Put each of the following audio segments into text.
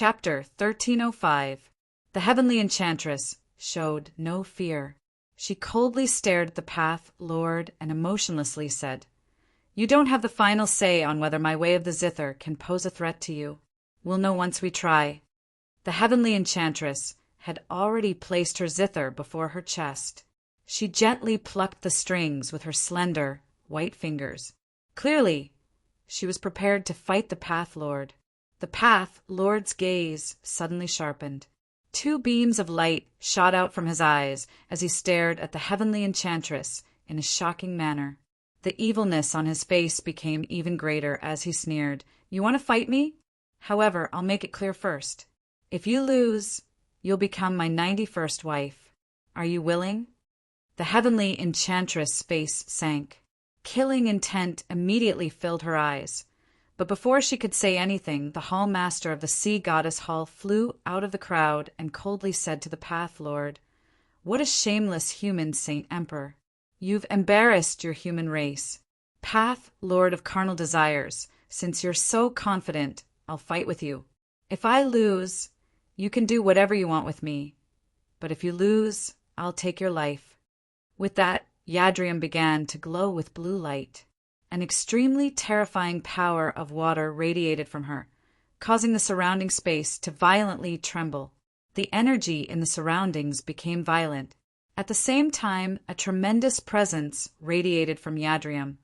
Chapter 1305. The Heavenly Enchantress showed no fear. She coldly stared at the path lord and emotionlessly said, "You don't have the final say on whether my way of the zither can pose a threat to you. We'll know once we try." The Heavenly Enchantress had already placed her zither before her chest. She gently plucked the strings with her slender, white fingers. Clearly, she was prepared to fight the path lord. The path lord's gaze suddenly sharpened. Two beams of light shot out from his eyes as he stared at the Heavenly Enchantress in a shocking manner. The evilness on his face became even greater as he sneered, "You want to fight me? However, I'll make it clear first. If you lose, you'll become my 91st wife. Are you willing?" The Heavenly Enchantress' face sank. Killing intent immediately filled her eyes. But before she could say anything, the Hall Master of the Sea Goddess Hall flew out of the crowd and coldly said to the Path Lord, "What a shameless human Saint Emperor! You've embarrassed your human race. Path Lord of Carnal Desires, since you're so confident, I'll fight with you. If I lose, you can do whatever you want with me. But if you lose, I'll take your life." With that, Yadrium began to glow with blue light. An extremely terrifying power of water radiated from her, causing the surrounding space to violently tremble. The energy in the surroundings became violent. At the same time, a tremendous presence radiated from Yadrium,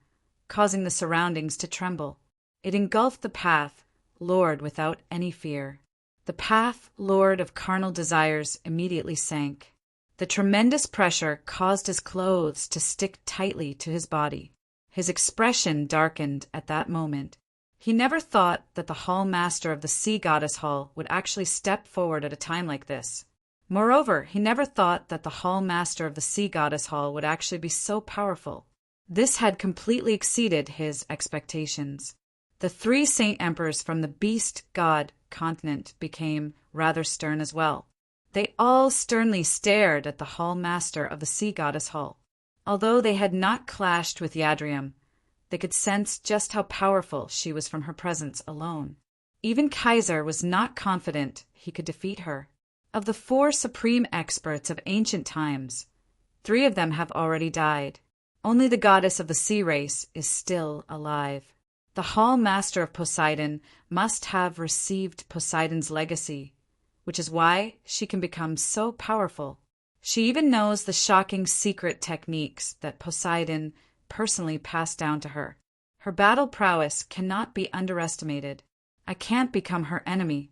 causing the surroundings to tremble. It engulfed the Path Lord without any fear. The Path Lord of Carnal Desires immediately sank. The tremendous pressure caused his clothes to stick tightly to his body. His expression darkened at that moment. He never thought that the Hall Master of the Sea Goddess Hall would actually step forward at a time like this. Moreover, he never thought that the Hall Master of the Sea Goddess Hall would actually be so powerful. This had completely exceeded his expectations. The three Saint Emperors from the Beast God continent became rather stern as well. They all sternly stared at the Hall Master of the Sea Goddess Hall. Although they had not clashed with Yadrium, they could sense just how powerful she was from her presence alone. Even Kaiser was not confident he could defeat her. Of the four supreme experts of ancient times, 3 of them have already died. Only the goddess of the sea race is still alive. The Hall Master of Poseidon must have received Poseidon's legacy, which is why she can become so powerful. She even knows the shocking secret techniques that Poseidon personally passed down to her. Her battle prowess cannot be underestimated. I can't become her enemy.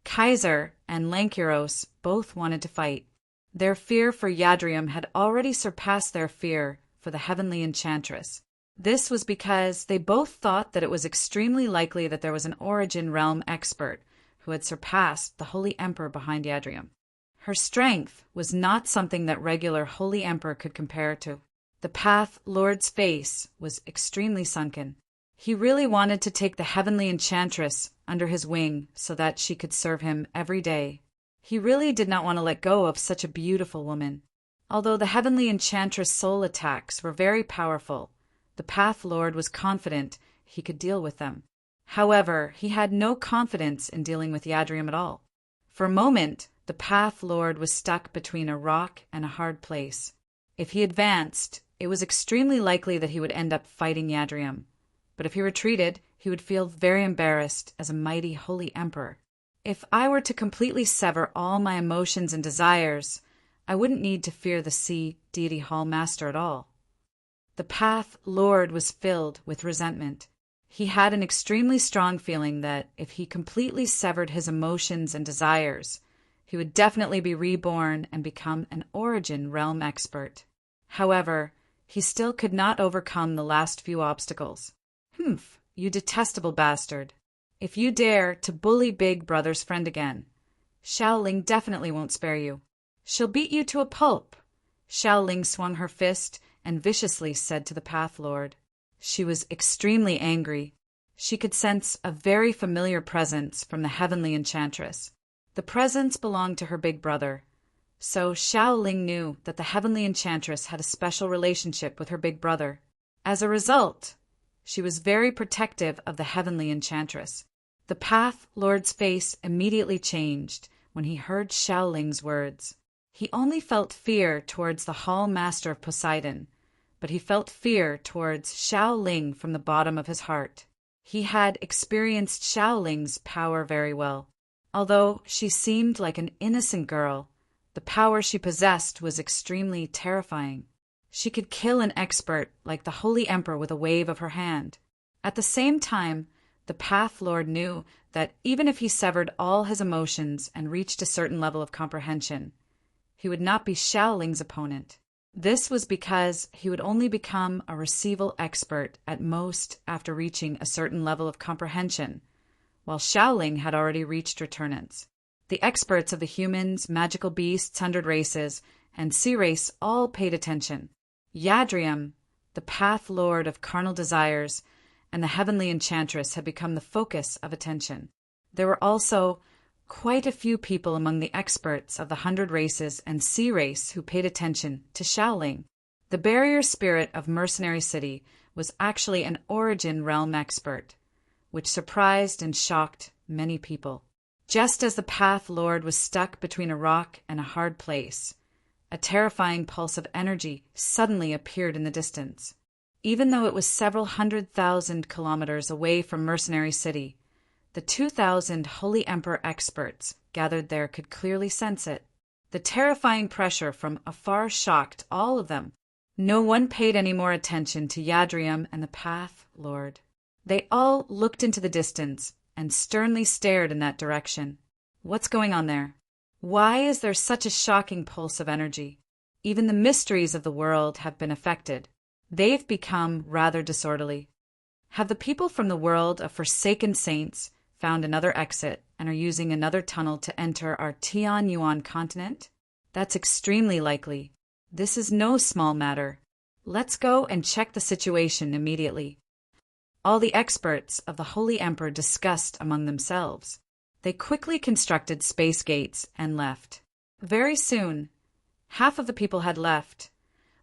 Kaiser and Lankyros both wanted to fight. Their fear for Yadrium had already surpassed their fear for the Heavenly Enchantress. This was because they both thought that it was extremely likely that there was an Origin Realm expert who had surpassed the Holy Emperor behind Yadrium. Her strength was not something that regular Holy Emperor could compare to. The Path Lord's face was extremely sunken. He really wanted to take the Heavenly Enchantress under his wing so that she could serve him every day. He really did not want to let go of such a beautiful woman. Although the Heavenly Enchantress' soul attacks were very powerful, the Path Lord was confident he could deal with them. However, he had no confidence in dealing with Yadrium at all. For a moment, the Path Lord was stuck between a rock and a hard place. If he advanced, it was extremely likely that he would end up fighting Yadrium. But if he retreated, he would feel very embarrassed as a mighty Holy Emperor. If I were to completely sever all my emotions and desires, I wouldn't need to fear the Sea Deity Hall Master at all. The Path Lord was filled with resentment. He had an extremely strong feeling that if he completely severed his emotions and desires, he would definitely be reborn and become an Origin Realm expert. However, he still could not overcome the last few obstacles. "Humph, you detestable bastard. If you dare to bully Big Brother's friend again, Xiaoling definitely won't spare you. She'll beat you to a pulp." Xiaoling swung her fist and viciously said to the Path Lord. She was extremely angry. She could sense a very familiar presence from the Heavenly Enchantress. The presence belonged to her big brother. So Xiaoling knew that the Heavenly Enchantress had a special relationship with her big brother. As a result, she was very protective of the Heavenly Enchantress. The Path Lord's face immediately changed when he heard Xiao Ling's words. He only felt fear towards the Hall Master of Poseidon, but he felt fear towards Xiao Ling from the bottom of his heart. He had experienced Xiao Ling's power very well. Although she seemed like an innocent girl, the power she possessed was extremely terrifying. She could kill an expert like the Holy Emperor with a wave of her hand. At the same time, the Path Lord knew that even if he severed all his emotions and reached a certain level of comprehension, he would not be Xiao Ling's opponent. This was because he would only become a receival expert at most after reaching a certain level of comprehension, while Xiao Ling had already reached returnance. The experts of the humans, magical beasts, 100 races, and sea race all paid attention. Yadrium, the Path Lord of carnal desires, and the heavenly enchantress had become the focus of attention. There were also quite a few people among the experts of the 100 races and sea race who paid attention to Xiao Ling. The barrier spirit of Mercenary City was actually an origin realm expert, which surprised and shocked many people. Just as the Path Lord was stuck between a rock and a hard place, a terrifying pulse of energy suddenly appeared in the distance. Even though it was several 100,000 kilometers away from Mercenary City, the 2,000 Holy Emperor experts gathered there could clearly sense it. The terrifying pressure from afar shocked all of them. No one paid any more attention to Yadrium and the Path Lord. They all looked into the distance and sternly stared in that direction. What's going on there? Why is there such a shocking pulse of energy? Even the mysteries of the world have been affected. They've become rather disorderly. Have the people from the world of Forsaken Saints found another exit and are using another tunnel to enter our Tianyuan continent? That's extremely likely. This is no small matter. Let's go and check the situation immediately. All the experts of the Holy Emperor discussed among themselves. They quickly constructed space gates and left. Very soon, half of the people had left,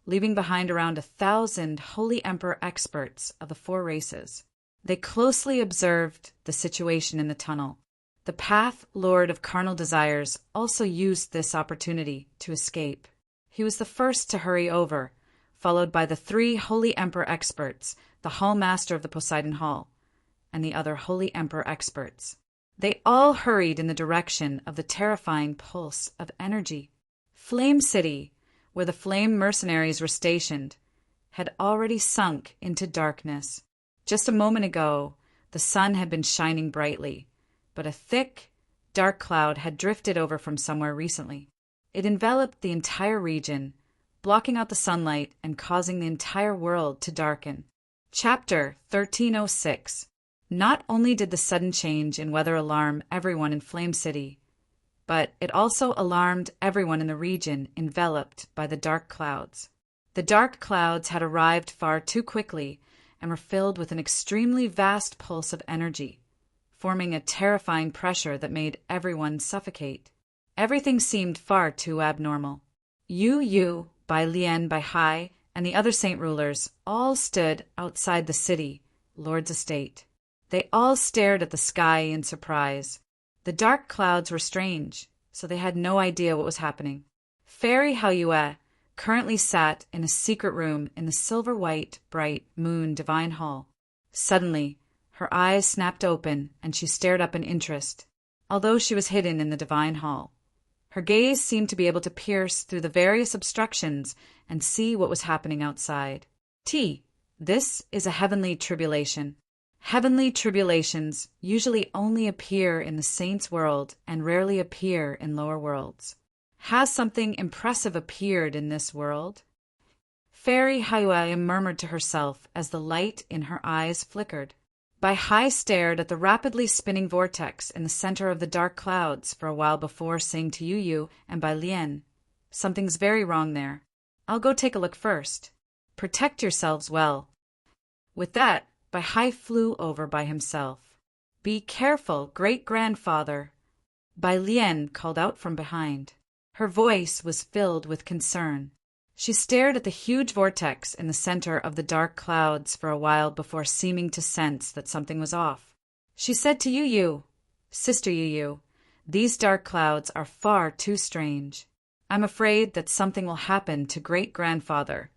leaving behind around 1,000 Holy Emperor experts of the 4 races. They closely observed the situation in the tunnel. The Path Lord of carnal desires also used this opportunity to escape. He was the first to hurry over, followed by the 3 Holy Emperor experts, the Hall Master of the Poseidon Hall, and the other Holy Emperor experts. They all hurried in the direction of the terrifying pulse of energy. Flame City, where the flame mercenaries were stationed, had already sunk into darkness. Just a moment ago, the sun had been shining brightly, but a thick, dark cloud had drifted over from somewhere recently. It enveloped the entire region, blocking out the sunlight and causing the entire world to darken. Chapter 1306. Not only did the sudden change in weather alarm everyone in Flame City, but it also alarmed everyone in the region enveloped by the dark clouds. The dark clouds had arrived far too quickly and were filled with an extremely vast pulse of energy, forming a terrifying pressure that made everyone suffocate. Everything seemed far too abnormal. Yu, Bai Lian, Bai Hai, and the other saint rulers all stood outside the city, Lord's estate. They all stared at the sky in surprise. The dark clouds were strange, so they had no idea what was happening. Fairy Haoyue currently sat in a secret room in the silver-white, bright moon divine hall. Suddenly, her eyes snapped open and she stared up in interest. Although she was hidden in the divine hall, her gaze seemed to be able to pierce through the various obstructions and see what was happening outside. This is a heavenly tribulation. Heavenly tribulations usually only appear in the saints' world and rarely appear in lower worlds. Has something impressive appeared in this world? Fairy Haoyue murmured to herself as the light in her eyes flickered. Bai Hai stared at the rapidly spinning vortex in the center of the dark clouds for a while before saying to Yu and Bai Lian, "Something's very wrong there. I'll go take a look first. Protect yourselves well." With that, Bai Hai flew over by himself. "Be careful, great-grandfather," Bai Lian called out from behind. Her voice was filled with concern. She stared at the huge vortex in the center of the dark clouds for a while before seeming to sense that something was off. She said to Yu, Sister Yu, these dark clouds are far too strange. I'm afraid that something will happen to great-grandfather,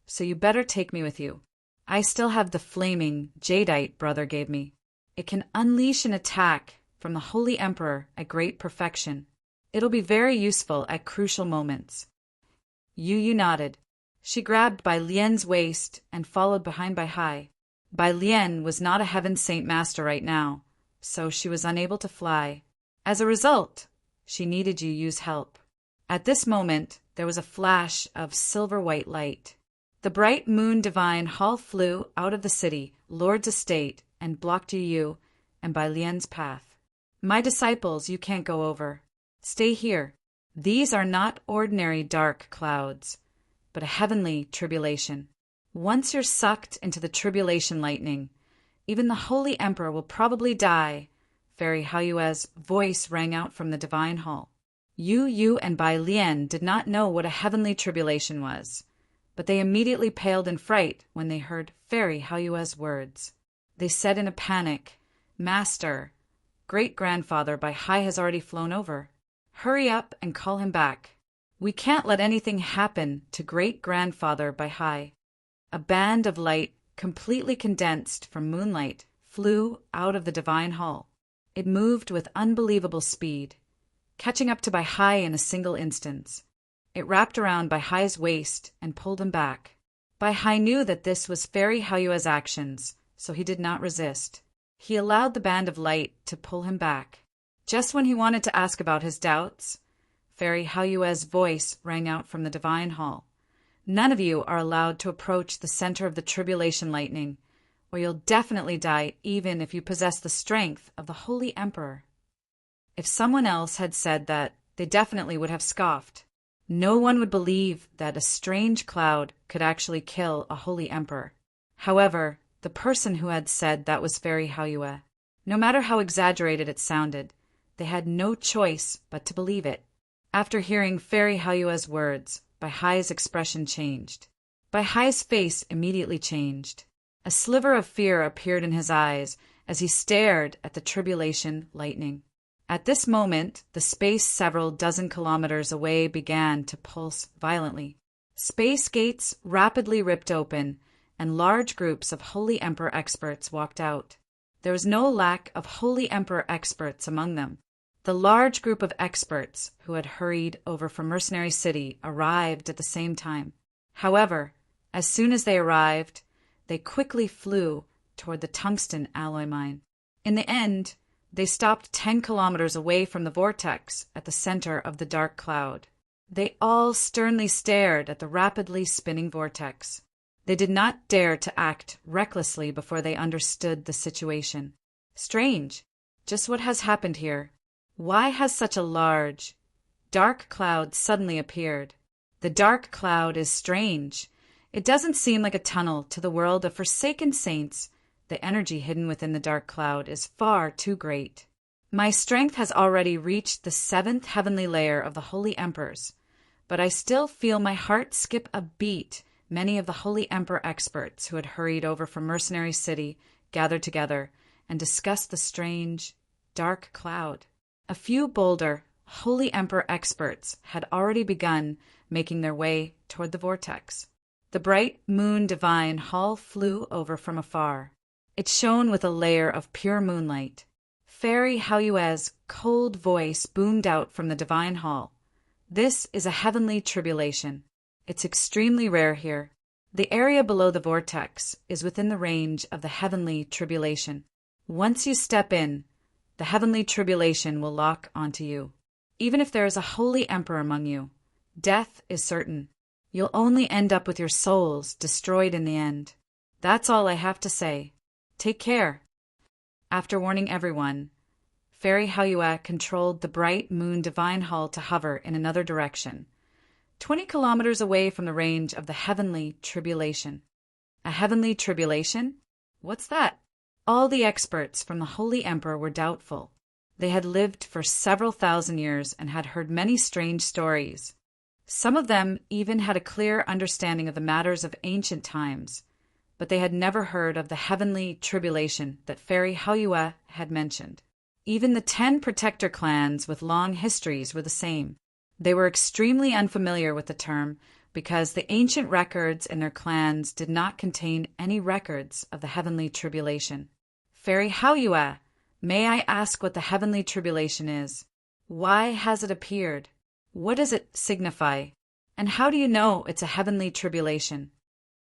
so you better take me with you. I still have the flaming jadeite brother gave me. It can unleash an attack from the Holy Emperor at great perfection. It'll be very useful at crucial moments. Yu nodded. She grabbed Bai Lian's waist and followed behind Bai Hai. Bai Lian was not a heaven saint master right now, so she was unable to fly. As a result, she needed Yu's help. At this moment, there was a flash of silver-white light. The bright moon divine hall flew out of the city, Lord's estate, and blocked Yu and Bai Lian's path. My disciples, you can't go over. Stay here. These are not ordinary dark clouds, but a heavenly tribulation. Once you're sucked into the tribulation lightning, even the Holy Emperor will probably die. Fairy Haoyue's voice rang out from the divine hall. Yu and Bai Lian did not know what a heavenly tribulation was, but they immediately paled in fright when they heard Fairy Haoyue's words. They said in a panic, Master, great-grandfather Bai Hai has already flown over. Hurry up and call him back. We can't let anything happen to great-grandfather Bai Hai. A band of light, completely condensed from moonlight, flew out of the divine hall. It moved with unbelievable speed, catching up to Bai Hai in a single instant. It wrapped around Bai Hai's waist and pulled him back. Bai Hai knew that this was Fairy Haoyue's actions, so he did not resist. He allowed the band of light to pull him back. Just when he wanted to ask about his doubts, Fairy Haoyue's voice rang out from the divine hall. None of you are allowed to approach the center of the tribulation lightning, or you'll definitely die even if you possess the strength of the Holy Emperor. If someone else had said that, they definitely would have scoffed. No one would believe that a strange cloud could actually kill a Holy Emperor. However, the person who had said that was Fairy Haoyue. No matter how exaggerated it sounded, they had no choice but to believe it. After hearing Fairy Haoyue's words, Bai Hai's expression changed. Bai Hai's face immediately changed. A sliver of fear appeared in his eyes as he stared at the tribulation lightning. At this moment, the space several dozen kilometers away began to pulse violently. Space gates rapidly ripped open, and large groups of Holy Emperor experts walked out. There was no lack of Holy Emperor experts among them. The large group of experts who had hurried over from Mercenary City arrived at the same time. However, as soon as they arrived, they quickly flew toward the tungsten alloy mine. In the end, they stopped 10 kilometers away from the vortex at the center of the dark cloud. They all sternly stared at the rapidly spinning vortex. They did not dare to act recklessly before they understood the situation. Strange. Just what has happened here? Why has such a large, dark cloud suddenly appeared? The dark cloud is strange. It doesn't seem like a tunnel to the world of forsaken saints. The energy hidden within the dark cloud is far too great. My strength has already reached the 7th heavenly layer of the Holy Emperors, but I still feel my heart skip a beat. Many of the Holy Emperor experts who had hurried over from Mercenary City gathered together and discussed the strange, dark cloud. A few bolder, Holy Emperor experts had already begun making their way toward the vortex. The bright moon divine hall flew over from afar. It shone with a layer of pure moonlight. Fairy Haoyue's cold voice boomed out from the divine hall. This is a heavenly tribulation. It's extremely rare here. The area below the vortex is within the range of the heavenly tribulation. Once you step in, the heavenly tribulation will lock onto you. Even if there is a Holy Emperor among you, death is certain. You'll only end up with your souls destroyed in the end. That's all I have to say. Take care. After warning everyone, Fairy Haoyue controlled the bright moon divine hall to hover in another direction, 20 kilometers away from the range of the heavenly tribulation. A heavenly tribulation? What's that? All the experts from the Holy Emperor were doubtful. They had lived for several thousand years and had heard many strange stories. Some of them even had a clear understanding of the matters of ancient times, but they had never heard of the heavenly tribulation that Fairy Hauyue had mentioned. Even the 10 protector clans with long histories were the same. They were extremely unfamiliar with the term because the ancient records in their clans did not contain any records of the heavenly tribulation. Fairy Hauyue, may I ask what the heavenly tribulation is? Why has it appeared? What does it signify? And how do you know it's a heavenly tribulation?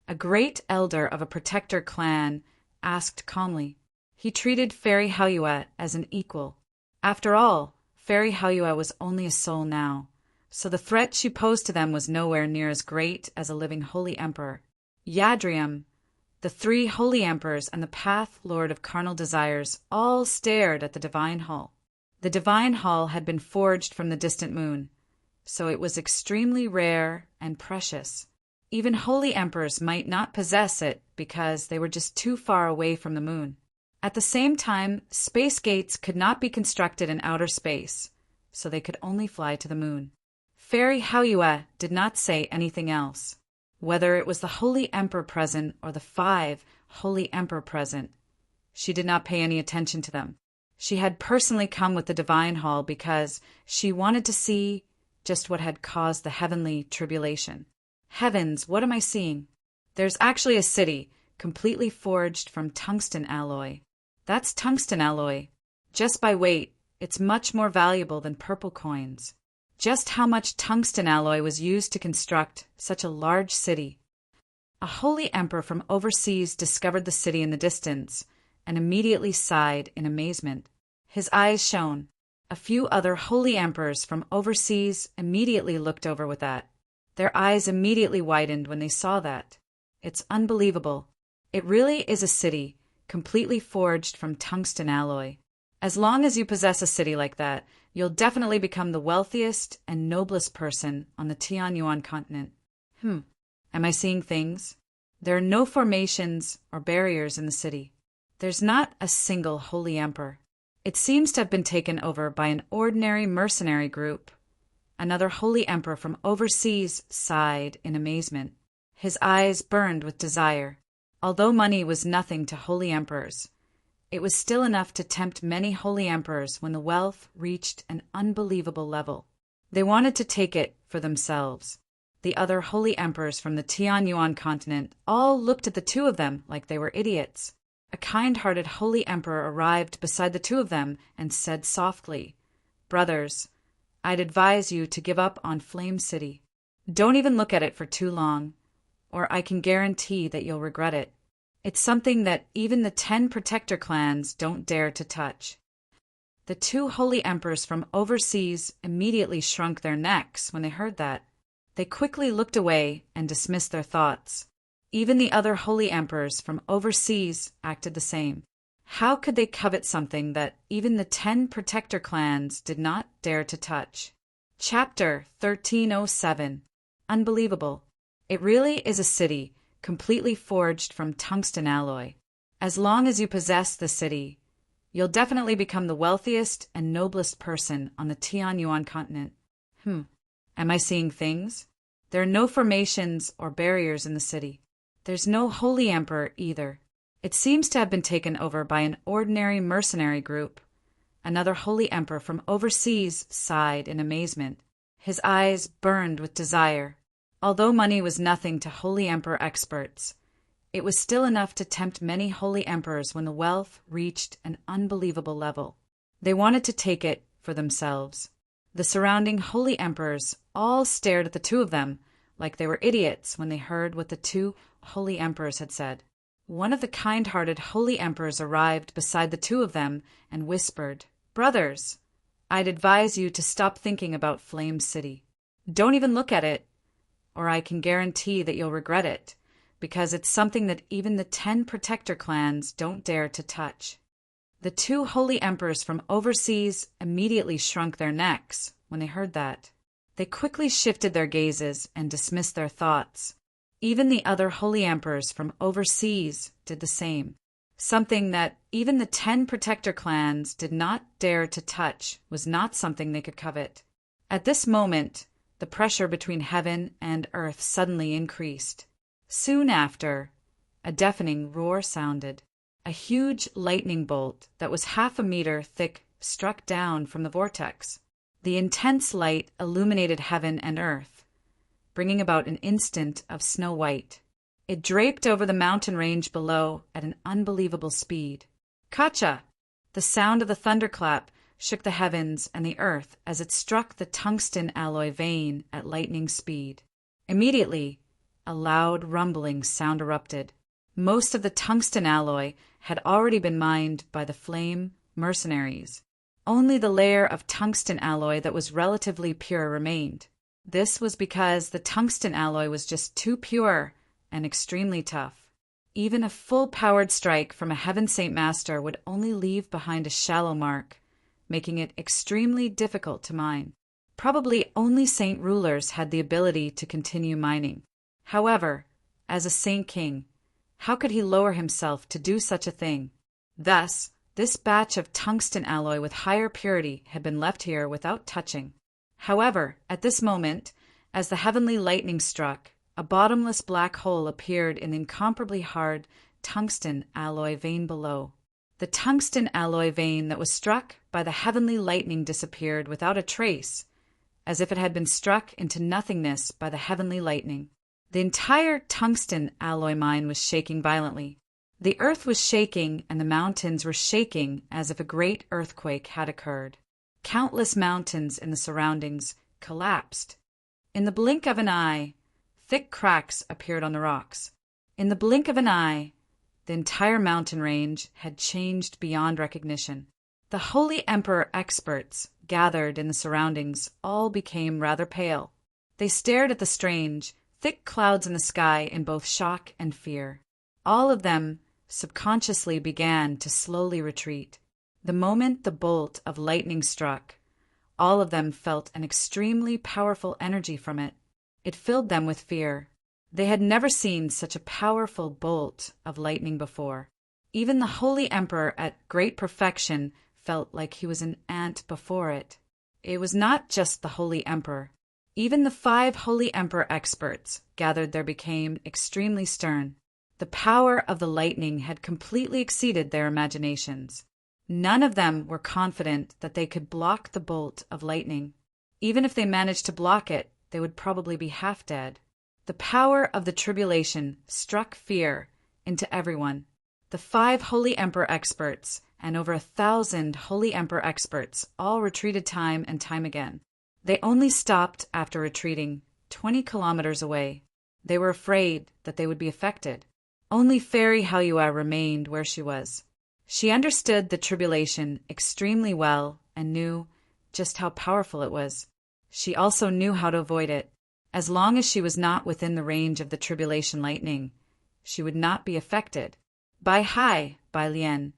A great elder of a protector clan asked calmly. He treated Fairy Hauyue as an equal. After all, Fairy Hauyue was only a soul now, so the threat she posed to them was nowhere near as great as a living holy emperor. Yadrium, the 3 holy emperors, and the Path Lord of Carnal Desires all stared at the Divine Hall. The Divine Hall had been forged from the distant moon, so it was extremely rare and precious. Even holy emperors might not possess it because they were just too far away from the moon. At the same time, space gates could not be constructed in outer space, so they could only fly to the moon. Fairy Hauyue did not say anything else. Whether it was the Holy Emperor present or the 5 Holy Emperor present, she did not pay any attention to them. She had personally come with the Divine Hall because she wanted to see just what had caused the heavenly tribulation. Heavens, what am I seeing? There's actually a city completely forged from tungsten alloy. That's tungsten alloy. Just by weight, it's much more valuable than purple coins. Just how much tungsten alloy was used to construct such a large city? A holy emperor from overseas discovered the city in the distance and immediately sighed in amazement. His eyes shone. A few other holy emperors from overseas immediately looked over with that. Their eyes immediately widened when they saw that. It's unbelievable. It really is a city, completely forged from tungsten alloy. As long as you possess a city like that, you'll definitely become the wealthiest and noblest person on the Tianyuan continent. Am I seeing things? There are no formations or barriers in the city. There's not a single holy emperor. It seems to have been taken over by an ordinary mercenary group. Another holy emperor from overseas sighed in amazement. His eyes burned with desire. Although money was nothing to holy emperors, it was still enough to tempt many holy emperors when the wealth reached an unbelievable level. They wanted to take it for themselves. The other holy emperors from the Tianyuan continent all looked at the 2 of them like they were idiots. A kind-hearted holy emperor arrived beside the 2 of them and said softly, "Brothers, I'd advise you to give up on Flame City. Don't even look at it for too long, or I can guarantee that you'll regret it. It's something that even the 10 protector clans don't dare to touch." The 2 holy emperors from overseas immediately shrunk their necks when they heard that. They quickly looked away and dismissed their thoughts. Even the other holy emperors from overseas acted the same. How could they covet something that even the 10 protector clans did not dare to touch? Chapter 1307. Unbelievable. It really is a city completely forged from tungsten alloy. As long as you possess the city, you'll definitely become the wealthiest and noblest person on the Tianyuan continent. Am I seeing things? There are no formations or barriers in the city. There's no holy emperor either. It seems to have been taken over by an ordinary mercenary group. Another holy emperor from overseas sighed in amazement. His eyes burned with desire. Although money was nothing to holy emperor experts, it was still enough to tempt many holy emperors when the wealth reached an unbelievable level. They wanted to take it for themselves. The surrounding holy emperors all stared at the 2 of them like they were idiots when they heard what the 2 holy emperors had said. One of the kind-hearted holy emperors arrived beside the 2 of them and whispered, "Brothers, I'd advise you to stop thinking about Flame City. Don't even look at it, or I can guarantee that you'll regret it, because it's something that even the 10 protector clans don't dare to touch." The 2 holy emperors from overseas immediately shrunk their necks when they heard that. They quickly shifted their gazes and dismissed their thoughts. Even the other holy emperors from overseas did the same. Something that even the 10 protector clans did not dare to touch was not something they could covet. At this moment, the pressure between heaven and earth suddenly increased. Soon after, A deafening roar sounded. A huge lightning bolt that was 1/2 meter thick struck down from the vortex. The intense light illuminated heaven and earth, bringing about an instant of snow white. It draped over the mountain range below at an unbelievable speed. Kacha! The sound of the thunderclap shook the heavens and the earth as it struck the tungsten alloy vein at lightning speed. Immediately, a loud rumbling sound erupted. Most of the tungsten alloy had already been mined by the flame mercenaries. Only the layer of tungsten alloy that was relatively pure remained. This was because the tungsten alloy was just too pure and extremely tough. Even a full-powered strike from a Heaven Saint Master would only leave behind a shallow mark, making it extremely difficult to mine. Probably only Saint rulers had the ability to continue mining. However, as a Saint King, how could he lower himself to do such a thing? Thus, this batch of tungsten alloy with higher purity had been left here without touching. However, at this moment, as the heavenly lightning struck, a bottomless black hole appeared in the incomparably hard tungsten alloy vein below. The tungsten alloy vein that was struck by the heavenly lightning disappeared without a trace, as if it had been struck into nothingness by the heavenly lightning. The entire tungsten alloy mine was shaking violently. The earth was shaking and the mountains were shaking as if a great earthquake had occurred. Countless mountains in the surroundings collapsed. In the blink of an eye, thick cracks appeared on the rocks. In the blink of an eye, the entire mountain range had changed beyond recognition. The Holy Emperor experts gathered in the surroundings all became rather pale. They stared at the strange, thick clouds in the sky in both shock and fear. All of them subconsciously began to slowly retreat. The moment the bolt of lightning struck, all of them felt an extremely powerful energy from it. It filled them with fear. They had never seen such a powerful bolt of lightning before. Even the Holy Emperor at great perfection felt like he was an ant before it. It was not just the Holy Emperor. Even the 5 Holy Emperor experts gathered there became extremely stern. The power of the lightning had completely exceeded their imaginations. None of them were confident that they could block the bolt of lightning. Even if they managed to block it, they would probably be half dead. The power of the tribulation struck fear into everyone. The 5 Holy Emperor experts and over 1,000 Holy Emperor experts all retreated time and time again. They only stopped after retreating 20 kilometers away. They were afraid that they would be affected. Only Fairy Haoyue remained where she was. She understood the tribulation extremely well and knew just how powerful it was. She also knew how to avoid it. As long as she was not within the range of the tribulation lightning, she would not be affected. Bai Lian,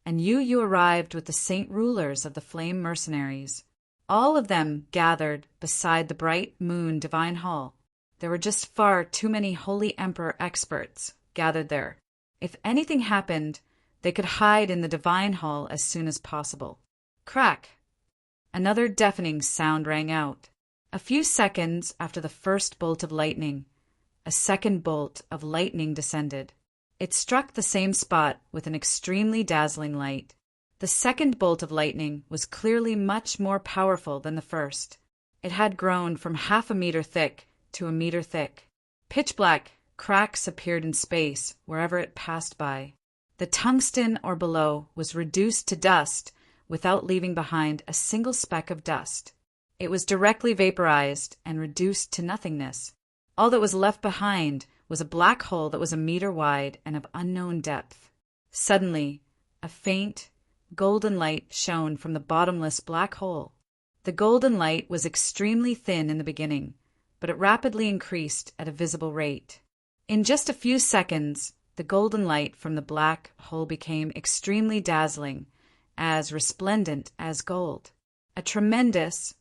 and you arrived with the saint rulers of the flame mercenaries. All of them gathered beside the bright moon divine hall. There were just far too many Holy Emperor experts gathered there. If anything happened, they could hide in the divine hall as soon as possible. Crack! Another deafening sound rang out. A few seconds after the first bolt of lightning, a second bolt of lightning descended. It struck the same spot with an extremely dazzling light. The second bolt of lightning was clearly much more powerful than the first. It had grown from 1/2 meter thick to 1 meter thick. Pitch black cracks appeared in space wherever it passed by. The tungsten or below was reduced to dust without leaving behind a single speck of dust. It was directly vaporized and reduced to nothingness. All that was left behind was a black hole that was 1 meter wide and of unknown depth. Suddenly, a faint, golden light shone from the bottomless black hole. The golden light was extremely thin in the beginning, but it rapidly increased at a visible rate. In just a few seconds, the golden light from the black hole became extremely dazzling, as resplendent as gold. A tremendous,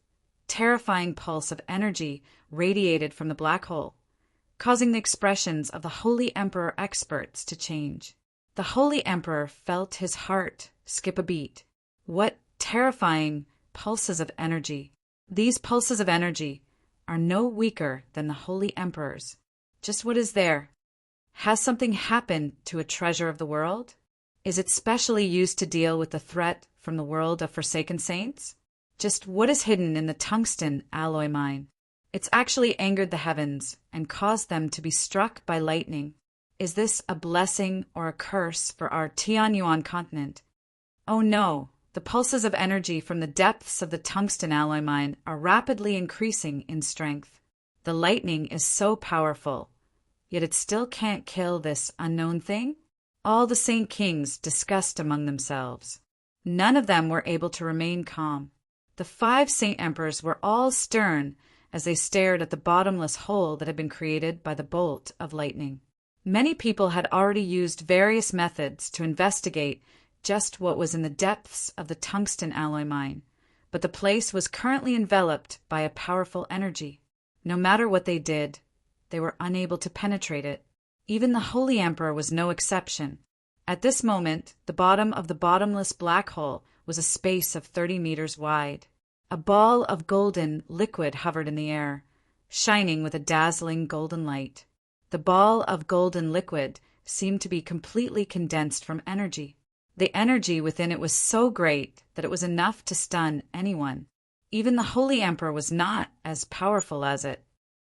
terrifying pulse of energy radiated from the black hole, causing the expressions of the Holy Emperor experts to change. The Holy Emperor felt his heart skip a beat. What terrifying pulses of energy! These pulses of energy are no weaker than the Holy Emperor's. Just what is there? Has something happened to a treasure of the world? Is it specially used to deal with the threat from the world of forsaken saints? Just what is hidden in the tungsten alloy mine? It's actually angered the heavens and caused them to be struck by lightning. Is this a blessing or a curse for our Tianyuan continent? Oh no, the pulses of energy from the depths of the tungsten alloy mine are rapidly increasing in strength. The lightning is so powerful, yet it still can't kill this unknown thing? All the saint kings discussed among themselves. None of them were able to remain calm. The 5 saint emperors were all stern as they stared at the bottomless hole that had been created by the bolt of lightning. Many people had already used various methods to investigate just what was in the depths of the tungsten alloy mine, but the place was currently enveloped by a powerful energy. No matter what they did, they were unable to penetrate it. Even the Holy Emperor was no exception. At this moment, the bottom of the bottomless black hole was a space of 30 meters wide. A ball of golden liquid hovered in the air, shining with a dazzling golden light. The ball of golden liquid seemed to be completely condensed from energy. The energy within it was so great that it was enough to stun anyone. Even the Holy Emperor was not as powerful as it.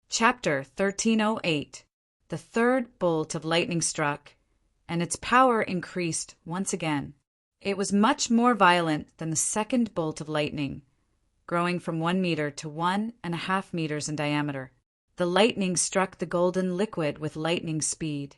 Chapter 1308. The third bolt of lightning struck, and its power increased once again. It was much more violent than the second bolt of lightning, growing from 1 meter to 1.5 meters in diameter. The lightning struck the golden liquid with lightning speed,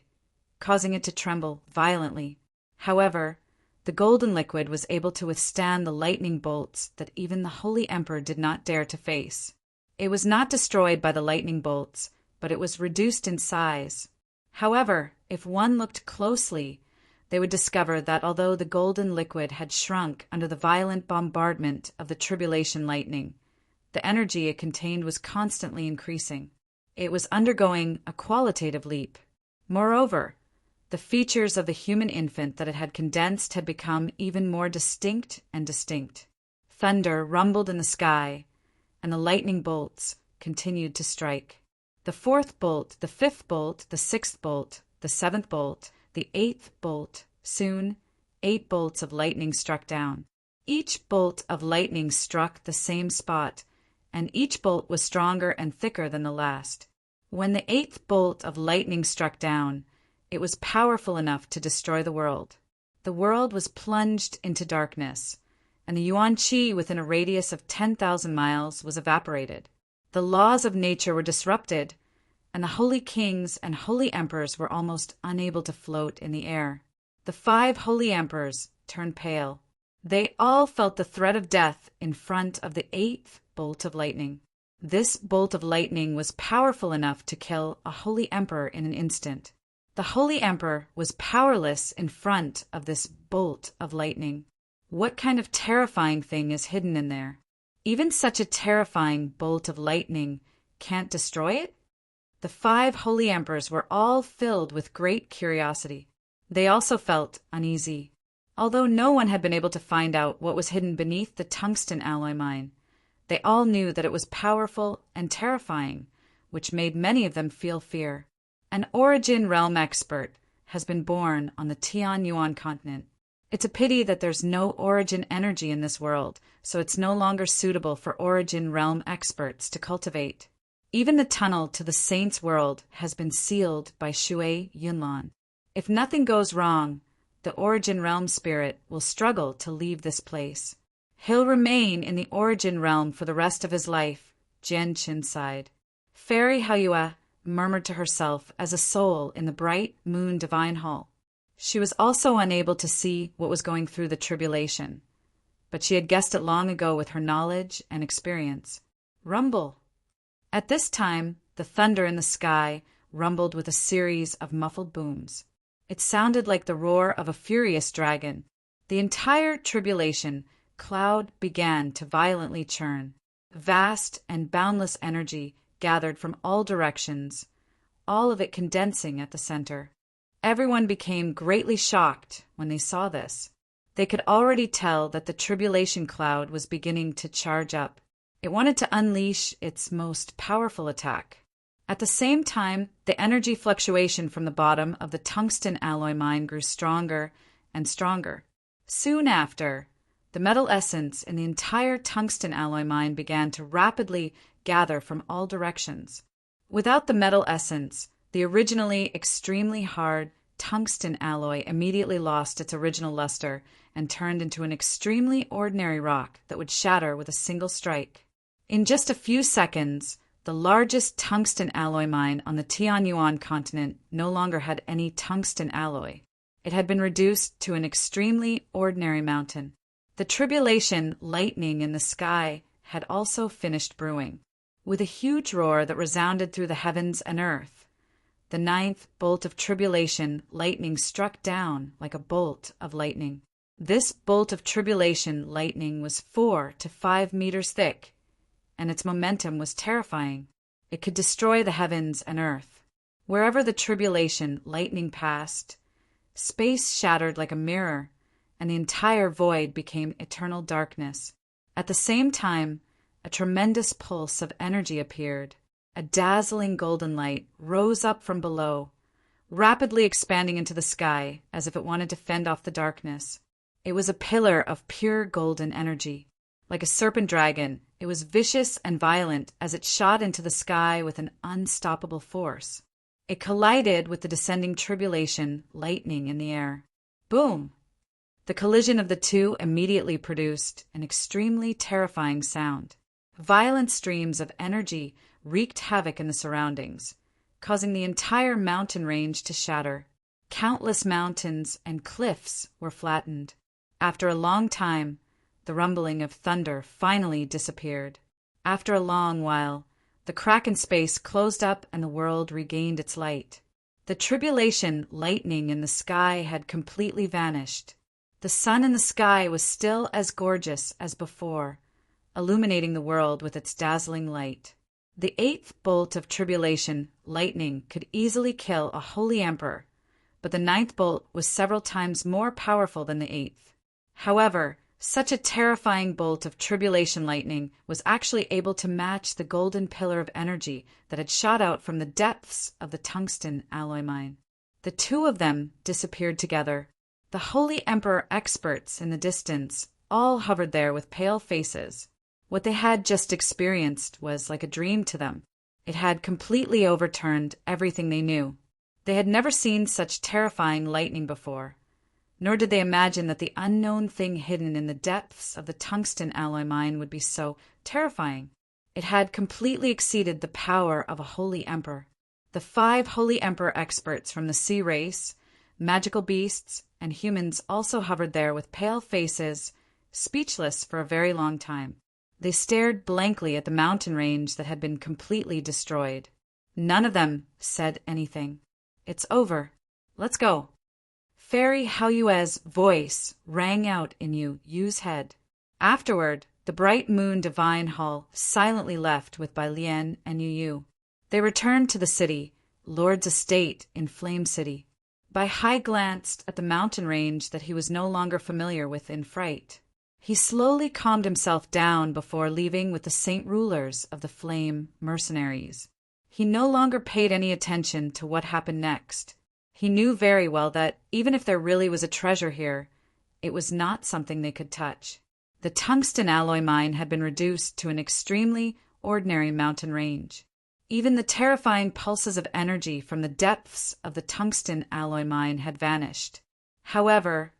causing it to tremble violently. However, the golden liquid was able to withstand the lightning bolts that even the Holy Emperor did not dare to face. It was not destroyed by the lightning bolts, but it was reduced in size. However, if one looked closely, they would discover that although the golden liquid had shrunk under the violent bombardment of the tribulation lightning, the energy it contained was constantly increasing. It was undergoing a qualitative leap. Moreover, the features of the human infant that it had condensed had become even more distinct and distinct. Thunder rumbled in the sky, and the lightning bolts continued to strike. The 4th bolt, the 5th bolt, the 6th bolt, the 7th bolt, the 8th bolt, soon 8 bolts of lightning struck down. Each bolt of lightning struck the same spot, and each bolt was stronger and thicker than the last. When the 8th bolt of lightning struck down, it was powerful enough to destroy the world. The world was plunged into darkness, and the Yuan Qi within a radius of 10,000 miles was evaporated. The laws of nature were disrupted, and the holy kings and holy emperors were almost unable to float in the air. The 5 holy emperors turned pale. They all felt the threat of death in front of the 8th bolt of lightning. This bolt of lightning was powerful enough to kill a holy emperor in an instant. The holy emperor was powerless in front of this bolt of lightning. What kind of terrifying thing is hidden in there? Even such a terrifying bolt of lightning can't destroy it? The 5 holy emperors were all filled with great curiosity. They also felt uneasy. Although no one had been able to find out what was hidden beneath the tungsten alloy mine, they all knew that it was powerful and terrifying, which made many of them feel fear. An origin realm expert has been born on the Tianyuan continent. It's a pity that there's no origin energy in this world, so it's no longer suitable for origin realm experts to cultivate. Even the tunnel to the saints' world has been sealed by Shui Yunlan. If nothing goes wrong, the origin realm spirit will struggle to leave this place. He'll remain in the origin realm for the rest of his life, Jian Qin sighed. Fairy Haiyue murmured to herself as a soul in the bright moon divine hall. She was also unable to see what was going through the tribulation, but she had guessed it long ago with her knowledge and experience. Rumble. At this time, the thunder in the sky rumbled with a series of muffled booms. It sounded like the roar of a furious dragon. The entire tribulation cloud began to violently churn. Vast and boundless energy gathered from all directions, all of it condensing at the center. Everyone became greatly shocked when they saw this. They could already tell that the tribulation cloud was beginning to charge up. It wanted to unleash its most powerful attack. At the same time, the energy fluctuation from the bottom of the tungsten alloy mine grew stronger and stronger. Soon after, the metal essence in the entire tungsten alloy mine began to rapidly gather from all directions. Without the metal essence, the originally extremely hard tungsten alloy immediately lost its original luster and turned into an extremely ordinary rock that would shatter with a single strike. In just a few seconds, the largest tungsten alloy mine on the Tianyuan continent no longer had any tungsten alloy. It had been reduced to an extremely ordinary mountain. The tribulation lightning in the sky had also finished brewing. With a huge roar that resounded through the heavens and earth, the ninth bolt of tribulation lightning struck down like a bolt of lightning. This bolt of tribulation lightning was 4 to 5 meters thick, and its momentum was terrifying. It could destroy the heavens and earth. Wherever the tribulation lightning passed, space shattered like a mirror, and the entire void became eternal darkness. At the same time, a tremendous pulse of energy appeared. A dazzling golden light rose up from below, rapidly expanding into the sky as if it wanted to fend off the darkness. It was a pillar of pure golden energy. Like a serpent dragon, it was vicious and violent as it shot into the sky with an unstoppable force. It collided with the descending tribulation lightning in the air. Boom! The collision of the two immediately produced an extremely terrifying sound. Violent streams of energy wreaked havoc in the surroundings, causing the entire mountain range to shatter. Countless mountains and cliffs were flattened. After a long time, the rumbling of thunder finally disappeared. After a long while, the crack in space closed up and the world regained its light. The tribulation lightning in the sky had completely vanished. The sun in the sky was still as gorgeous as before, illuminating the world with its dazzling light. The eighth bolt of tribulation lightning could easily kill a holy emperor, but the ninth bolt was several times more powerful than the eighth. However, such a terrifying bolt of tribulation lightning was actually able to match the golden pillar of energy that had shot out from the depths of the tungsten alloy mine. The two of them disappeared together. The holy emperor experts in the distance all hovered there with pale faces. What they had just experienced was like a dream to them. It had completely overturned everything they knew. They had never seen such terrifying lightning before, nor did they imagine that the unknown thing hidden in the depths of the tungsten alloy mine would be so terrifying. It had completely exceeded the power of a holy emperor. The 5 holy emperor experts from the sea race, magical beasts, and humans also hovered there with pale faces, speechless for a very long time. They stared blankly at the mountain range that had been completely destroyed. None of them said anything. "It's over. Let's go." Fairy Haoyue's voice rang out in Yu's head. Afterward, the bright moon divine hall silently left with Bai Lian and Yu. They returned to the city, Lord's estate in Flame City. Bai Hai glanced at the mountain range that he was no longer familiar with in fright. He slowly calmed himself down before leaving with the saint rulers of the Flame mercenaries. He no longer paid any attention to what happened next. He knew very well that, even if there really was a treasure here, it was not something they could touch. The tungsten alloy mine had been reduced to an extremely ordinary mountain range. Even the terrifying pulses of energy from the depths of the tungsten alloy mine had vanished. However,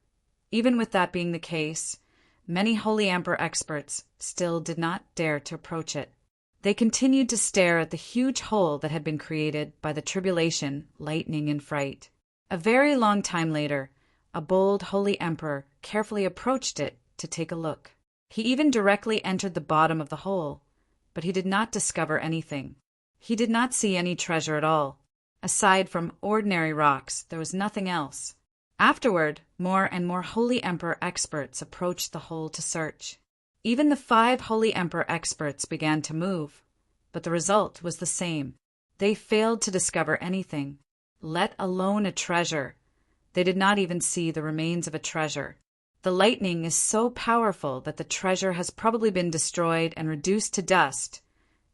even with that being the case, many Holy Emperor experts still did not dare to approach it. They continued to stare at the huge hole that had been created by the tribulation, lightning, and fright. A very long time later, a bold Holy Emperor carefully approached it to take a look. He even directly entered the bottom of the hole, but he did not discover anything. He did not see any treasure at all. Aside from ordinary rocks, there was nothing else. Afterward, more and more Holy Emperor experts approached the hole to search. Even the 5 Holy Emperor experts began to move, but the result was the same. They failed to discover anything, let alone a treasure. They did not even see the remains of a treasure. The lightning is so powerful that the treasure has probably been destroyed and reduced to dust,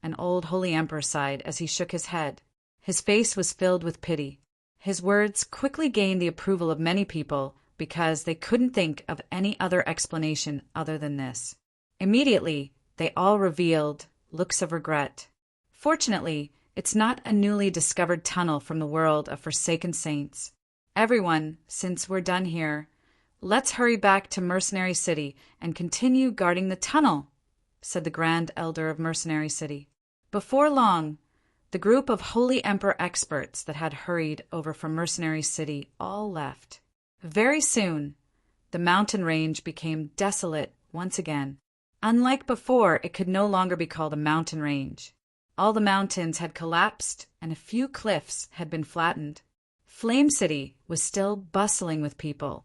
an old holy emperor sighed as he shook his head. His face was filled with pity. His words quickly gained the approval of many people because they couldn't think of any other explanation other than this. Immediately, they all revealed looks of regret. Fortunately, it's not a newly discovered tunnel from the world of forsaken saints. Everyone, since we're done here, let's hurry back to Mercenary City and continue guarding the tunnel, said the Grand Elder of Mercenary City. Before long, the group of Holy Emperor experts that had hurried over from Mercenary City all left. Very soon, the mountain range became desolate once again. Unlike before, it could no longer be called a mountain range. All the mountains had collapsed and a few cliffs had been flattened. Flame City was still bustling with people,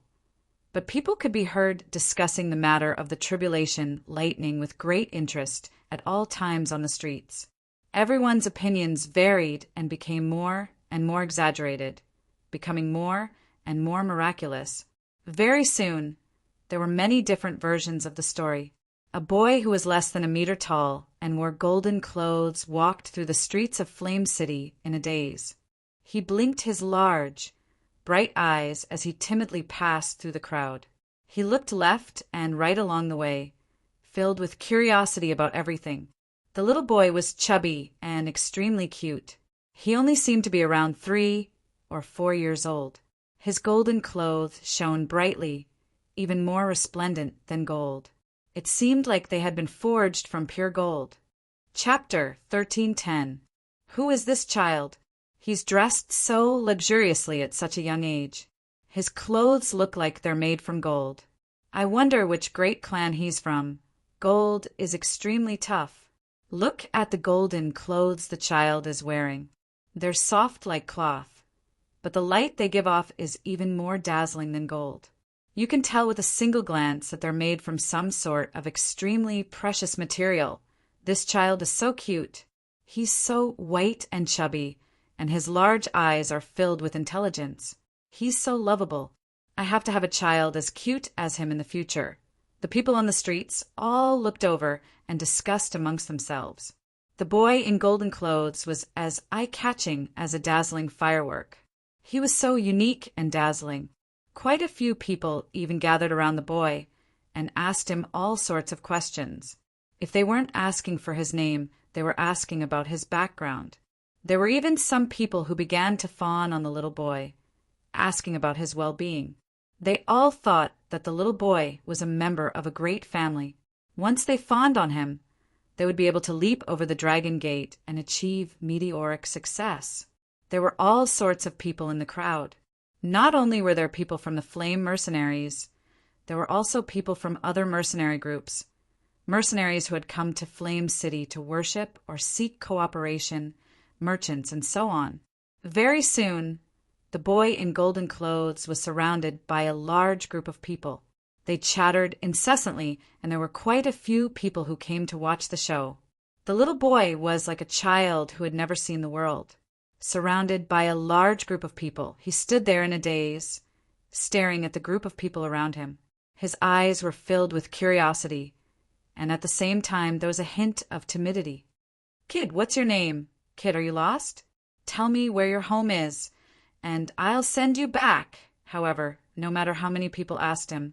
but people could be heard discussing the matter of the tribulation lightning with great interest at all times on the streets. Everyone's opinions varied and became more and more exaggerated, becoming more and more miraculous. Very soon, there were many different versions of the story. A boy who was less than a meter tall and wore golden clothes walked through the streets of Flame City in a daze. He blinked his large, bright eyes as he timidly passed through the crowd. He looked left and right along the way, filled with curiosity about everything. The little boy was chubby and extremely cute. He only seemed to be around 3 or 4 years old. His golden clothes shone brightly, even more resplendent than gold. It seemed like they had been forged from pure gold. Chapter 13:10. Who is this child? He's dressed so luxuriously at such a young age. His clothes look like they're made from gold. I wonder which great clan he's from. Gold is extremely tough. Look at the golden clothes the child is wearing. They're soft like cloth, but the light they give off is even more dazzling than gold. You can tell with a single glance that they're made from some sort of extremely precious material. This child is so cute. He's so white and chubby, and his large eyes are filled with intelligence. He's so lovable. I have to have a child as cute as him in the future. The people on the streets all looked over and discussed amongst themselves. The boy in golden clothes was as eye-catching as a dazzling firework. He was so unique and dazzling. Quite a few people even gathered around the boy and asked him all sorts of questions. If they weren't asking for his name, they were asking about his background. There were even some people who began to fawn on the little boy, asking about his well-being. They all thought that the little boy was a member of a great family. Once they fawned on him, they would be able to leap over the dragon gate and achieve meteoric success. There were all sorts of people in the crowd. Not only were there people from the Flame Mercenaries, there were also people from other mercenary groups, mercenaries who had come to Flame City to worship or seek cooperation, merchants, and so on. Very soon, the boy in golden clothes was surrounded by a large group of people. They chattered incessantly, and there were quite a few people who came to watch the show. The little boy was like a child who had never seen the world. Surrounded by a large group of people, he stood there in a daze, staring at the group of people around him. His eyes were filled with curiosity, and at the same time there was a hint of timidity. "Kid, what's your name? Kid, are you lost? Tell me where your home is, and I'll send you back." However, no matter how many people asked him,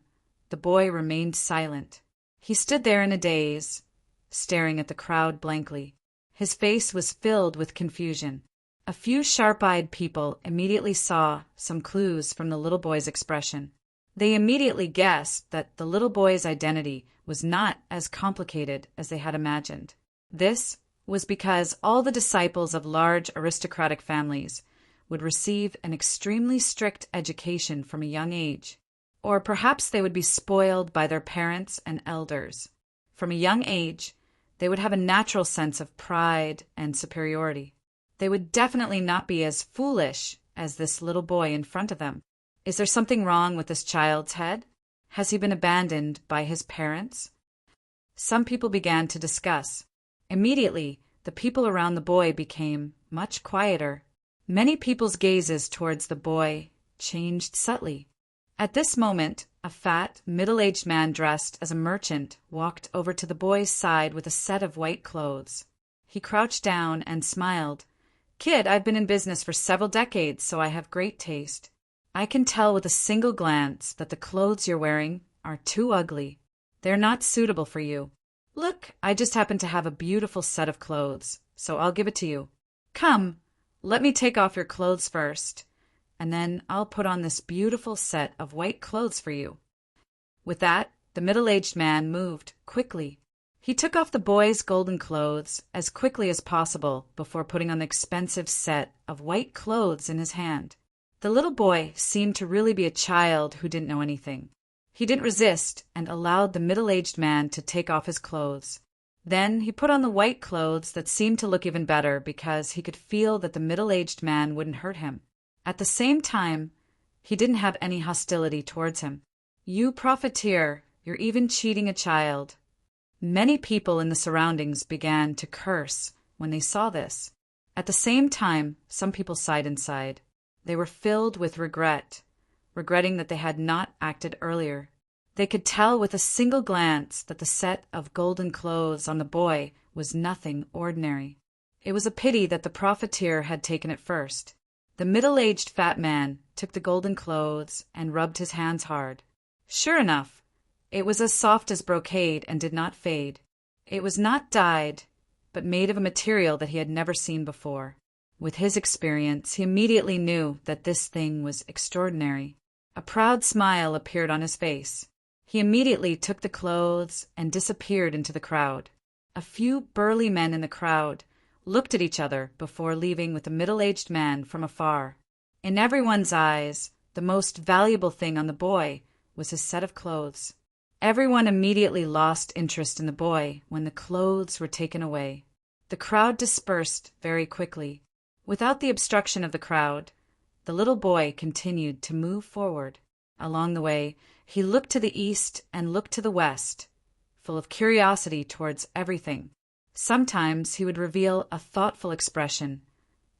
the boy remained silent. He stood there in a daze, staring at the crowd blankly. His face was filled with confusion. A few sharp-eyed people immediately saw some clues from the little boy's expression. They immediately guessed that the little boy's identity was not as complicated as they had imagined. This was because all the disciples of large aristocratic families would receive an extremely strict education from a young age, or perhaps they would be spoiled by their parents and elders. From a young age, they would have a natural sense of pride and superiority. They would definitely not be as foolish as this little boy in front of them. Is there something wrong with this child's head? Has he been abandoned by his parents? Some people began to discuss. Immediately, the people around the boy became much quieter. Many people's gazes towards the boy changed subtly. At this moment, a fat, middle-aged man dressed as a merchant walked over to the boy's side with a set of white clothes. He crouched down and smiled. "Kid, I've been in business for several decades, so I have great taste. I can tell with a single glance that the clothes you're wearing are too ugly. They're not suitable for you. Look, I just happen to have a beautiful set of clothes, so I'll give it to you. Come, let me take off your clothes first, and then I'll put on this beautiful set of white clothes for you." With that, the middle-aged man moved quickly. He took off the boy's golden clothes as quickly as possible before putting on the expensive set of white clothes in his hand. The little boy seemed to really be a child who didn't know anything. He didn't resist and allowed the middle-aged man to take off his clothes. Then he put on the white clothes that seemed to look even better because he could feel that the middle-aged man wouldn't hurt him. At the same time, he didn't have any hostility towards him. "You profiteer, you're even cheating a child." Many people in the surroundings began to curse when they saw this. At the same time, some people sighed inside. They were filled with regret, regretting that they had not acted earlier. They could tell with a single glance that the set of golden clothes on the boy was nothing ordinary. It was a pity that the profiteer had taken it first. The middle-aged fat man took the golden clothes and rubbed his hands hard. Sure enough, it was as soft as brocade and did not fade. It was not dyed, but made of a material that he had never seen before. With his experience, he immediately knew that this thing was extraordinary. A proud smile appeared on his face. He immediately took the clothes and disappeared into the crowd. A few burly men in the crowd looked at each other before leaving with the middle-aged man from afar. In everyone's eyes, the most valuable thing on the boy was his set of clothes. Everyone immediately lost interest in the boy when the clothes were taken away. The crowd dispersed very quickly. Without the obstruction of the crowd, the little boy continued to move forward. Along the way, he looked to the east and looked to the west, full of curiosity towards everything. Sometimes he would reveal a thoughtful expression,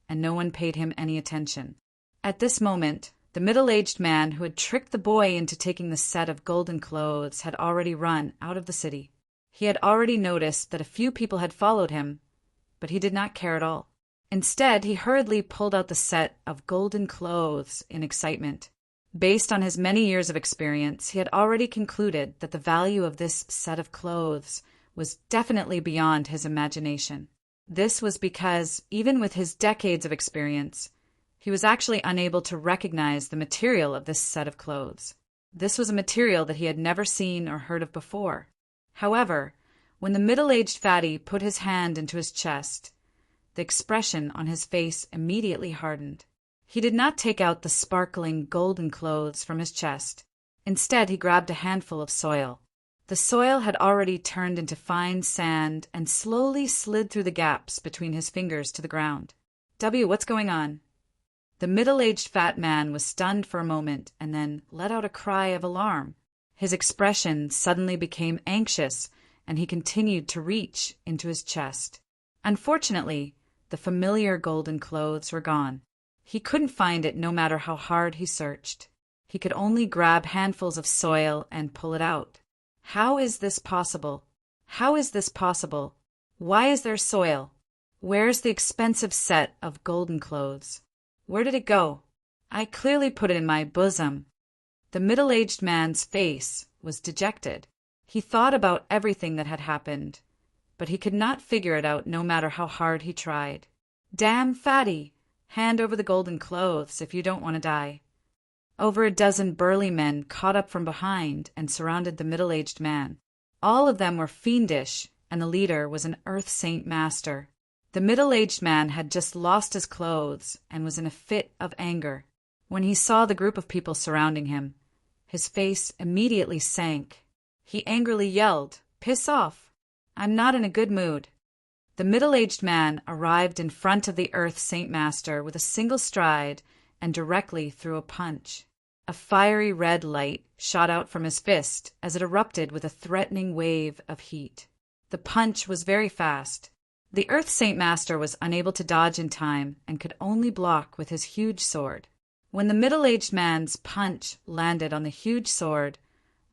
and no one paid him any attention. At this moment, the middle-aged man who had tricked the boy into taking the set of golden clothes had already run out of the city. He had already noticed that a few people had followed him, but he did not care at all. Instead, he hurriedly pulled out the set of golden clothes in excitement. Based on his many years of experience, he had already concluded that the value of this set of clothes was definitely beyond his imagination. This was because, even with his decades of experience, he was actually unable to recognize the material of this set of clothes. This was a material that he had never seen or heard of before. However, when the middle-aged fatty put his hand into his chest, the expression on his face immediately hardened. He did not take out the sparkling golden clothes from his chest. Instead, he grabbed a handful of soil. The soil had already turned into fine sand and slowly slid through the gaps between his fingers to the ground. What's going on?" The middle-aged fat man was stunned for a moment and then let out a cry of alarm. His expression suddenly became anxious, and he continued to reach into his chest. Unfortunately, the familiar golden clothes were gone. He couldn't find it no matter how hard he searched. He could only grab handfuls of soil and pull it out. How is this possible? How is this possible? Why is there soil? Where's the expensive set of golden clothes? Where did it go? I clearly put it in my bosom. The middle-aged man's face was dejected. He thought about everything that had happened, but he could not figure it out no matter how hard he tried. "Damn fatty! Hand over the golden clothes if you don't want to die." Over a dozen burly men caught up from behind and surrounded the middle-aged man. All of them were fiendish, and the leader was an Earth Saint Master. The middle-aged man had just lost his clothes and was in a fit of anger. When he saw the group of people surrounding him, his face immediately sank. He angrily yelled, "Piss off! I'm not in a good mood." The middle-aged man arrived in front of the Earth Saint Master with a single stride and directly threw a punch. A fiery red light shot out from his fist as it erupted with a threatening wave of heat. The punch was very fast. The Earth Saint Master was unable to dodge in time and could only block with his huge sword. When the middle-aged man's punch landed on the huge sword,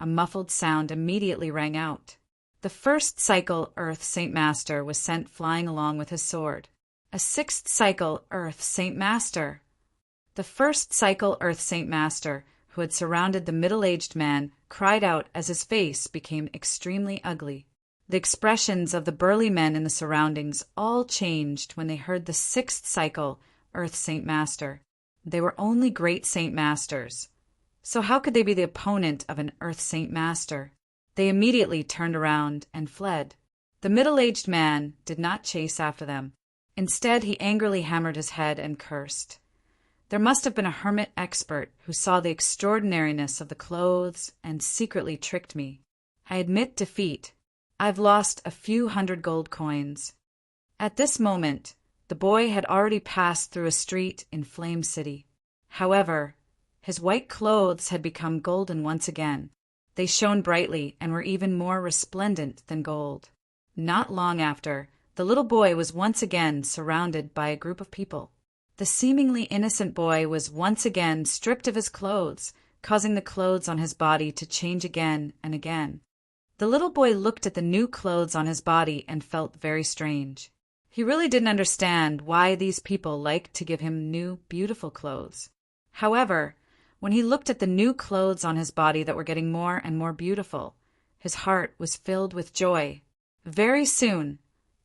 a muffled sound immediately rang out. The first cycle Earth Saint Master was sent flying along with his sword. A sixth cycle Earth Saint Master. The first cycle Earth Saint Master, who had surrounded the middle-aged man, cried out as his face became extremely ugly. The expressions of the burly men in the surroundings all changed when they heard the sixth cycle Earth Saint Master. They were only great Saint Masters. So how could they be the opponent of an Earth Saint Master? They immediately turned around and fled. The middle-aged man did not chase after them. Instead, he angrily hammered his head and cursed. There must have been a hermit expert who saw the extraordinariness of the clothes and secretly tricked me. I admit defeat. I've lost a few hundred gold coins. At this moment, the boy had already passed through a street in Flame City. However, his white clothes had become golden once again. They shone brightly and were even more resplendent than gold. Not long after, the little boy was once again surrounded by a group of people. The seemingly innocent boy was once again stripped of his clothes, causing the clothes on his body to change again and again. The little boy looked at the new clothes on his body and felt very strange. He really didn't understand why these people liked to give him new, beautiful clothes. However, when he looked at the new clothes on his body that were getting more and more beautiful, his heart was filled with joy. Very soon,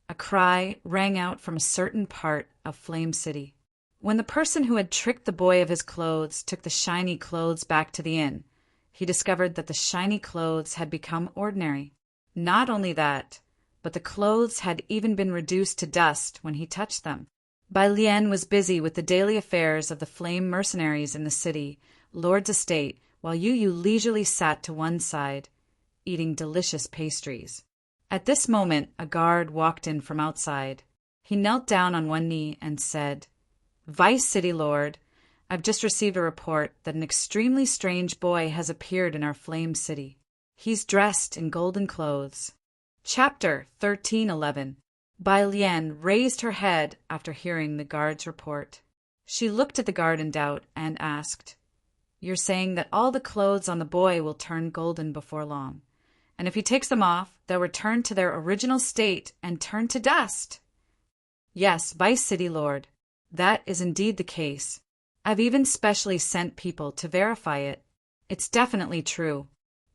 a cry rang out from a certain part of Flame City. When the person who had tricked the boy of his clothes took the shiny clothes back to the inn, he discovered that the shiny clothes had become ordinary. Not only that, but the clothes had even been reduced to dust when he touched them. Bai Lian was busy with the daily affairs of the flame mercenaries in the city, Lord's estate, while Yu Yu leisurely sat to one side, eating delicious pastries. At this moment, a guard walked in from outside. He knelt down on one knee and said, "Vice City Lord, I've just received a report that an extremely strange boy has appeared in our Flame City. He's dressed in golden clothes." Chapter 13:11. Bai Lian raised her head after hearing the guard's report. She looked at the guard in doubt and asked, "You're saying that all the clothes on the boy will turn golden before long, and if he takes them off, they'll return to their original state and turn to dust?" "Yes, Vice City Lord, that is indeed the case. I've even specially sent people to verify it. It's definitely true.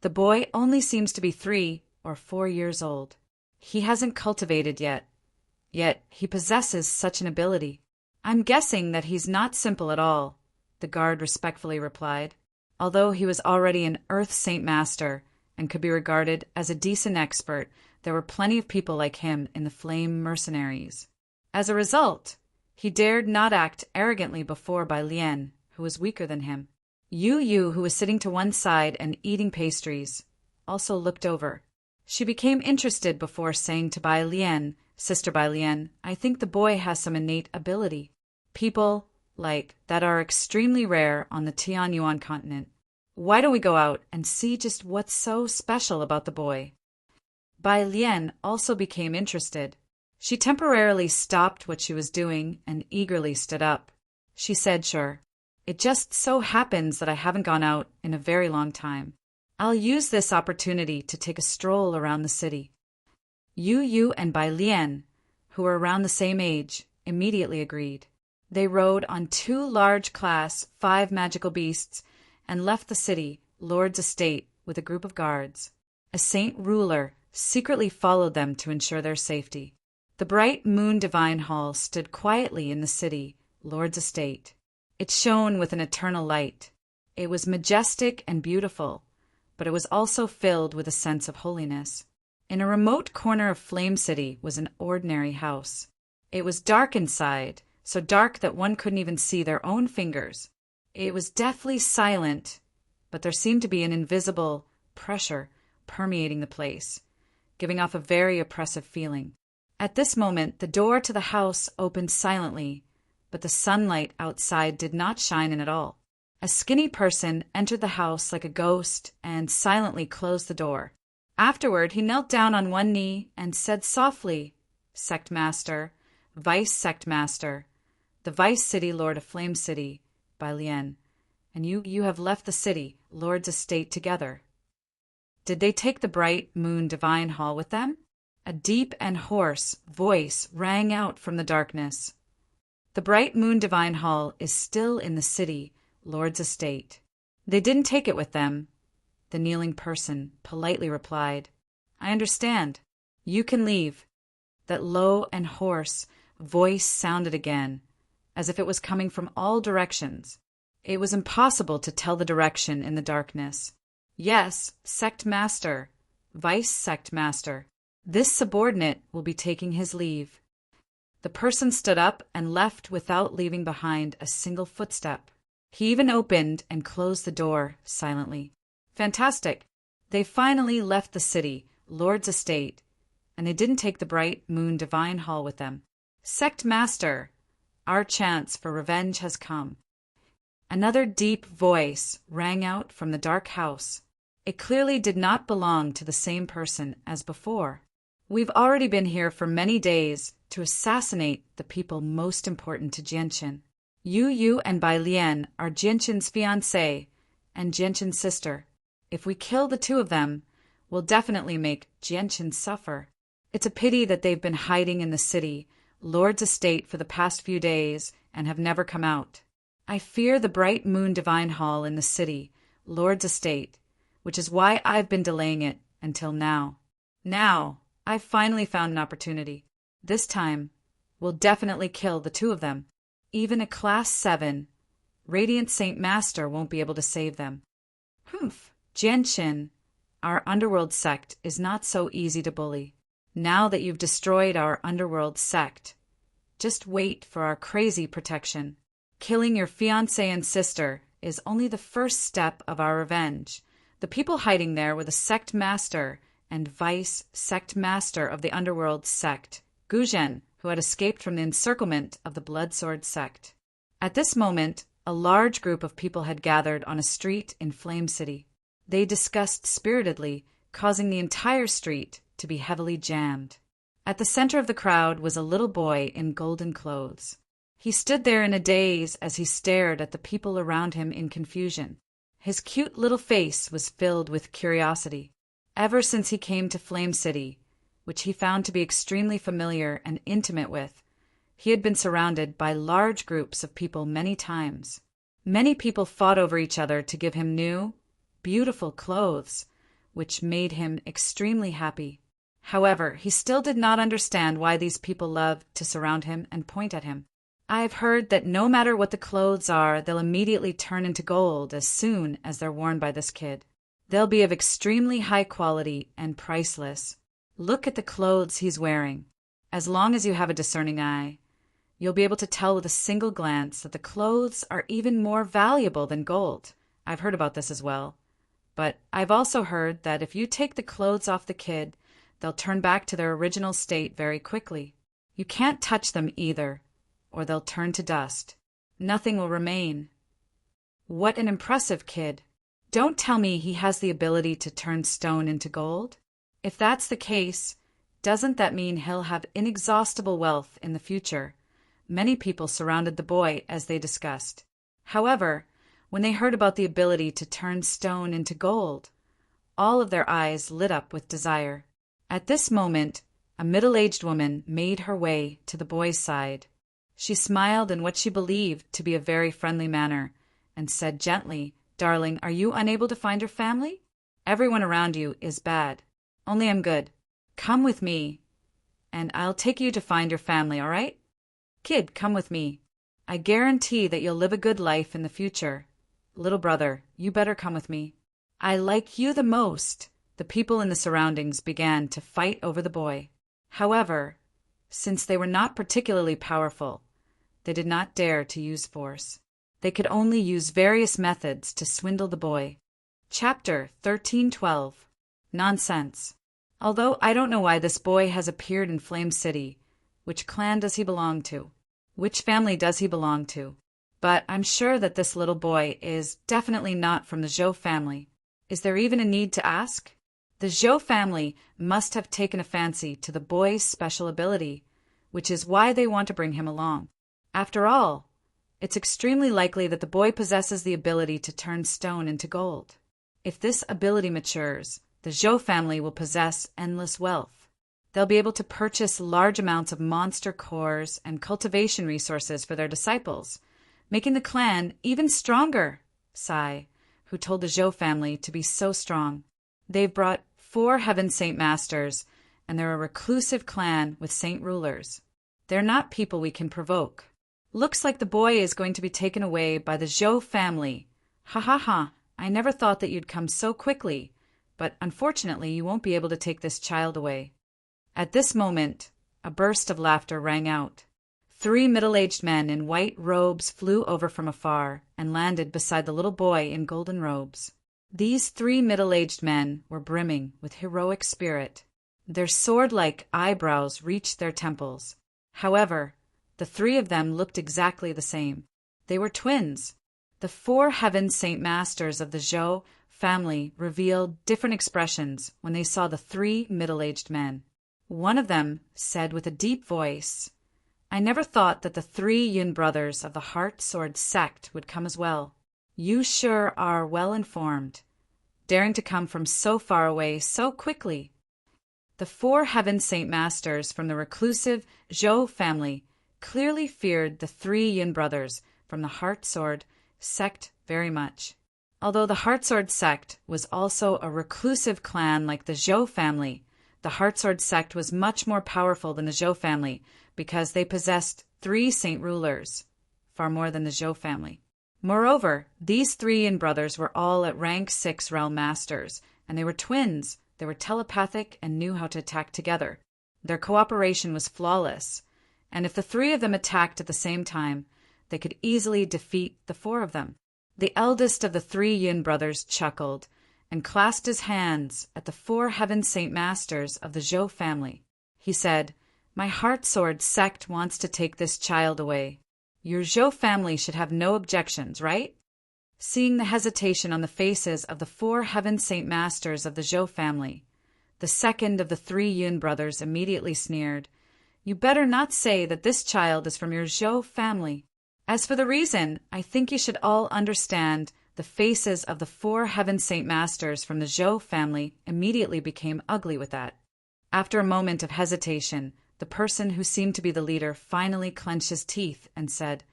The boy only seems to be 3 or 4 years old. He hasn't cultivated yet he possesses such an ability." "I'm guessing that he's not simple at all," the guard respectfully replied. Although he was already an Earth Saint Master and could be regarded as a decent expert, there were plenty of people like him in the Flame Mercenaries. As a result, he dared not act arrogantly before Bai Lian, who was weaker than him. Yu Yu, who was sitting to one side and eating pastries, also looked over. She became interested before saying to Bai Lian, "Sister Bai Lian, I think the boy has some innate ability. People like that are extremely rare on the Tianyuan continent. Why don't we go out and see just what's so special about the boy?" Bai Lian also became interested. She temporarily stopped what she was doing and eagerly stood up. She said, "Sure. It just so happens that I haven't gone out in a very long time. I'll use this opportunity to take a stroll around the city." Yu Yu and Bai Lian, who were around the same age, immediately agreed. They rode on 2 large Class 5 magical beasts and left the city, Lord's estate, with a group of guards. A saint ruler secretly followed them to ensure their safety. The bright Moon Divine Hall stood quietly in the city, Lord's estate. It shone with an eternal light. It was majestic and beautiful, but it was also filled with a sense of holiness. In a remote corner of Flame City was an ordinary house. It was dark inside, so dark that one couldn't even see their own fingers. It was deathly silent, but there seemed to be an invisible pressure permeating the place, giving off a very oppressive feeling. At this moment, the door to the house opened silently, but the sunlight outside did not shine in at all. A skinny person entered the house like a ghost and silently closed the door. Afterward, he knelt down on one knee and said softly, "Sect Master, Vice Sect Master, the Vice City Lord of Flame City, Bai Lian, and you have left the city, Lord's estate together." Did they take the bright moon divine hall with them? A deep and hoarse voice rang out from the darkness. The bright moon divine hall is still in the city, Lord's estate. They didn't take it with them. The kneeling person politely replied, I understand. You can leave. That low and hoarse voice sounded again, as if it was coming from all directions. It was impossible to tell the direction in the darkness. Yes, sect master, vice sect master. This subordinate will be taking his leave. The person stood up and left without leaving behind a single footstep. He even opened and closed the door silently. Fantastic. They finally left the city, Lord's estate, and they didn't take the bright moon divine hall with them. Sect master, our chance for revenge has come. Another deep voice rang out from the dark house. It clearly did not belong to the same person as before. We've already been here for many days to assassinate the people most important to Jianqin. Yu and Bai Lian are Jianqin's fiancée and Jianqin's sister. If we kill the two of them, we'll definitely make Jianqin suffer. It's a pity that they've been hiding in the city, Lord's estate, for the past few days and have never come out. I fear the bright moon divine hall in the city, Lord's estate, which is why I've been delaying it until now. Now, I've finally found an opportunity. This time, we'll definitely kill the two of them. Even a Class 7, Radiant Saint Master won't be able to save them. Humph, Jianqin, our underworld sect, is not so easy to bully. Now that you've destroyed our underworld sect, just wait for our crazy protection. Killing your fiancé and sister is only the first step of our revenge. The people hiding there were the sect master and vice sect master of the underworld sect, Guzhen, who had escaped from the encirclement of the Bloodsword sect. At this moment, a large group of people had gathered on a street in Flame City. They discussed spiritedly, causing the entire street to be heavily jammed. At the center of the crowd was a little boy in golden clothes. He stood there in a daze as he stared at the people around him in confusion. His cute little face was filled with curiosity. Ever since he came to Flame City, which he found to be extremely familiar and intimate with, he had been surrounded by large groups of people many times. Many people fought over each other to give him new, beautiful clothes, which made him extremely happy. However, he still did not understand why these people loved to surround him and point at him. I've heard that no matter what the clothes are, they'll immediately turn into gold as soon as they're worn by this kid. They'll be of extremely high quality and priceless. Look at the clothes he's wearing. As long as you have a discerning eye, you'll be able to tell with a single glance that the clothes are even more valuable than gold. I've heard about this as well. But I've also heard that if you take the clothes off the kid, they'll turn back to their original state very quickly. You can't touch them either, or they'll turn to dust. Nothing will remain. What an impressive kid. Don't tell me he has the ability to turn stone into gold. If that's the case, doesn't that mean he'll have inexhaustible wealth in the future? Many people surrounded the boy as they discussed. However, when they heard about the ability to turn stone into gold, all of their eyes lit up with desire. At this moment, a middle-aged woman made her way to the boy's side. She smiled in what she believed to be a very friendly manner and said gently, "Darling, are you unable to find your family? Everyone around you is bad. Only I'm good. Come with me, and I'll take you to find your family, all right? Kid, come with me. I guarantee that you'll live a good life in the future. Little brother, you better come with me. I like you the most." The people in the surroundings began to fight over the boy. However, since they were not particularly powerful, they did not dare to use force. They could only use various methods to swindle the boy. Chapter 13:12. Nonsense. Although I don't know why this boy has appeared in Flame City. Which clan does he belong to? Which family does he belong to? But I'm sure that this little boy is definitely not from the Zhou family. Is there even a need to ask? The Zhou family must have taken a fancy to the boy's special ability, which is why they want to bring him along. After all, it's extremely likely that the boy possesses the ability to turn stone into gold. If this ability matures, the Zhou family will possess endless wealth. They'll be able to purchase large amounts of monster cores and cultivation resources for their disciples, making the clan even stronger, Sai, who told the Zhou family to be so strong. They've brought 4 Heaven Saint Masters, and they're a reclusive clan with saint rulers. They're not people we can provoke. Looks like the boy is going to be taken away by the Zhou family. Ha ha ha, I never thought that you'd come so quickly, but unfortunately you won't be able to take this child away. At this moment, a burst of laughter rang out. 3 middle-aged men in white robes flew over from afar and landed beside the little boy in golden robes. These 3 middle-aged men were brimming with heroic spirit. Their sword-like eyebrows reached their temples. However, the 3 of them looked exactly the same. They were twins. The 4 Heaven Saint Masters of the Zhou family revealed different expressions when they saw the 3 middle-aged men. One of them said with a deep voice, "I never thought that the 3 Yun brothers of the Heart Sword sect would come as well. You sure are well informed, daring to come from so far away so quickly." The 4 Heaven Saint Masters from the reclusive Zhou family clearly feared the 3 Yun brothers from the Heart Sword sect very much. Although the Heart Sword sect was also a reclusive clan like the Zhou family, the Heart Sword sect was much more powerful than the Zhou family because they possessed 3 saint rulers, far more than the Zhou family. Moreover, these 3 Yin brothers were all at rank 6 realm masters, and they were twins. They were telepathic and knew how to attack together. Their cooperation was flawless, and if the 3 of them attacked at the same time, they could easily defeat the 4 of them. The eldest of the 3 Yin brothers chuckled and clasped his hands at the 4 Heaven Saint Masters of the Zhou family. He said, "My Heart Sword sect wants to take this child away. Your Zhou family should have no objections, right?" Seeing the hesitation on the faces of the 4 Heaven Saint Masters of the Zhou family, the second of the 3 Yun brothers immediately sneered, "You better not say that this child is from your Zhou family. As for the reason, I think you should all understand." The faces of the 4 Heaven Saint Masters from the Zhou family immediately became ugly with that. After a moment of hesitation, the person who seemed to be the leader finally clenched his teeth and said,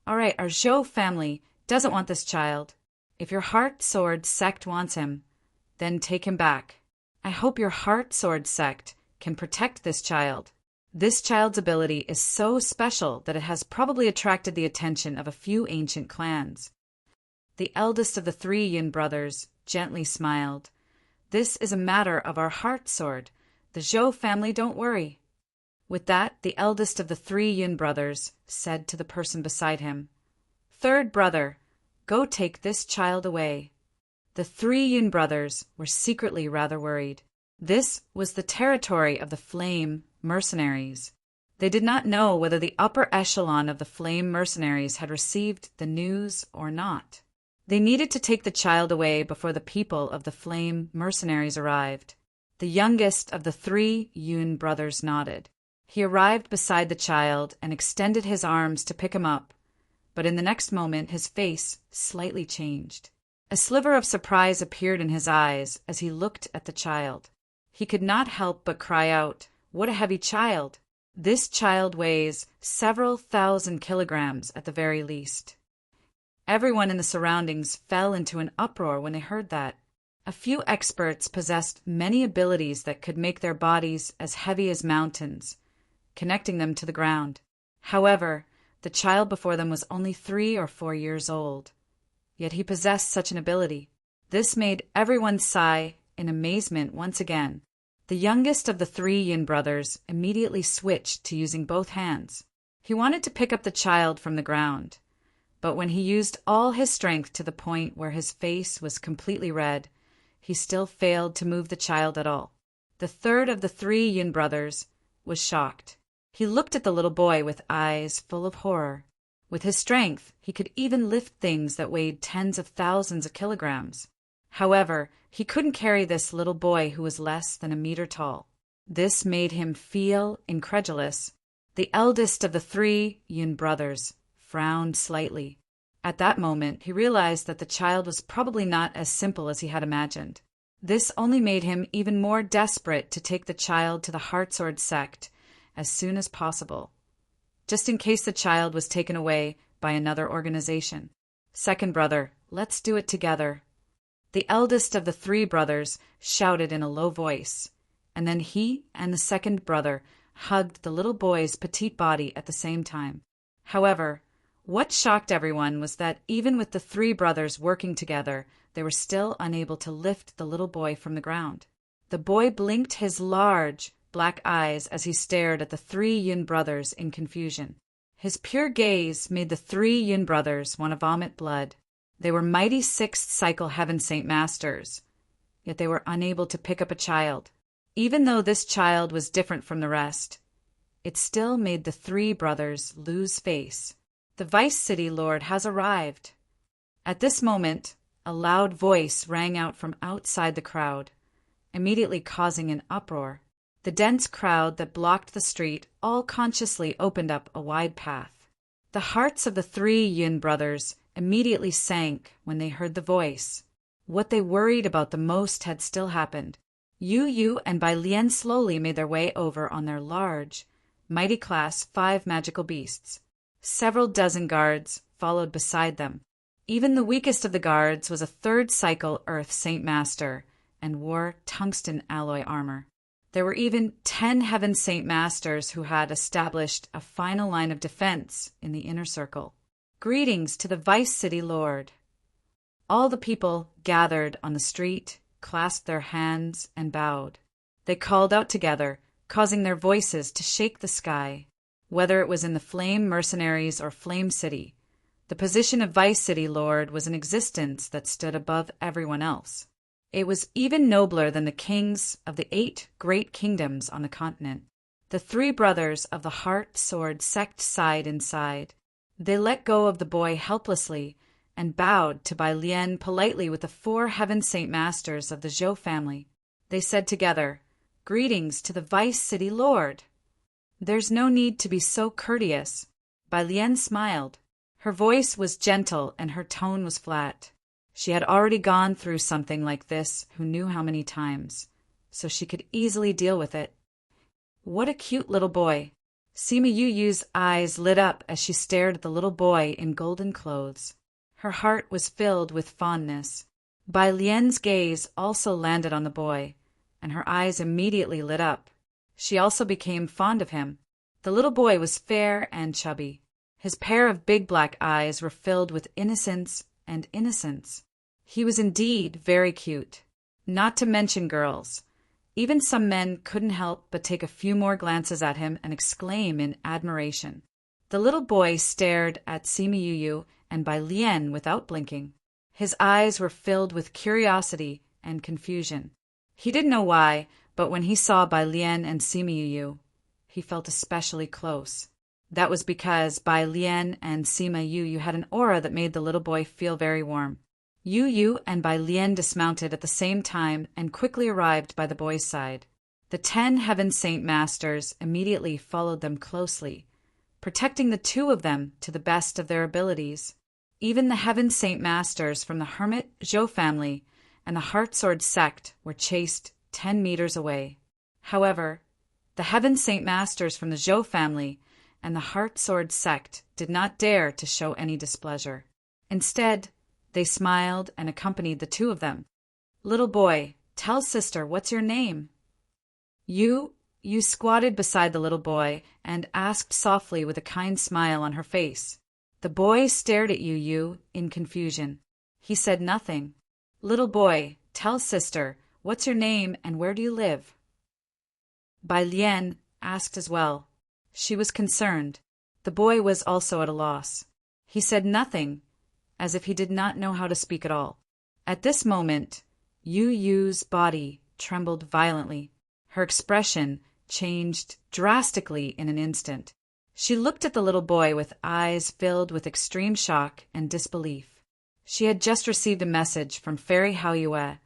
"All right, our Zhou family doesn't want this child. If your Heart Sword sect wants him, then take him back. I hope your Heart Sword sect can protect this child. This child's ability is so special that it has probably attracted the attention of a few ancient clans." The eldest of the 3 Yin brothers gently smiled. "This is a matter of our Heart Sword. The Zhou family don't worry." With that, the eldest of the 3 Yin brothers said to the person beside him, "Third brother, go take this child away." The 3 Yin brothers were secretly rather worried. This was the territory of the Flame mercenaries. They did not know whether the upper echelon of the Flame mercenaries had received the news or not. They needed to take the child away before the people of the Flame mercenaries arrived. The youngest of the 3 Yun brothers nodded. He arrived beside the child and extended his arms to pick him up, but in the next moment his face slightly changed. A sliver of surprise appeared in his eyes as he looked at the child. He could not help but cry out, "What a heavy child!" This child weighs several thousand kilograms at the very least. Everyone in the surroundings fell into an uproar when they heard that. A few experts possessed many abilities that could make their bodies as heavy as mountains, connecting them to the ground. However, the child before them was only 3 or 4 years old. Yet he possessed such an ability. This made everyone sigh in amazement once again. The youngest of the 3 Yin brothers immediately switched to using both hands. He wanted to pick up the child from the ground, but when he used all his strength to the point where his face was completely red, he still failed to move the child at all. The third of the 3 Yin brothers was shocked. He looked at the little boy with eyes full of horror. With his strength, he could even lift things that weighed tens of thousands of kilograms. However, he couldn't carry this little boy who was less than a meter tall. This made him feel incredulous. The eldest of the 3 Yun brothers frowned slightly. At that moment, he realized that the child was probably not as simple as he had imagined. This only made him even more desperate to take the child to the Heartsword sect as soon as possible, just in case the child was taken away by another organization. Second brother, let's do it together. The eldest of the three brothers shouted in a low voice, and then he and the second brother hugged the little boy's petite body at the same time. However, what shocked everyone was that even with the three brothers working together, they were still unable to lift the little boy from the ground. The boy blinked his large, black eyes as he stared at the three Yun brothers in confusion. His pure gaze made the three Yun brothers want to vomit blood. They were mighty sixth cycle Heaven Saint Masters, yet they were unable to pick up a child. Even though this child was different from the rest, it still made the three brothers lose face. The Vice City Lord has arrived. At this moment, a loud voice rang out from outside the crowd, immediately causing an uproar. The dense crowd that blocked the street all consciously opened up a wide path. The hearts of the three Yun brothers immediately sank when they heard the voice. What they worried about the most had still happened. Yu and Bai Lian slowly made their way over on their large, mighty class 5 magical beasts. Several dozen guards followed beside them. Even the weakest of the guards was a third cycle Earth Saint Master and wore tungsten alloy armor. There were even 10 Heaven Saint Masters who had established a final line of defense in the inner circle. Greetings to the Vice City Lord. All the people gathered on the street clasped their hands and bowed. They called out together, causing their voices to shake the sky. Whether it was in the Flame Mercenaries or Flame City, the position of Vice City Lord was an existence that stood above everyone else. It was even nobler than the kings of the 8 great kingdoms on the continent. The 3 brothers of the Heart Sword sect sighed inside. They let go of the boy helplessly and bowed to Bai Lian politely with the 4 Heaven Saint Masters of the Zhou family. They said together, "Greetings to the Vice City Lord." "There's no need to be so courteous." Bai Lian smiled. Her voice was gentle and her tone was flat. She had already gone through something like this who knew how many times, so she could easily deal with it. What a cute little boy. Sima Yu's eyes lit up as she stared at the little boy in golden clothes. Her heart was filled with fondness. Bai Lian's gaze also landed on the boy, and her eyes immediately lit up. She also became fond of him. The little boy was fair and chubby. His pair of big black eyes were filled with innocence and innocence. He was indeed very cute. Not to mention girls. Even some men couldn't help but take a few more glances at him and exclaim in admiration. The little boy stared at Sima Yu and Bai Lian without blinking. His eyes were filled with curiosity and confusion. He didn't know why, but when he saw Bai Lian and Sima Yu, he felt especially close. That was because Bai Lian and Sima Yu had an aura that made the little boy feel very warm. Yu and Bai Lian dismounted at the same time and quickly arrived by the boy's side. The 10 Heaven Saint Masters immediately followed them closely, protecting the 2 of them to the best of their abilities. Even the Heaven Saint Masters from the Hermit Zhou family and the Heartsword sect were chased 10 meters away. However, the Heaven Saint Masters from the Zhou family and the Heartsword sect did not dare to show any displeasure. Instead, they smiled and accompanied the 2 of them. "Little boy, tell sister, what's your name?" You squatted beside the little boy and asked softly with a kind smile on her face. The boy stared at Yu in confusion. He said nothing. "Little boy, tell sister, what's your name and where do you live?" Bai Lian asked as well. She was concerned. The boy was also at a loss. He said nothing, as if he did not know how to speak at all. At this moment, Yu's body trembled violently. Her expression changed drastically in an instant. She looked at the little boy with eyes filled with extreme shock and disbelief. She had just received a message from Fairy Haoyue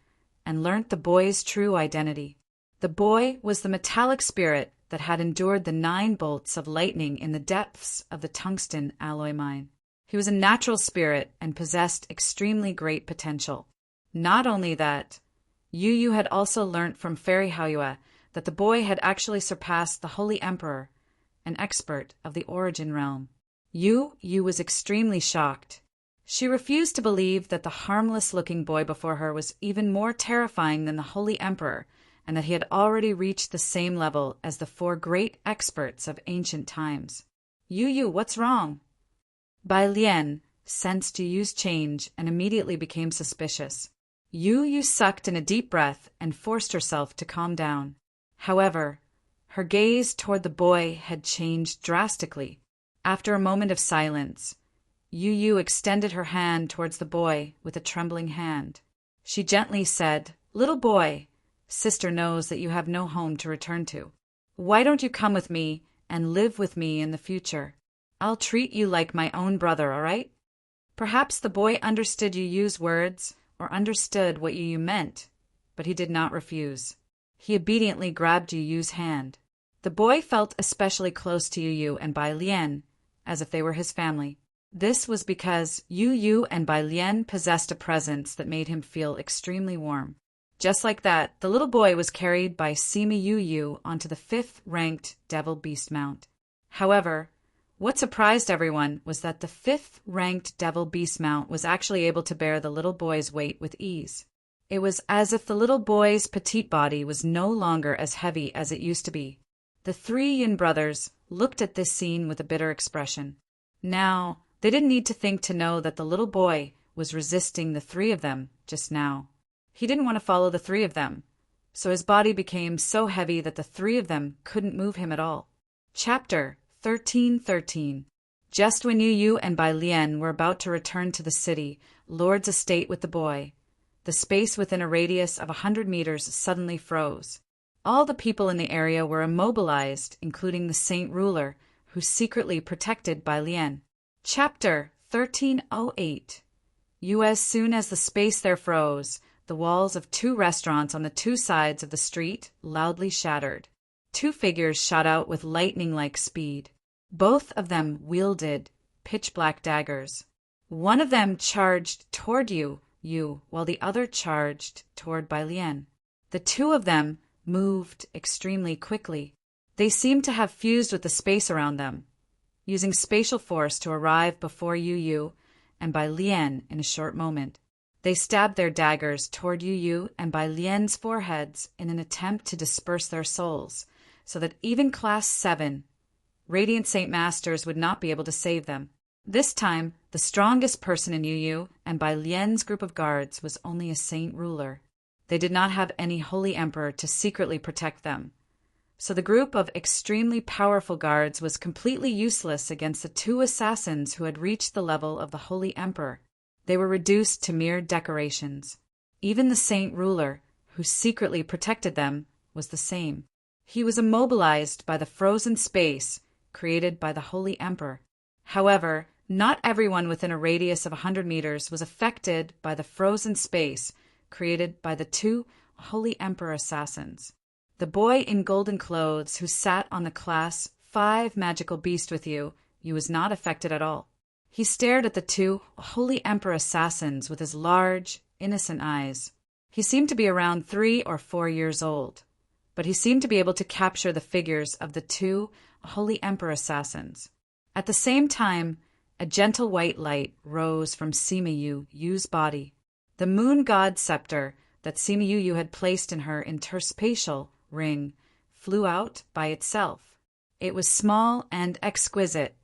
and learnt the boy's true identity. The boy was the metallic spirit that had endured the 9 bolts of lightning in the depths of the tungsten alloy mine. He was a natural spirit and possessed extremely great potential. Not only that, Yu Yu had also learnt from Fairy Haoyue that the boy had actually surpassed the Holy Emperor, an expert of the Origin Realm. Yu Yu was extremely shocked. She refused to believe that the harmless-looking boy before her was even more terrifying than the Holy Emperor, and that he had already reached the same level as the 4 great experts of ancient times. Yu Yu, what's wrong? Bai Lian sensed Yu Yu's change and immediately became suspicious. Yu Yu sucked in a deep breath and forced herself to calm down. However, her gaze toward the boy had changed drastically. After a moment of silence, Yu Yu extended her hand towards the boy with a trembling hand. She gently said, "Little boy, sister knows that you have no home to return to. Why don't you come with me and live with me in the future? I'll treat you like my own brother, all right?" Perhaps the boy understood Yu Yu's words or understood what Yu Yu meant, but he did not refuse. He obediently grabbed Yu Yu's hand. The boy felt especially close to Yu Yu and Bai Lian, as if they were his family. This was because Yu Yu and Bai Lian possessed a presence that made him feel extremely warm. Just like that, the little boy was carried by Sima Yu Yu onto the 5th-ranked Devil Beast Mount. However, what surprised everyone was that the 5th-ranked Devil Beast Mount was actually able to bear the little boy's weight with ease. It was as if the little boy's petite body was no longer as heavy as it used to be. The 3 Yin brothers looked at this scene with a bitter expression. Now, they didn't need to think to know that the little boy was resisting the 3 of them just now. He didn't want to follow the 3 of them, so his body became so heavy that the 3 of them couldn't move him at all. Chapter 13:13. Just when Yu Yu and Bai Lian were about to return to the city, Lord's estate with the boy, the space within a radius of 100 meters suddenly froze. All the people in the area were immobilized, including the Saint Ruler, who secretly protected Bai Lian. Chapter 13:08. As soon as the space there froze, the walls of 2 restaurants on the 2 sides of the street loudly shattered. 2 figures shot out with lightning-like speed. Both of them wielded pitch-black daggers. One of them charged toward Yu, while the other charged toward Bai Lian. The 2 of them moved extremely quickly. They seemed to have fused with the space around them, using spatial force to arrive before Yu Yu and Bai Lian in a short moment. They stabbed their daggers toward Yu Yu and Bai Lian's foreheads in an attempt to disperse their souls, so that even Class 7 Radiant Saint Masters would not be able to save them. This time, the strongest person in Yu Yu and Bai Lian's group of guards was only a Saint Ruler. They did not have any Holy Emperor to secretly protect them, so the group of extremely powerful guards was completely useless against the 2 assassins who had reached the level of the Holy Emperor. They were reduced to mere decorations. Even the Saint Ruler, who secretly protected them, was the same. He was immobilized by the frozen space created by the Holy Emperor. However, not everyone within a radius of 100 meters was affected by the frozen space created by the 2 Holy Emperor assassins. The boy in golden clothes who sat on the Class 5 magical beast with you was not affected at all. He stared at the 2 Holy Emperor assassins with his large, innocent eyes. He seemed to be around 3 or 4 years old, but he seemed to be able to capture the figures of the 2 Holy Emperor assassins. At the same time, a gentle white light rose from Sima Yu Yu's body. The moon god scepter that Sima Yu Yu had placed in her interspatial ring flew out by itself. It was small and exquisite,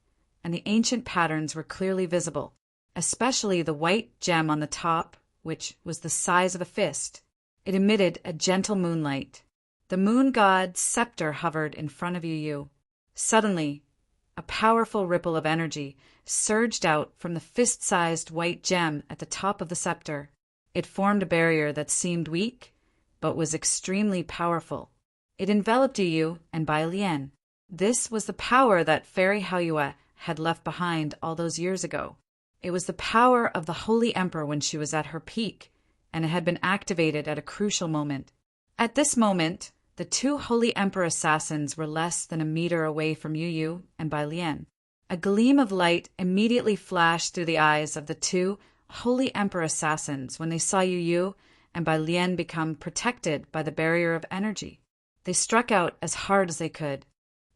and the ancient patterns were clearly visible, especially the white gem on the top, which was the size of a fist. It emitted a gentle moonlight. The moon god's scepter hovered in front of Yu Yu. Suddenly, a powerful ripple of energy surged out from the fist-sized white gem at the top of the scepter. It formed a barrier that seemed weak, but was extremely powerful. It enveloped Yu Yu and Bai Lian. This was the power that Fairy Haoyue had left behind all those years ago. It was the power of the Holy Emperor when she was at her peak, and it had been activated at a crucial moment. At this moment, the 2 Holy Emperor assassins were less than a meter away from Yu Yu and Bai Lian. A gleam of light immediately flashed through the eyes of the 2 Holy Emperor assassins when they saw Yu Yu and by Lian become protected by the barrier of energy. They struck out as hard as they could.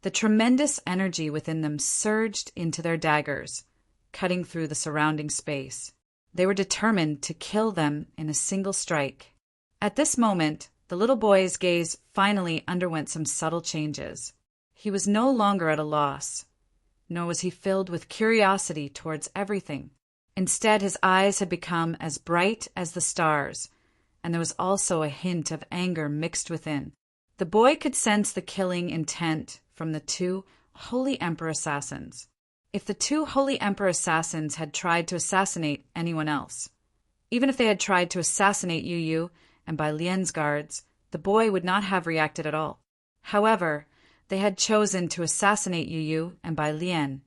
The tremendous energy within them surged into their daggers, cutting through the surrounding space. They were determined to kill them in a single strike. At this moment, the little boy's gaze finally underwent some subtle changes. He was no longer at a loss, nor was he filled with curiosity towards everything. Instead, his eyes had become as bright as the stars, and there was also a hint of anger mixed within. The boy could sense the killing intent from the two Holy Emperor assassins. If the two Holy Emperor assassins had tried to assassinate anyone else, even if they had tried to assassinate Yu Yu and Bai Lian's guards, the boy would not have reacted at all. However, they had chosen to assassinate Yu Yu and Bai Lian,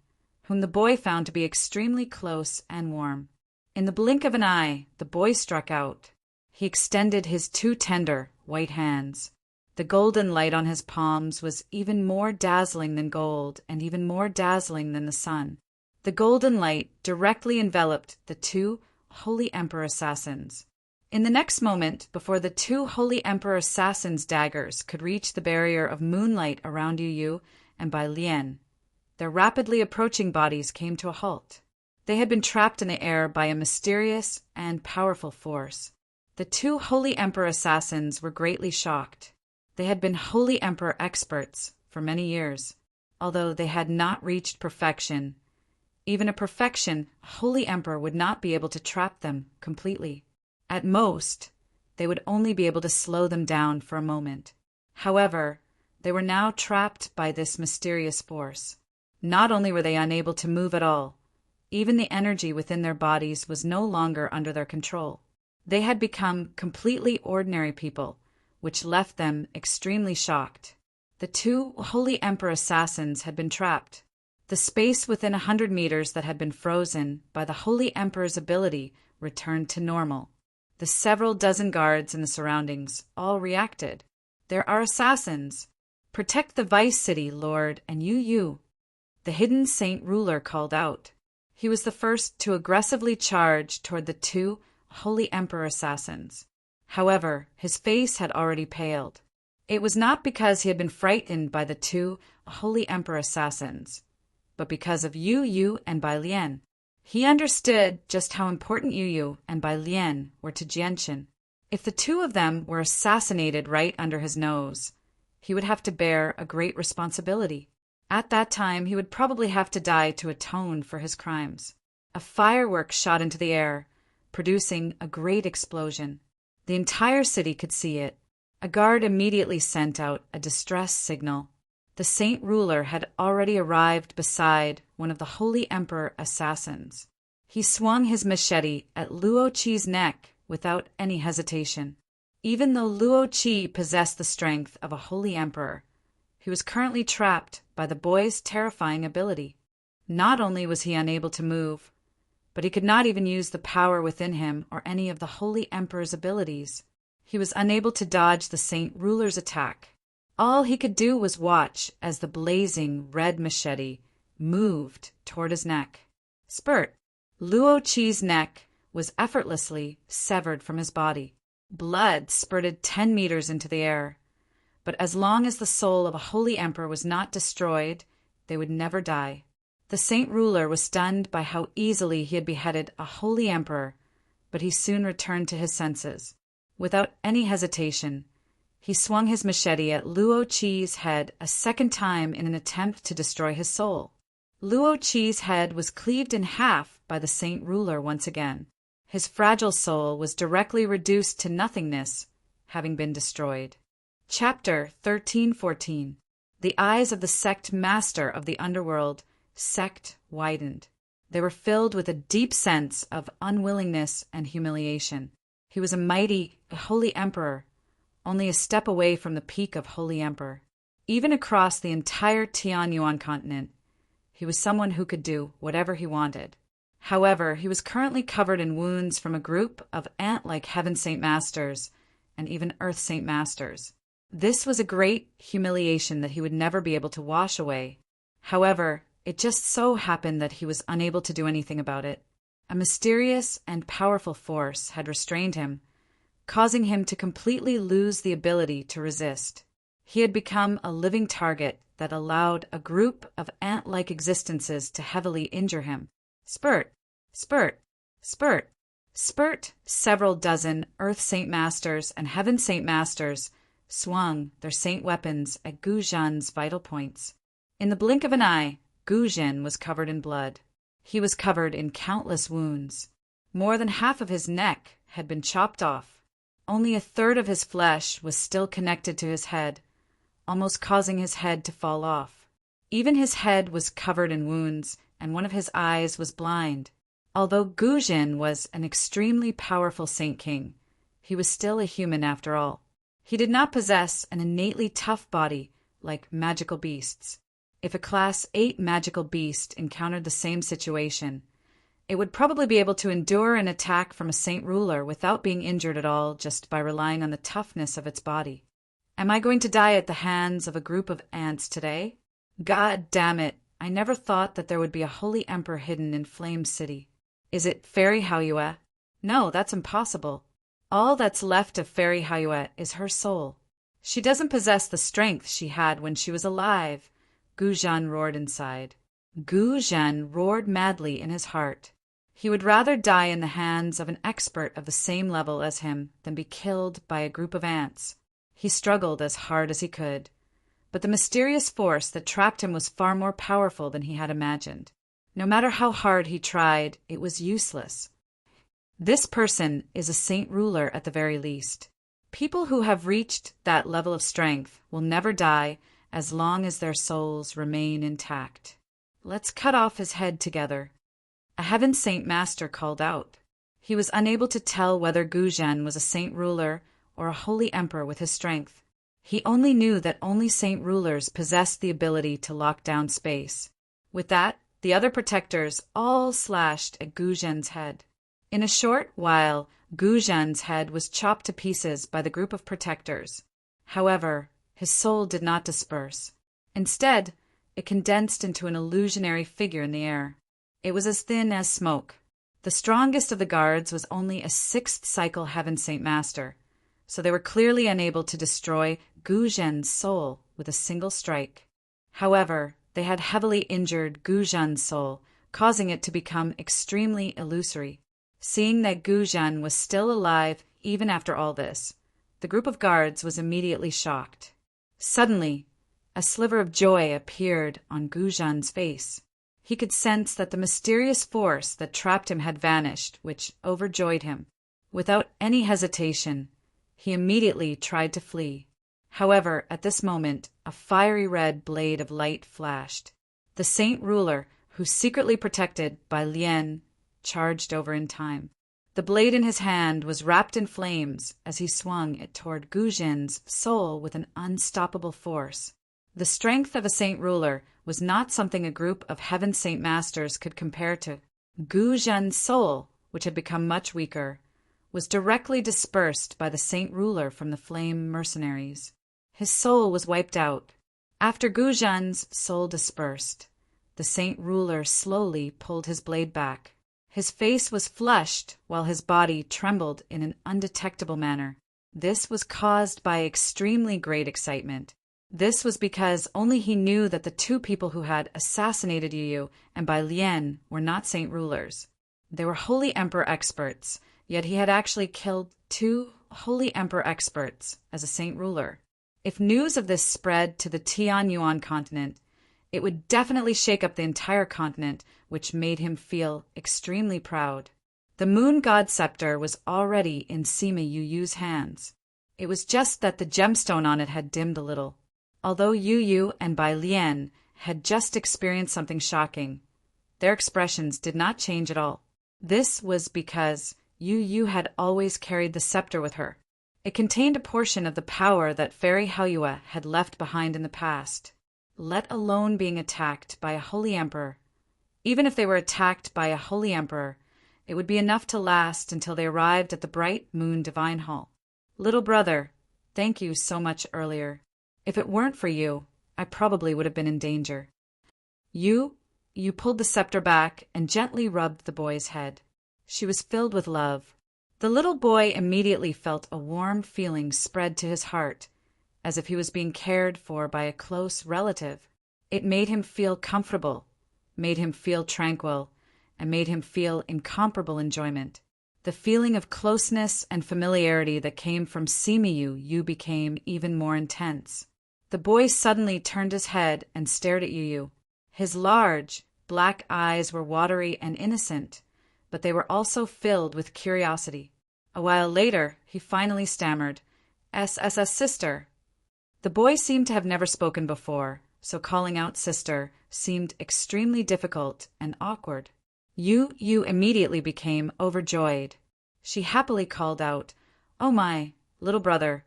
whom the boy found to be extremely close and warm. In the blink of an eye, the boy struck out. He extended his two tender, white hands. The golden light on his palms was even more dazzling than gold and even more dazzling than the sun. The golden light directly enveloped the two Holy Emperor assassins. In the next moment, before the two Holy Emperor assassins' daggers could reach the barrier of moonlight around Yu Yu and Bai Lian, their rapidly approaching bodies came to a halt. They had been trapped in the air by a mysterious and powerful force. The two Holy Emperor assassins were greatly shocked. They had been Holy Emperor experts for many years, although they had not reached perfection. Even a perfection Holy Emperor would not be able to trap them completely. At most, they would only be able to slow them down for a moment. However, they were now trapped by this mysterious force. Not only were they unable to move at all, even the energy within their bodies was no longer under their control. They had become completely ordinary people, which left them extremely shocked. The two Holy Emperor assassins had been trapped. The space within 100 meters that had been frozen by the Holy Emperor's ability returned to normal. The several dozen guards in the surroundings all reacted. "There are assassins! Protect the Vice City, Lord, and you." The hidden saint ruler called out. He was the first to aggressively charge toward the two Holy Emperor assassins. However, his face had already paled. It was not because he had been frightened by the two Holy Emperor assassins, but because of Yu Yu and Bai Lian. He understood just how important Yu Yu and Bai Lian were to Jianshan. If the two of them were assassinated right under his nose, he would have to bear a great responsibility. At that time, he would probably have to die to atone for his crimes. A firework shot into the air, producing a great explosion. The entire city could see it. A guard immediately sent out a distress signal. The saint ruler had already arrived beside one of the Holy Emperor assassins. He swung his machete at Luo Qi's neck without any hesitation. Even though Luo Qi possessed the strength of a Holy Emperor, he was currently trapped by the boy's terrifying ability. Not only was he unable to move, but he could not even use the power within him or any of the Holy Emperor's abilities. He was unable to dodge the saint ruler's attack. All he could do was watch as the blazing red machete moved toward his neck. Spurt! Luo Qi's neck was effortlessly severed from his body. Blood spurted 10 meters into the air. But as long as the soul of a Holy Emperor was not destroyed, they would never die. The saint ruler was stunned by how easily he had beheaded a Holy Emperor, but he soon returned to his senses. Without any hesitation, he swung his machete at Luo Qi's head a second time in an attempt to destroy his soul. Luo Qi's head was cleaved in half by the saint ruler once again. His fragile soul was directly reduced to nothingness, having been destroyed. Chapter 13-14. The eyes of the sect master of the underworld widened. They were filled with a deep sense of unwillingness and humiliation. He was a mighty Holy Emperor, only a step away from the peak of Holy Emperor. Even across the entire Tianyuan continent, he was someone who could do whatever he wanted. However, he was currently covered in wounds from a group of ant-like Heaven Saint Masters and even Earth Saint Masters. This was a great humiliation that he would never be able to wash away. However, it just so happened that he was unable to do anything about it. A mysterious and powerful force had restrained him, causing him to completely lose the ability to resist. He had become a living target that allowed a group of ant-like existences to heavily injure him. Spurt, spurt, spurt, spurt. Several dozen Earth Saint Masters and Heaven Saint Masters swung their saint weapons at Gu Zhen's vital points. In the blink of an eye, Gu Zhen was covered in blood. He was covered in countless wounds. More than half of his neck had been chopped off. Only a third of his flesh was still connected to his head, almost causing his head to fall off. Even his head was covered in wounds, and one of his eyes was blind. Although Gu Zhen was an extremely powerful Saint King, he was still a human after all. He did not possess an innately tough body like magical beasts. If a Class 8 magical beast encountered the same situation, it would probably be able to endure an attack from a Saint Ruler without being injured at all just by relying on the toughness of its body. Am I going to die at the hands of a group of ants today? God damn it, I never thought that there would be a holy emperor hidden in Flame City. Is it Fairy Haoyue? No, that's impossible. All that's left of Fairy Haoyue is her soul. She doesn't possess the strength she had when she was alive, Gu Zhen roared inside. Gu Zhen roared madly in his heart. He would rather die in the hands of an expert of the same level as him than be killed by a group of ants. He struggled as hard as he could, but the mysterious force that trapped him was far more powerful than he had imagined. No matter how hard he tried, it was useless. This person is a Saint Ruler at the very least. People who have reached that level of strength will never die as long as their souls remain intact. Let's cut off his head together. A Heaven Saint Master called out. He was unable to tell whether Gu Zhen was a Saint Ruler or a holy emperor with his strength. He only knew that only Saint Rulers possessed the ability to lock down space. With that, the other protectors all slashed at Gu Zhen's head. In a short while, Gu Zhen's head was chopped to pieces by the group of protectors. However, his soul did not disperse. Instead, it condensed into an illusionary figure in the air. It was as thin as smoke. The strongest of the guards was only a 6th cycle Heaven Saint Master, so they were clearly unable to destroy Gu Zhen's soul with a single strike. However, they had heavily injured Gu Zhen's soul, causing it to become extremely illusory. Seeing that Gu Zhen was still alive even after all this, the group of guards was immediately shocked. Suddenly, a sliver of joy appeared on Gu Zhen's face. He could sense that the mysterious force that trapped him had vanished, which overjoyed him. Without any hesitation, he immediately tried to flee. However, at this moment, a fiery red blade of light flashed. The Saint Ruler, who secretly protected by Lien, charged over in time. The blade in his hand was wrapped in flames as he swung it toward Gu Zhen's soul with an unstoppable force. The strength of a Saint Ruler was not something a group of Heaven Saint Masters could compare to. Gu Zhen's soul, which had become much weaker, was directly dispersed by the Saint Ruler from the Flame Mercenaries. His soul was wiped out. After Gu Zhen's soul dispersed, the Saint Ruler slowly pulled his blade back. His face was flushed while his body trembled in an undetectable manner. This was caused by extremely great excitement. This was because only he knew that the 2 people who had assassinated Yu and Bai Lian were not Saint Rulers. They were Holy Emperor experts, yet he had actually killed 2 Holy Emperor experts as a Saint Ruler. If news of this spread to the Tianyuan continent, it would definitely shake up the entire continent, which made him feel extremely proud. The Moon God Scepter was already in Sima Yuyu's hands. It was just that the gemstone on it had dimmed a little. Although Yu and Bai Lian had just experienced something shocking, their expressions did not change at all. This was because Yu had always carried the scepter with her. It contained a portion of the power that Fairy Haoyue had left behind in the past, let alone being attacked by a holy emperor. Even if they were attacked by a holy emperor, it would be enough to last until they arrived at the Bright Moon Divine Hall. Little brother, thank you so much earlier. If it weren't for you, I probably would have been in danger. You pulled the scepter back and gently rubbed the boy's head. She was filled with love. The little boy immediately felt a warm feeling spread to his heart, as if he was being cared for by a close relative. It made him feel comfortable, made him feel tranquil, and made him feel incomparable enjoyment. The feeling of closeness and familiarity that came from seeing you became even more intense. The boy suddenly turned his head and stared at you. His large, black eyes were watery and innocent, but they were also filled with curiosity. A while later, he finally stammered, "S, sister." The boy seemed to have never spoken before, so calling out sister seemed extremely difficult and awkward. You immediately became overjoyed. She happily called out, "Oh my, little brother,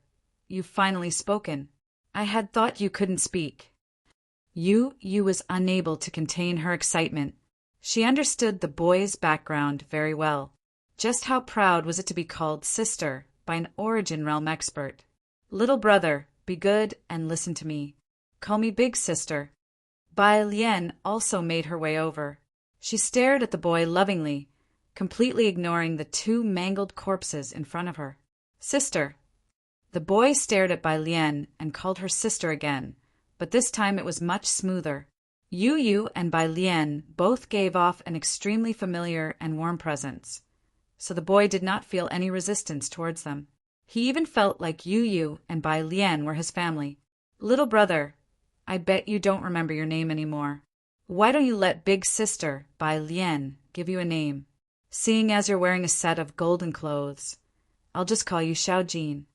you've finally spoken. I had thought you couldn't speak." You was unable to contain her excitement. She understood the boy's background very well. Just how proud was it to be called sister by an Origin Realm expert? "Little brother, be good and listen to me. Call me big sister." Bai Lian also made her way over. She stared at the boy lovingly, completely ignoring the two mangled corpses in front of her. "Sister." The boy stared at Bai Lian and called her sister again, but this time it was much smoother. You and Bai Lian both gave off an extremely familiar and warm presence, so the boy did not feel any resistance towards them. He even felt like you and Bai Lian were his family. "Little brother, I bet you don't remember your name anymore. Why don't you let big sister, Bai Lian, give you a name? Seeing as you're wearing a set of golden clothes, I'll just call you Xiao Jin."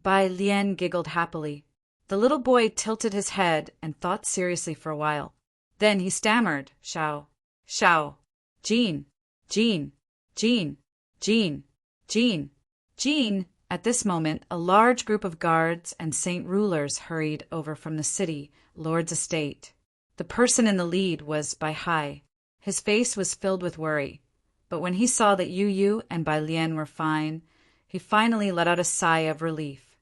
Bai Lian giggled happily. The little boy tilted his head and thought seriously for a while. Then he stammered, "Xiao, Jin, Jin, Jin, Jin, Jin, Jin." At this moment, a large group of guards and saint rulers hurried over from the city lord's estate. The person in the lead was Bai Hai. His face was filled with worry, but when he saw that you and Bai Lian were fine, he finally let out a sigh of relief.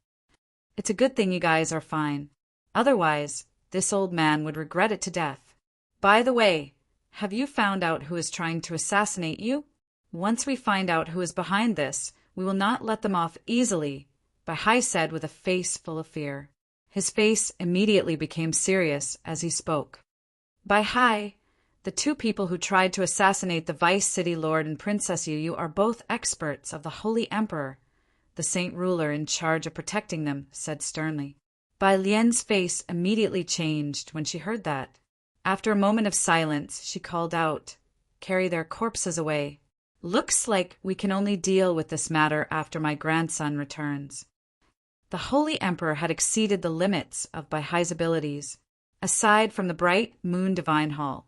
"It's a good thing you guys are fine. Otherwise, this old man would regret it to death. By the way, have you found out who is trying to assassinate you? Once we find out who is behind this, we will not let them off easily," Bai Hai said with a face full of fear. His face immediately became serious as he spoke. "Bai Hai, the two people who tried to assassinate the Vice City Lord and Princess Yu are both experts of the Holy Emperor," the saint ruler in charge of protecting them said sternly. Bai Lian's face immediately changed when she heard that. After a moment of silence, she called out, "Carry their corpses away. Looks like we can only deal with this matter after my grandson returns." The Holy Emperor had exceeded the limits of Bai Hai's abilities. Aside from the bright moon divine hall,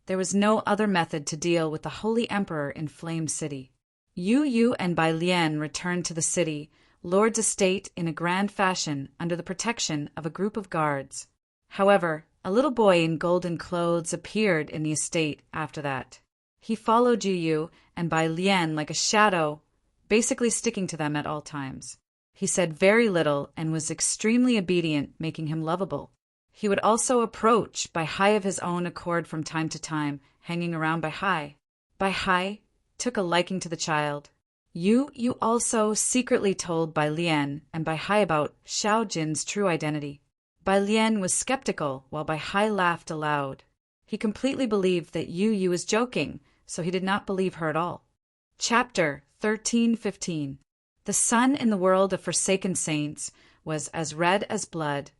there was no other method to deal with the Holy Emperor in Flame City. You and Bai Lian returned to the city lord's estate in a grand fashion under the protection of a group of guards. However, a little boy in golden clothes appeared in the estate after that. He followed you and Bai Lian like a shadow, basically sticking to them at all times. He said very little and was extremely obedient, making him lovable. He would also approach Bai Hai of his own accord from time to time, hanging around Bai Hai. Bai Hai took a liking to the child. You also secretly told Bai Lian and Bai Hai about Xiao Jin's true identity. Bai Lian was skeptical while Bai Hai laughed aloud. He completely believed that Yu was joking, so he did not believe her at all. Chapter 13:15. The sun in the world of Forsaken Saints was as red as blood,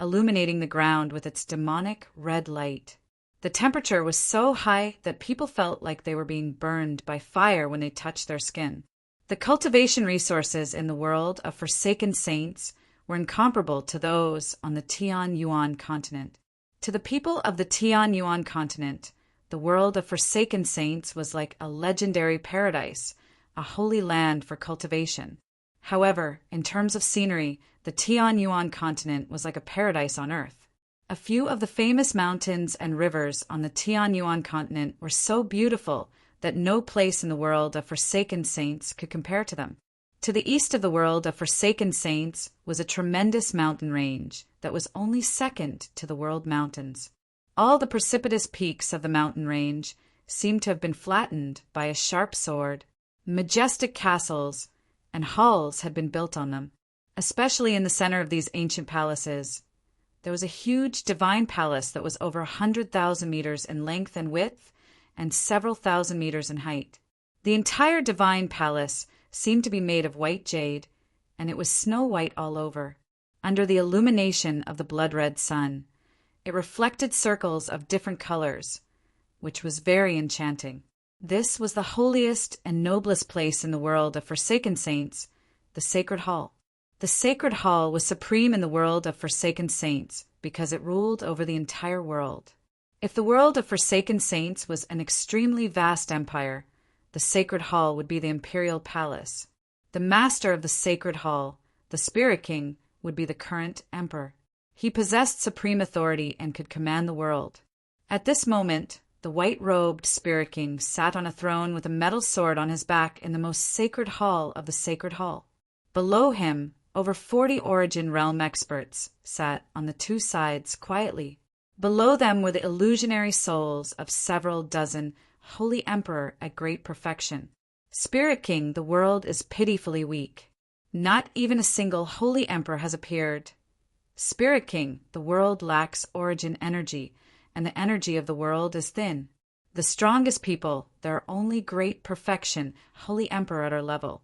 illuminating the ground with its demonic red light. The temperature was so high that people felt like they were being burned by fire when they touched their skin. The cultivation resources in the world of Forsaken Saints were incomparable to those on the Tian-Yuan continent. To the people of the Tian-Yuan continent, the world of Forsaken Saints was like a legendary paradise, a holy land for cultivation. However, in terms of scenery, the Tian-Yuan continent was like a paradise on Earth. A few of the famous mountains and rivers on the Tian-Yuan continent were so beautiful that no place in the world of Forsaken Saints could compare to them. To the east of the world of Forsaken Saints was a tremendous mountain range that was only second to the world mountains. All the precipitous peaks of the mountain range seemed to have been flattened by a sharp sword. Majestic castles and halls had been built on them. Especially in the center of these ancient palaces, there was a huge divine palace that was over 100,000 meters in length and width and several thousand meters in height. The entire divine palace seemed to be made of white jade, and it was snow-white all over. Under the illumination of the blood-red sun, it reflected circles of different colors, which was very enchanting. This was the holiest and noblest place in the world of Forsaken Saints, the Sacred Hall. The Sacred Hall was supreme in the world of Forsaken Saints because it ruled over the entire world. If the world of Forsaken Saints was an extremely vast empire, the Sacred Hall would be the imperial palace. The master of the Sacred Hall, the Spirit King, would be the current emperor. He possessed supreme authority and could command the world. At this moment, the white-robed Spirit King sat on a throne with a metal sword on his back in the most sacred hall of the Sacred Hall. Below him, over 40 Origin Realm experts sat on the two sides quietly. Below them were the illusionary souls of several dozen Holy Emperor at great perfection. Spirit King, the world is pitifully weak. Not even a single Holy Emperor has appeared. Spirit King, the world lacks origin energy, and the energy of the world is thin. The strongest people, there are only great perfection Holy Emperor at our level,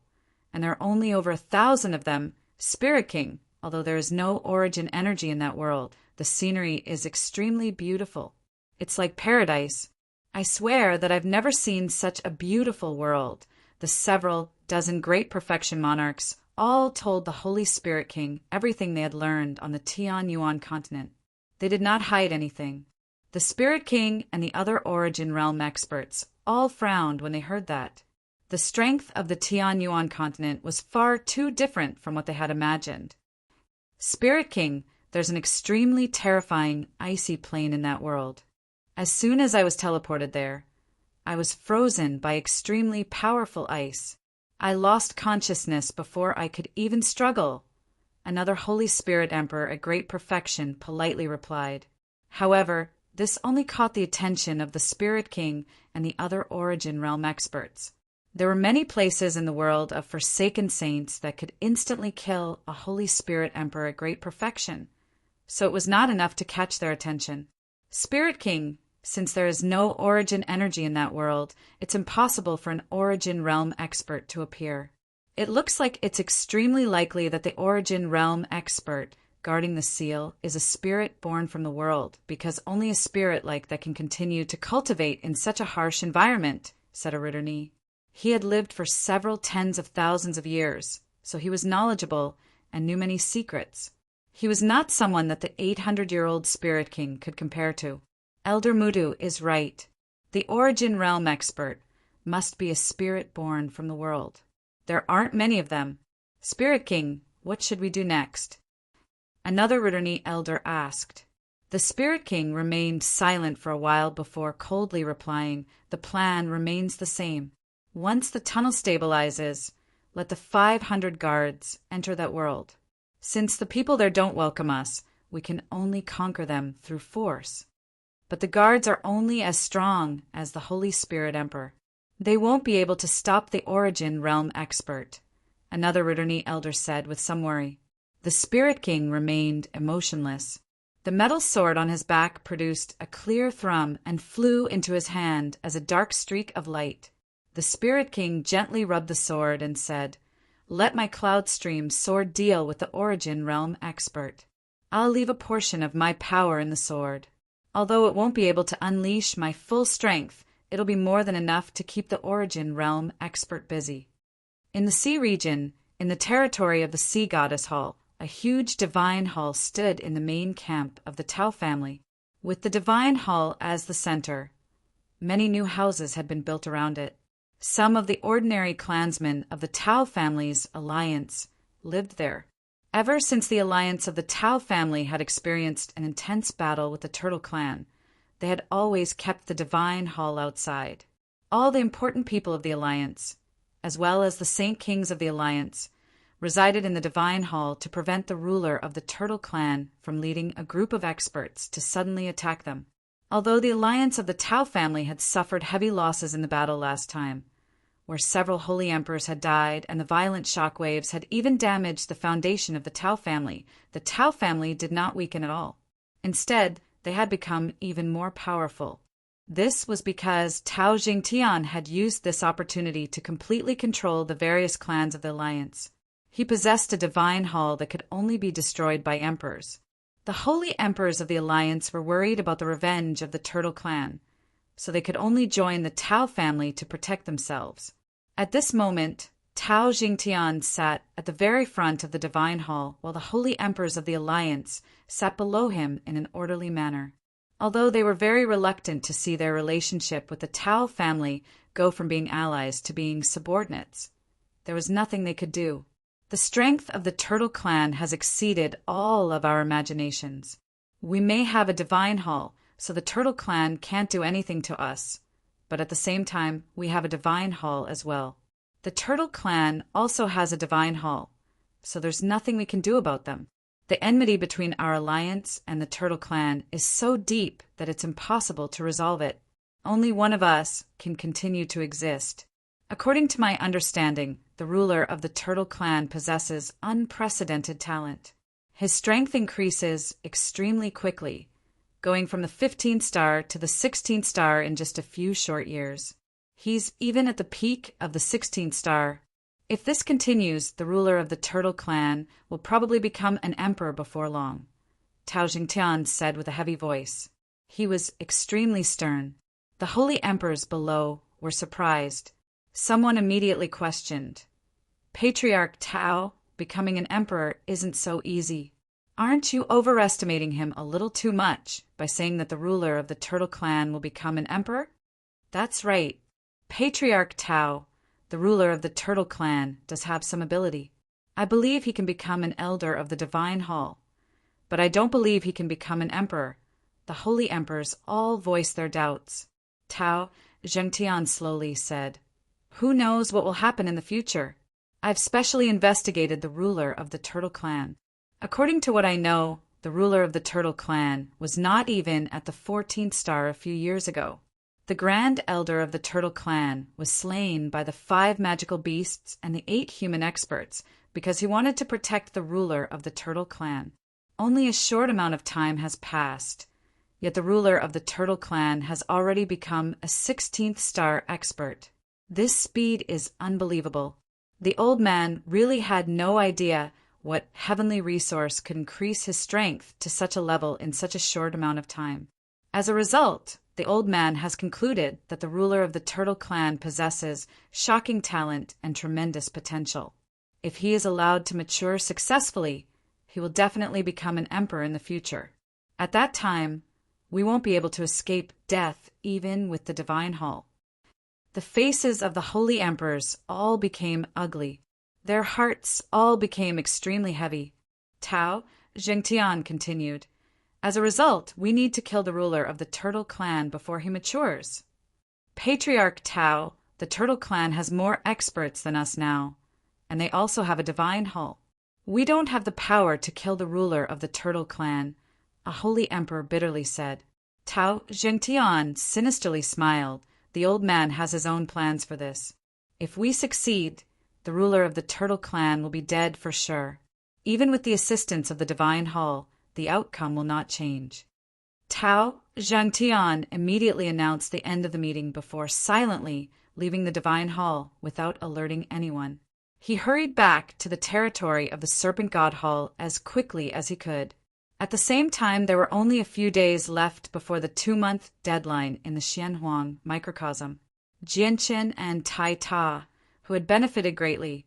and there are only over 1,000 of them. Spirit King, although there is no origin energy in that world, the scenery is extremely beautiful. It's like paradise. I swear that I've never seen such a beautiful world. The several dozen great perfection monarchs all told the Holy Spirit King everything they had learned on the Tianyuan continent. They did not hide anything. The Spirit King and the other Origin Realm experts all frowned when they heard that. The strength of the Tianyuan continent was far too different from what they had imagined. Spirit King, there's an extremely terrifying icy plain in that world. As soon as I was teleported there, I was frozen by extremely powerful ice. I lost consciousness before I could even struggle. Another Holy Spirit Emperor at great perfection politely replied. However, this only caught the attention of the Spirit King and the other Origin Realm experts. There were many places in the world of Forsaken Saints that could instantly kill a Holy Spirit Emperor at great perfection, so it was not enough to catch their attention. Spirit King, since there is no origin energy in that world, it's impossible for an Origin Realm expert to appear. It looks like it's extremely likely that the Origin Realm expert guarding the seal is a spirit born from the world, because only a spirit like that can continue to cultivate in such a harsh environment, said Aridani. He had lived for several tens of thousands of years, so he was knowledgeable and knew many secrets. He was not someone that the 800-year-old Spirit King could compare to. Elder Mudu is right. The Origin Realm expert must be a spirit born from the world. There aren't many of them. Spirit King, what should we do next? Another Ridderni elder asked. The Spirit King remained silent for a while before coldly replying, the plan remains the same. Once the tunnel stabilizes, let the 500 guards enter that world. Since the people there don't welcome us, we can only conquer them through force. But the guards are only as strong as the Holy Spirit Emperor. They won't be able to stop the Origin Realm expert, another Ridderni elder said with some worry. The Spirit King remained emotionless. The metal sword on his back produced a clear thrum and flew into his hand as a dark streak of light. The Spirit King gently rubbed the sword and said, "Let my cloud stream sword deal with the Origin Realm expert. I'll leave a portion of my power in the sword. Although it won't be able to unleash my full strength, it'll be more than enough to keep the Origin Realm expert busy." In the sea region, in the territory of the Sea Goddess Hall, a huge divine hall stood in the main camp of the Tau family. With the divine hall as the center, many new houses had been built around it. Some of the ordinary clansmen of the Tau family's alliance lived there. Ever since the alliance of the Tau family had experienced an intense battle with the Turtle clan, they had always kept the divine hall outside. All the important people of the alliance, as well as the Saint Kings of the alliance, resided in the divine hall to prevent the ruler of the Turtle clan from leading a group of experts to suddenly attack them. Although the alliance of the Tau family had suffered heavy losses in the battle last time, where several holy emperors had died and the violent shock waves had even damaged the foundation of the Tao family, the Tao family did not weaken at all. Instead, they had become even more powerful. This was because Tao Jingtian had used this opportunity to completely control the various clans of the alliance. He possessed a divine hall that could only be destroyed by emperors. The holy emperors of the alliance were worried about the revenge of the Turtle clan, so they could only join the Tao family to protect themselves. At this moment, Tao Jingtian sat at the very front of the divine hall, while the holy emperors of the alliance sat below him in an orderly manner. Although they were very reluctant to see their relationship with the Tao family go from being allies to being subordinates, there was nothing they could do. The strength of the Turtle clan has exceeded all of our imaginations. We may have a divine hall, so the Turtle clan can't do anything to us, but at the same time, we have a divine hall as well. The Turtle clan also has a divine hall, so there's nothing we can do about them. The enmity between our alliance and the Turtle clan is so deep that it's impossible to resolve it. Only one of us can continue to exist. According to my understanding, the ruler of the Turtle clan possesses unprecedented talent. His strength increases extremely quickly, going from the 15th star to the 16th star in just a few short years. He's even at the peak of the 16th star. If this continues, the ruler of the Turtle clan will probably become an emperor before long, Tao Jingtian said with a heavy voice. He was extremely stern. The holy emperors below were surprised. Someone immediately questioned, Patriarch Tao, becoming an emperor isn't so easy. Aren't you overestimating him a little too much by saying that the ruler of the Turtle clan will become an emperor? That's right. Patriarch Tao, the ruler of the Turtle clan, does have some ability. I believe he can become an elder of the Divine Hall, but I don't believe he can become an emperor. The holy emperors all voiced their doubts. Tao Zhengtian slowly said, Who knows what will happen in the future? I've specially investigated the ruler of the Turtle clan. According to what I know, the ruler of the Turtle clan was not even at the 14th star a few years ago. The Grand Elder of the Turtle clan was slain by the 5 magical beasts and the 8 human experts because he wanted to protect the ruler of the Turtle clan. Only a short amount of time has passed, yet the ruler of the Turtle clan has already become a 16th star expert. This speed is unbelievable. The old man really had no idea what heavenly resource could increase his strength to such a level in such a short amount of time. As a result, the old man has concluded that the ruler of the Turtle clan possesses shocking talent and tremendous potential. If he is allowed to mature successfully, he will definitely become an emperor in the future. At that time, we won't be able to escape death even with the Divine Hall. The faces of the holy emperors all became ugly. Their hearts all became extremely heavy. Tao Zhengtian continued, As a result, we need to kill the ruler of the Turtle clan before he matures. Patriarch Tao, the Turtle clan has more experts than us now, and they also have a divine hall. We don't have the power to kill the ruler of the Turtle clan, a holy emperor bitterly said. Tao Zhengtian sinisterly smiled. The old man has his own plans for this. If we succeed, the ruler of the Turtle clan will be dead for sure. Even with the assistance of the Divine Hall, the outcome will not change. Tao Zhengtian immediately announced the end of the meeting before silently leaving the Divine Hall without alerting anyone. He hurried back to the territory of the Serpent God Hall as quickly as he could. At the same time, there were only a few days left before the 2-month deadline in the Xianhuang microcosm. Jianchen and Tai Ta, who had benefited greatly,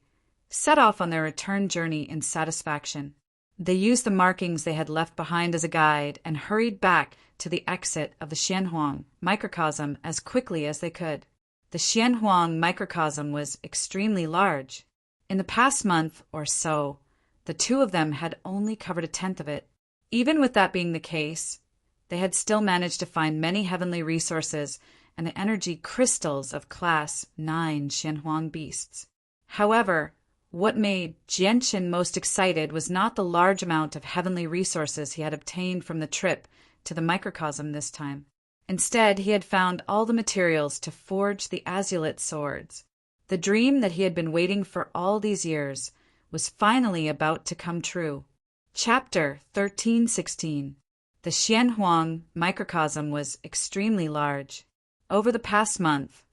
set off on their return journey in satisfaction. They used the markings they had left behind as a guide and hurried back to the exit of the Xianhuang microcosm as quickly as they could. The Xianhuang microcosm was extremely large. In the past month or so, the two of them had only covered a tenth of it. Even with that being the case, they had still managed to find many heavenly resources and the energy crystals of Class 9 Xianhuang beasts. However, what made Jianchen most excited was not the large amount of heavenly resources he had obtained from the trip to the microcosm this time. Instead, he had found all the materials to forge the azulite swords. The dream that he had been waiting for all these years was finally about to come true. Chapter 13:16. The Xianhuang microcosm was extremely large. Over the past month,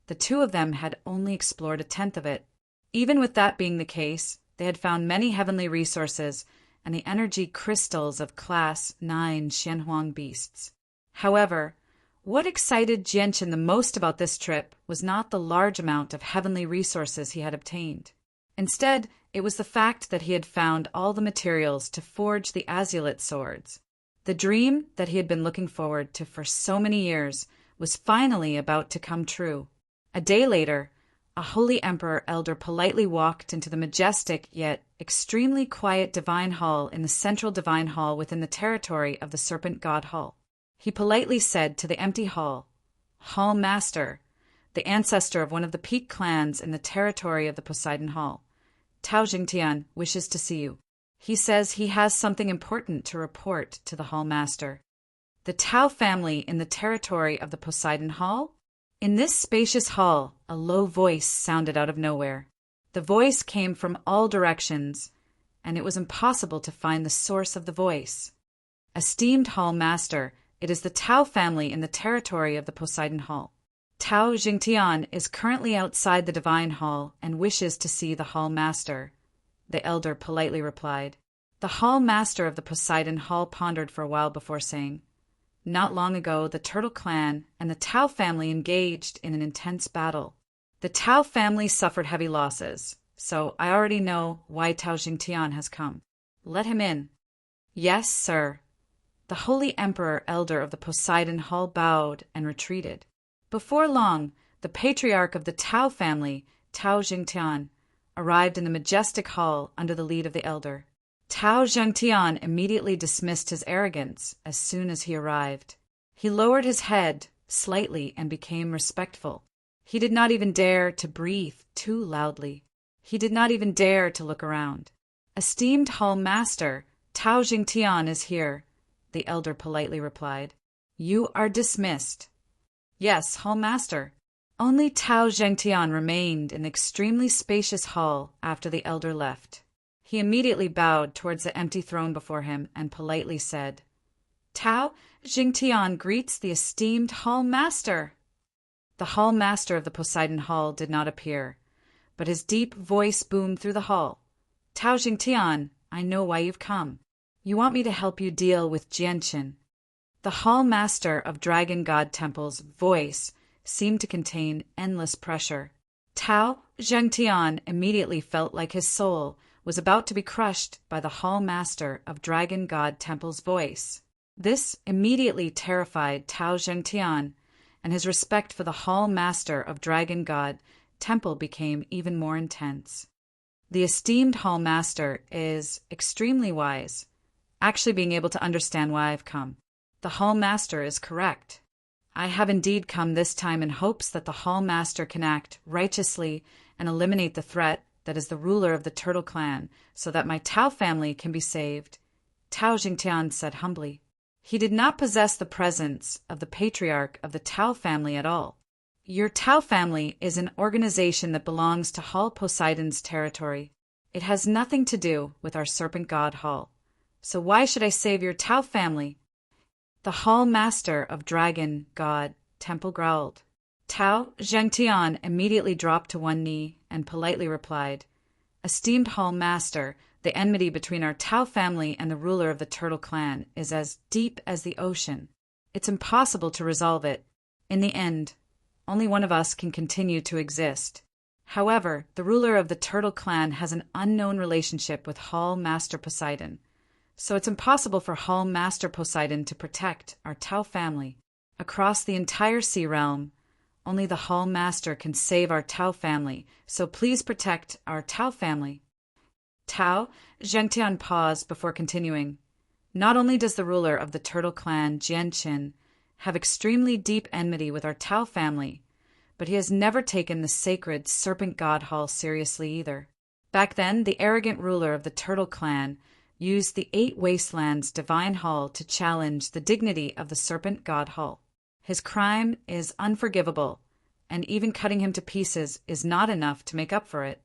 the two of them had only explored a tenth of it. Even with that being the case, they had found many heavenly resources and the energy crystals of Class 9 Xianhuang beasts. However, what excited Jianqin the most about this trip was not the large amount of heavenly resources he had obtained. Instead, it was the fact that he had found all the materials to forge the azulite swords. The dream that he had been looking forward to for so many years was finally about to come true. A day later, a holy emperor elder politely walked into the majestic yet extremely quiet divine hall in the central divine hall within the territory of the Serpent God Hall. He politely said to the empty hall, "Hall Master, the ancestor of one of the peak clans in the territory of the Poseidon Hall, Tao Jingtian, wishes to see you. He says he has something important to report to the Hall Master." The Tao family in the territory of the Poseidon Hall? In this spacious hall, a low voice sounded out of nowhere. The voice came from all directions, and it was impossible to find the source of the voice. "Esteemed Hall Master, it is the Tao family in the territory of the Poseidon Hall. Tao Jingtian is currently outside the Divine Hall and wishes to see the Hall Master," the elder politely replied. The Hall Master of the Poseidon Hall pondered for a while before saying, "Not long ago, the Turtle Clan and the Tao family engaged in an intense battle. The Tao family suffered heavy losses, so I already know why Tao Jingtian has come. Let him in." "Yes, sir." The Holy Emperor Elder of the Poseidon Hall bowed and retreated. Before long, the patriarch of the Tao family, Tao Jingtian, arrived in the majestic hall under the lead of the elder. Tao Jingtian immediately dismissed his arrogance as soon as he arrived. He lowered his head slightly and became respectful. He did not even dare to breathe too loudly. He did not even dare to look around. "Esteemed Hall Master, Tao Jingtian is here," the elder politely replied. "You are dismissed." "Yes, Hall Master." Only Tao Jingtian remained in the extremely spacious hall after the elder left. He immediately bowed towards the empty throne before him and politely said, "Tao Jingtian greets the esteemed Hall Master." The Hall Master of the Poseidon Hall did not appear, but his deep voice boomed through the hall. "Tao Jingtian, I know why you've come. You want me to help you deal with Jianqin." The Hall Master of Dragon God Temple's voice seemed to contain endless pressure. Tao Jingtian immediately felt like his soul was about to be crushed by the Hall Master of Dragon God Temple's voice. This immediately terrified Tao Jingtian, and his respect for the Hall Master of Dragon God Temple became even more intense. The esteemed Hall Master is extremely wise, actually being able to understand why I've come. The Hall Master is correct. I have indeed come this time in hopes that the Hall Master can act righteously and eliminate the threat that is the ruler of the Turtle Clan, so that my Tao family can be saved, Tao Jingtian said humbly. He did not possess the presence of the patriarch of the Tao family at all. "Your Tao family is an organization that belongs to Hall Poseidon's territory. It has nothing to do with our Serpent God Hall. So why should I save your Tao family?" The Hall Master of Dragon God Temple growled. Tao Jingtian immediately dropped to one knee and politely replied, "Esteemed Hall Master, the enmity between our Tao family and the ruler of the Turtle Clan is as deep as the ocean. It's impossible to resolve it. In the end, only one of us can continue to exist. However, the ruler of the Turtle Clan has an unknown relationship with Hall Master Poseidon, so it's impossible for Hall Master Poseidon to protect our Tao family. Across the entire sea realm, only the Hall Master can save our Tao family, so please protect our Tao family." Tao Jingtian paused before continuing. "Not only does the ruler of the Turtle Clan, Jianqin, have extremely deep enmity with our Tao family, but he has never taken the sacred Serpent God Hall seriously either. Back then, the arrogant ruler of the Turtle Clan used the 8 Wastelands Divine Hall to challenge the dignity of the Serpent God Hall. His crime is unforgivable, and even cutting him to pieces is not enough to make up for it.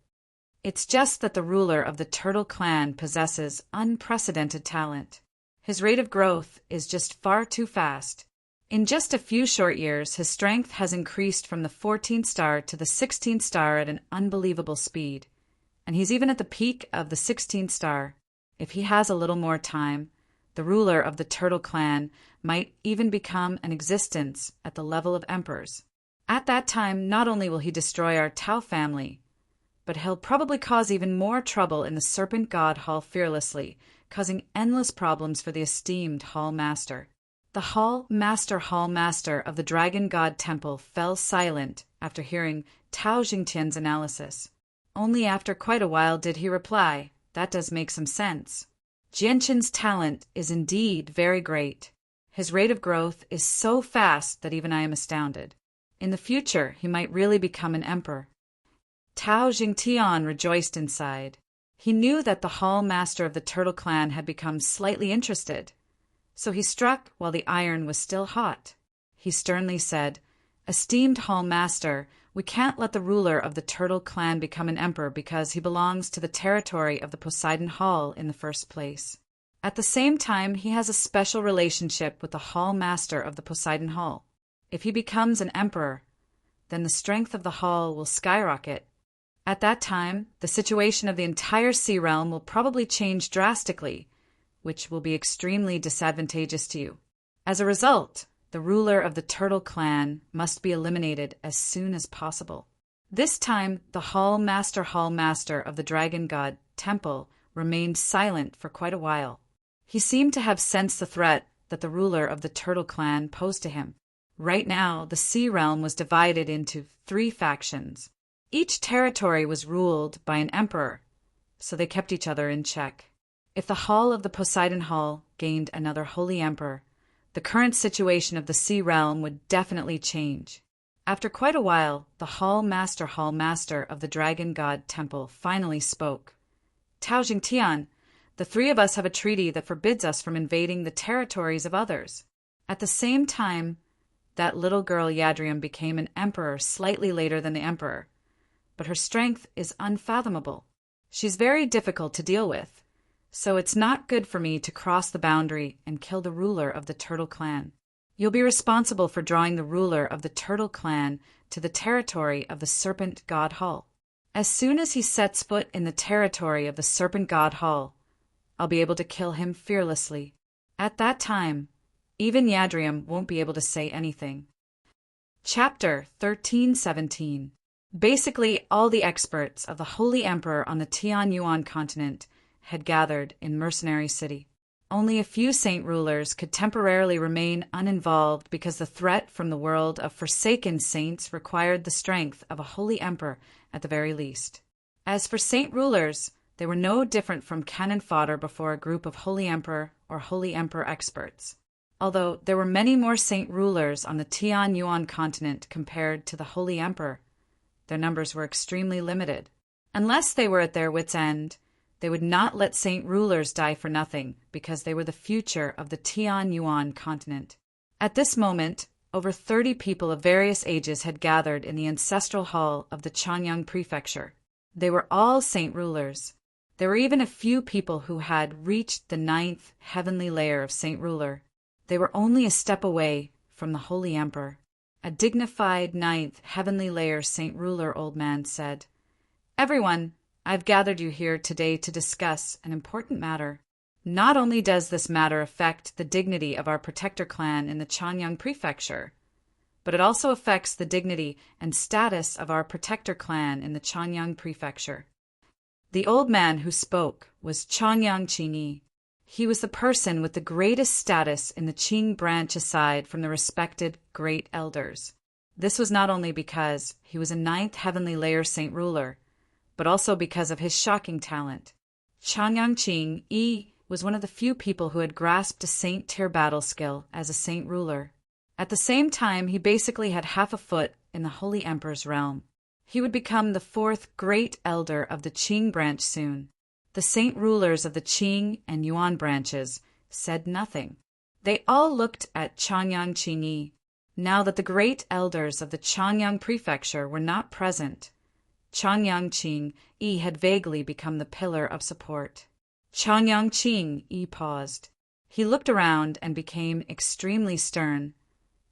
It's just that the ruler of the Turtle Clan possesses unprecedented talent. His rate of growth is just far too fast. In just a few short years, his strength has increased from the 14th star to the 16th star at an unbelievable speed. And he's even at the peak of the 16th star. If he has a little more time, the ruler of the Turtle Clan might even become an existence at the level of emperors. At that time, not only will he destroy our Tao family, but he'll probably cause even more trouble in the Serpent God Hall fearlessly, causing endless problems for the esteemed Hall Master. The Hall Master of the Dragon God Temple fell silent after hearing Tao Jingtian's analysis. Only after quite a while did he reply, "That does make some sense. Jianqin's talent is indeed very great. His rate of growth is so fast that even I am astounded. In the future, he might really become an emperor." Tao Jingtian rejoiced inside. He knew that the Hall Master of the Turtle Clan had become slightly interested, so he struck while the iron was still hot. He sternly said, "Esteemed Hall Master, we can't let the ruler of the Turtle Clan become an emperor because he belongs to the territory of the Poseidon Hall in the first place. At the same time, he has a special relationship with the Hall Master of the Poseidon Hall. If he becomes an emperor, then the strength of the hall will skyrocket. At that time, the situation of the entire sea realm will probably change drastically, which will be extremely disadvantageous to you. As a result, the ruler of the Turtle Clan must be eliminated as soon as possible." This time, the Hall Master of the Dragon God Temple remained silent for quite a while. He seemed to have sensed the threat that the ruler of the Turtle Clan posed to him. Right now, the sea realm was divided into 3 factions. Each territory was ruled by an emperor, so they kept each other in check. If the Hall of the Poseidon Hall gained another holy emperor, the current situation of the sea realm would definitely change. After quite a while, the Hall Master of the Dragon God Temple finally spoke. "Tao Jingtian, the 3 of us have a treaty that forbids us from invading the territories of others." At the same time, that little girl Yadrium became an emperor slightly later than the emperor, but her strength is unfathomable. She's very difficult to deal with, so it's not good for me to cross the boundary and kill the ruler of the Turtle Clan. You'll be responsible for drawing the ruler of the Turtle Clan to the territory of the Serpent God Hall. As soon as he sets foot in the territory of the Serpent God Hall, I'll be able to kill him fearlessly. At that time, even Yadrium won't be able to say anything. Chapter 1317. Basically, all the experts of the Holy Emperor on the Tianyuan continent had gathered in Mercenary City. Only a few saint rulers could temporarily remain uninvolved because the threat from the world of forsaken saints required the strength of a holy emperor at the very least. As for saint rulers, they were no different from cannon fodder before a group of holy emperor or holy emperor experts. Although there were many more saint rulers on the Tianyuan continent compared to the holy emperor, their numbers were extremely limited. Unless they were at their wits' end, they would not let saint rulers die for nothing because they were the future of the Tianyuan continent. At this moment, over 30 people of various ages had gathered in the ancestral hall of the Chanyang Prefecture. They were all saint rulers. There were even a few people who had reached the 9th heavenly layer of saint ruler. They were only a step away from the holy emperor. A dignified 9th heavenly layer saint ruler old man said, "Everyone, I've gathered you here today to discuss an important matter. Not only does this matter affect the dignity of our protector clan in the Chanyang Prefecture, but it also affects the dignity and status of our protector clan in the Chanyang Prefecture." The old man who spoke was Chanyang Qingyi. He was the person with the greatest status in the Qing branch aside from the respected great elders. This was not only because he was a 9th heavenly layer saint ruler, but also because of his shocking talent. Chanyang Qingyi was one of the few people who had grasped a saint tier battle skill as a saint ruler. At the same time, he basically had half a foot in the Holy Emperor's realm. He would become the 4th great elder of the Qing branch soon. The saint rulers of the Qing and Yuan branches said nothing. They all looked at Chanyang Qingyi. Now that the great elders of the Changyang Prefecture were not present, Changyang Qing Yi had vaguely become the pillar of support. Changyang Qing Yi paused. He looked around and became extremely stern.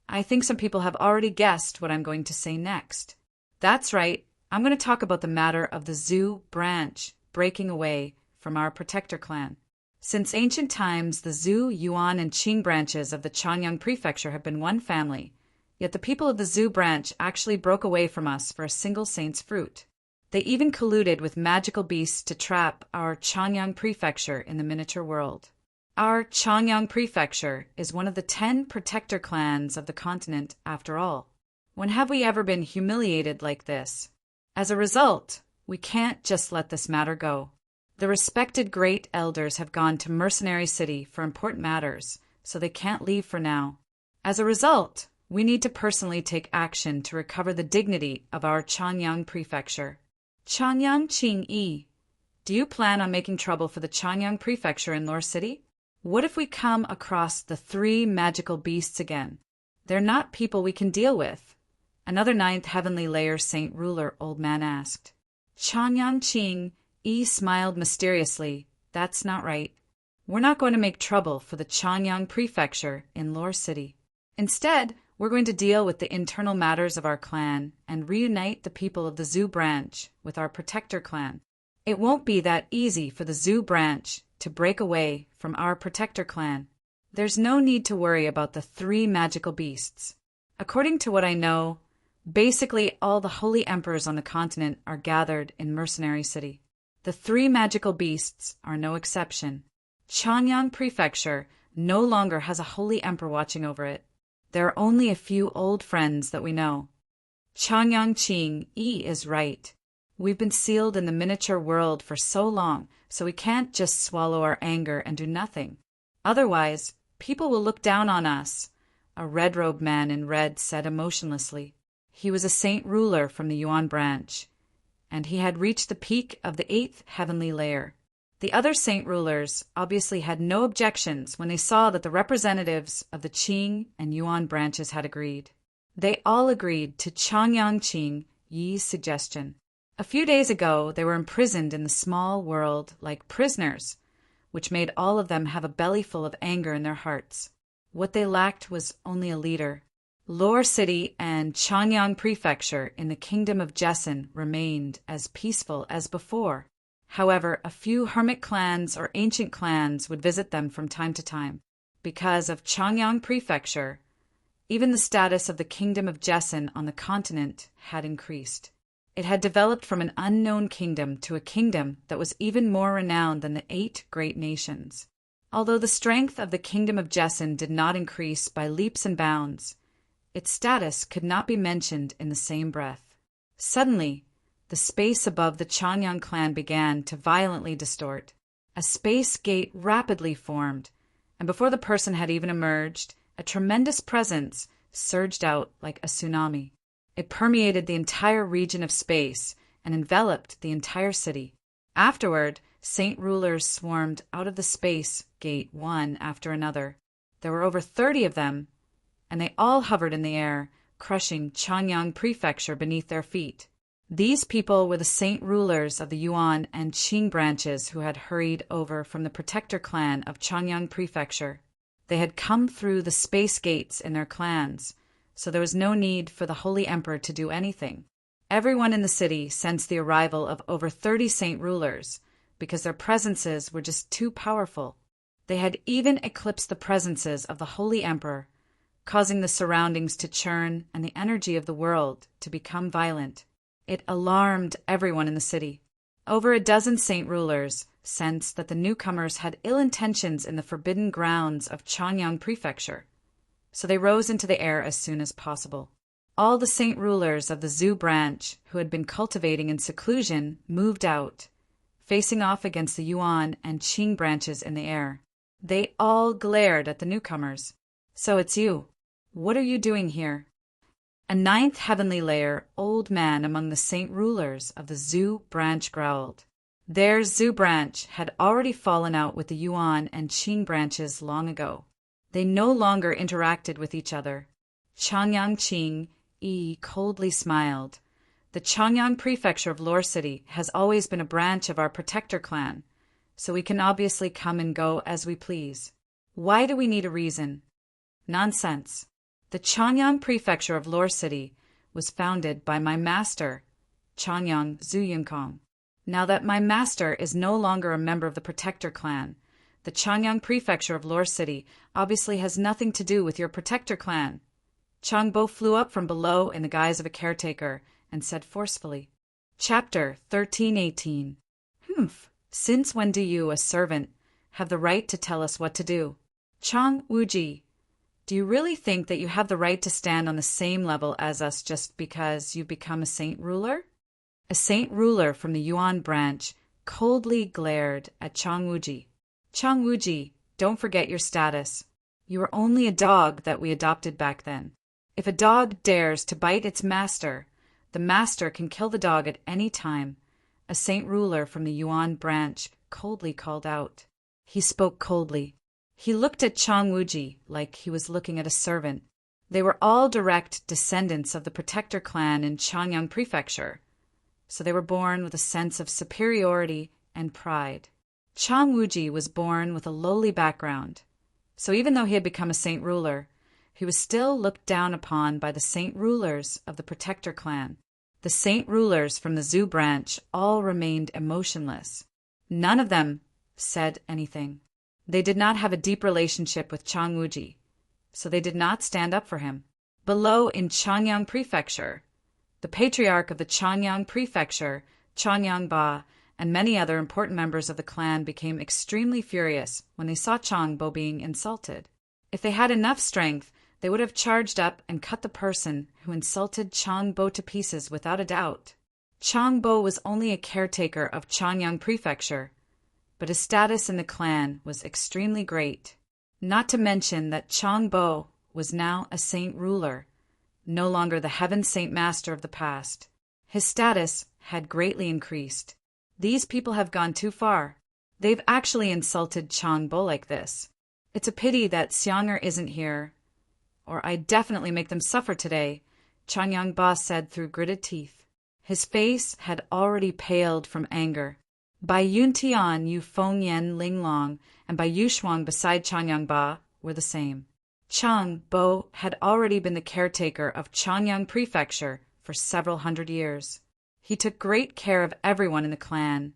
I think some people have already guessed what I'm going to say next. That's right, I'm going to talk about the matter of the Zhu branch breaking away from our protector clan. Since ancient times, the Zhu, Yuan, and Qing branches of the Changyang Prefecture have been one family, yet the people of the Zhu branch actually broke away from us for a single saint's fruit. They even colluded with magical beasts to trap our Changyang Prefecture in the miniature world. Our Changyang Prefecture is one of the 10 protector clans of the continent, after all. When have we ever been humiliated like this? As a result, we can't just let this matter go. The respected great elders have gone to Mercenary City for important matters, so they can't leave for now. As a result, we need to personally take action to recover the dignity of our Changyang Prefecture. Changyang Qing Yi, do you plan on making trouble for the Changyang Prefecture in Lore City? What if we come across the 3 magical beasts again? They're not people we can deal with. Another 9th heavenly layer saint ruler old man asked. Changyang Qing Yi smiled mysteriously. That's not right. We're not going to make trouble for the Changyang Prefecture in Lore City. Instead, we're going to deal with the internal matters of our clan and reunite the people of the Zhu branch with our protector clan. It won't be that easy for the Zhu branch to break away from our protector clan. There's no need to worry about the 3 magical beasts. According to what I know, basically all the holy emperors on the continent are gathered in Mercenary City. The 3 magical beasts are no exception. Changyang Prefecture no longer has a holy emperor watching over it. There are only a few old friends that we know. Changyang Qing Yi is right. We've been sealed in the miniature world for so long, so we can't just swallow our anger and do nothing. Otherwise, people will look down on us, a red-robed man in red said emotionlessly. He was a saint ruler from the Yuan branch, and he had reached the peak of the 8th heavenly layer. The other saint rulers obviously had no objections when they saw that the representatives of the Qing and Yuan branches had agreed. They all agreed to Changyang Qing Yi's suggestion. A few days ago, they were imprisoned in the small world like prisoners, which made all of them have a bellyful of anger in their hearts. What they lacked was only a leader. Lore City and Changyang Prefecture in the Kingdom of Jessen remained as peaceful as before. However, a few hermit clans or ancient clans would visit them from time to time. Because of Changyang Prefecture, even the status of the Kingdom of Jessen on the continent had increased. It had developed from an unknown kingdom to a kingdom that was even more renowned than the 8 great nations. Although the strength of the Kingdom of Jessen did not increase by leaps and bounds, its status could not be mentioned in the same breath. Suddenly, the space above the Changyang clan began to violently distort. A space gate rapidly formed, and before the person had even emerged, a tremendous presence surged out like a tsunami. It permeated the entire region of space and enveloped the entire city. Afterward, saint rulers swarmed out of the space gate one after another. There were over 30 of them, and they all hovered in the air, crushing Changyang Prefecture beneath their feet. These people were the saint rulers of the Yuan and Qing branches who had hurried over from the protector clan of Changyang Prefecture. They had come through the space gates in their clans, so there was no need for the Holy Emperor to do anything. Everyone in the city sensed the arrival of over 30 saint rulers, because their presences were just too powerful. They had even eclipsed the presences of the Holy Emperor, causing the surroundings to churn and the energy of the world to become violent. It alarmed everyone in the city. Over a dozen saint rulers sensed that the newcomers had ill intentions in the forbidden grounds of Changyang Prefecture, so they rose into the air as soon as possible. All the saint rulers of the Zhu branch who had been cultivating in seclusion moved out, facing off against the Yuan and Qing branches in the air. They all glared at the newcomers. "So it's you. What are you doing here?" A 9th heavenly layer old man among the saint rulers of the Zhu branch growled. Their Zhu branch had already fallen out with the Yuan and Qing branches long ago. They no longer interacted with each other. Changyang Qing Yi coldly smiled. The Changyang Prefecture of Lore City has always been a branch of our protector clan, so we can obviously come and go as we please. Why do we need a reason? Nonsense. The Changyang Prefecture of Lore City was founded by my master, Changyang Zuyunkong. Now that my master is no longer a member of the protector clan, the Changyang Prefecture of Lore City obviously has nothing to do with your protector clan. Changbo flew up from below in the guise of a caretaker and said forcefully, Chapter 1318. Since when do you, a servant, have the right to tell us what to do? Chang Wuji, do you really think that you have the right to stand on the same level as us just because you've become a saint ruler? A saint ruler from the Yuan branch coldly glared at Chang Wuji. Chang Wuji, don't forget your status. You were only a dog that we adopted back then. If a dog dares to bite its master, the master can kill the dog at any time. A saint ruler from the Yuan branch coldly called out. He spoke coldly. He looked at Chang Wuji like he was looking at a servant. They were all direct descendants of the protector clan in Changyang Prefecture, so they were born with a sense of superiority and pride. Chang Wuji was born with a lowly background, so even though he had become a saint ruler, he was still looked down upon by the saint rulers of the protector clan. The saint rulers from the Zhu branch all remained emotionless. None of them said anything. They did not have a deep relationship with Chang Wuji, so they did not stand up for him. Below in Changyang Prefecture, the patriarch of the Changyang Prefecture, Changyang Ba, and many other important members of the clan became extremely furious when they saw Changbo being insulted. If they had enough strength, they would have charged up and cut the person who insulted Changbo to pieces without a doubt. Changbo was only a caretaker of Changyang Prefecture, but his status in the clan was extremely great. Not to mention that Changbo was now a saint ruler, no longer the heaven saint master of the past. His status had greatly increased. These people have gone too far. They've actually insulted Changbo like this. It's a pity that Xianger isn't here, or I'd definitely make them suffer today, Changyang Ba said through gritted teeth. His face had already paled from anger. Bai Yuntian, Yu Fengyan Linglong, and Bai Yushuang beside Changyang Ba were the same. Chang Bo had already been the caretaker of Changyang Prefecture for several hundred years. He took great care of everyone in the clan,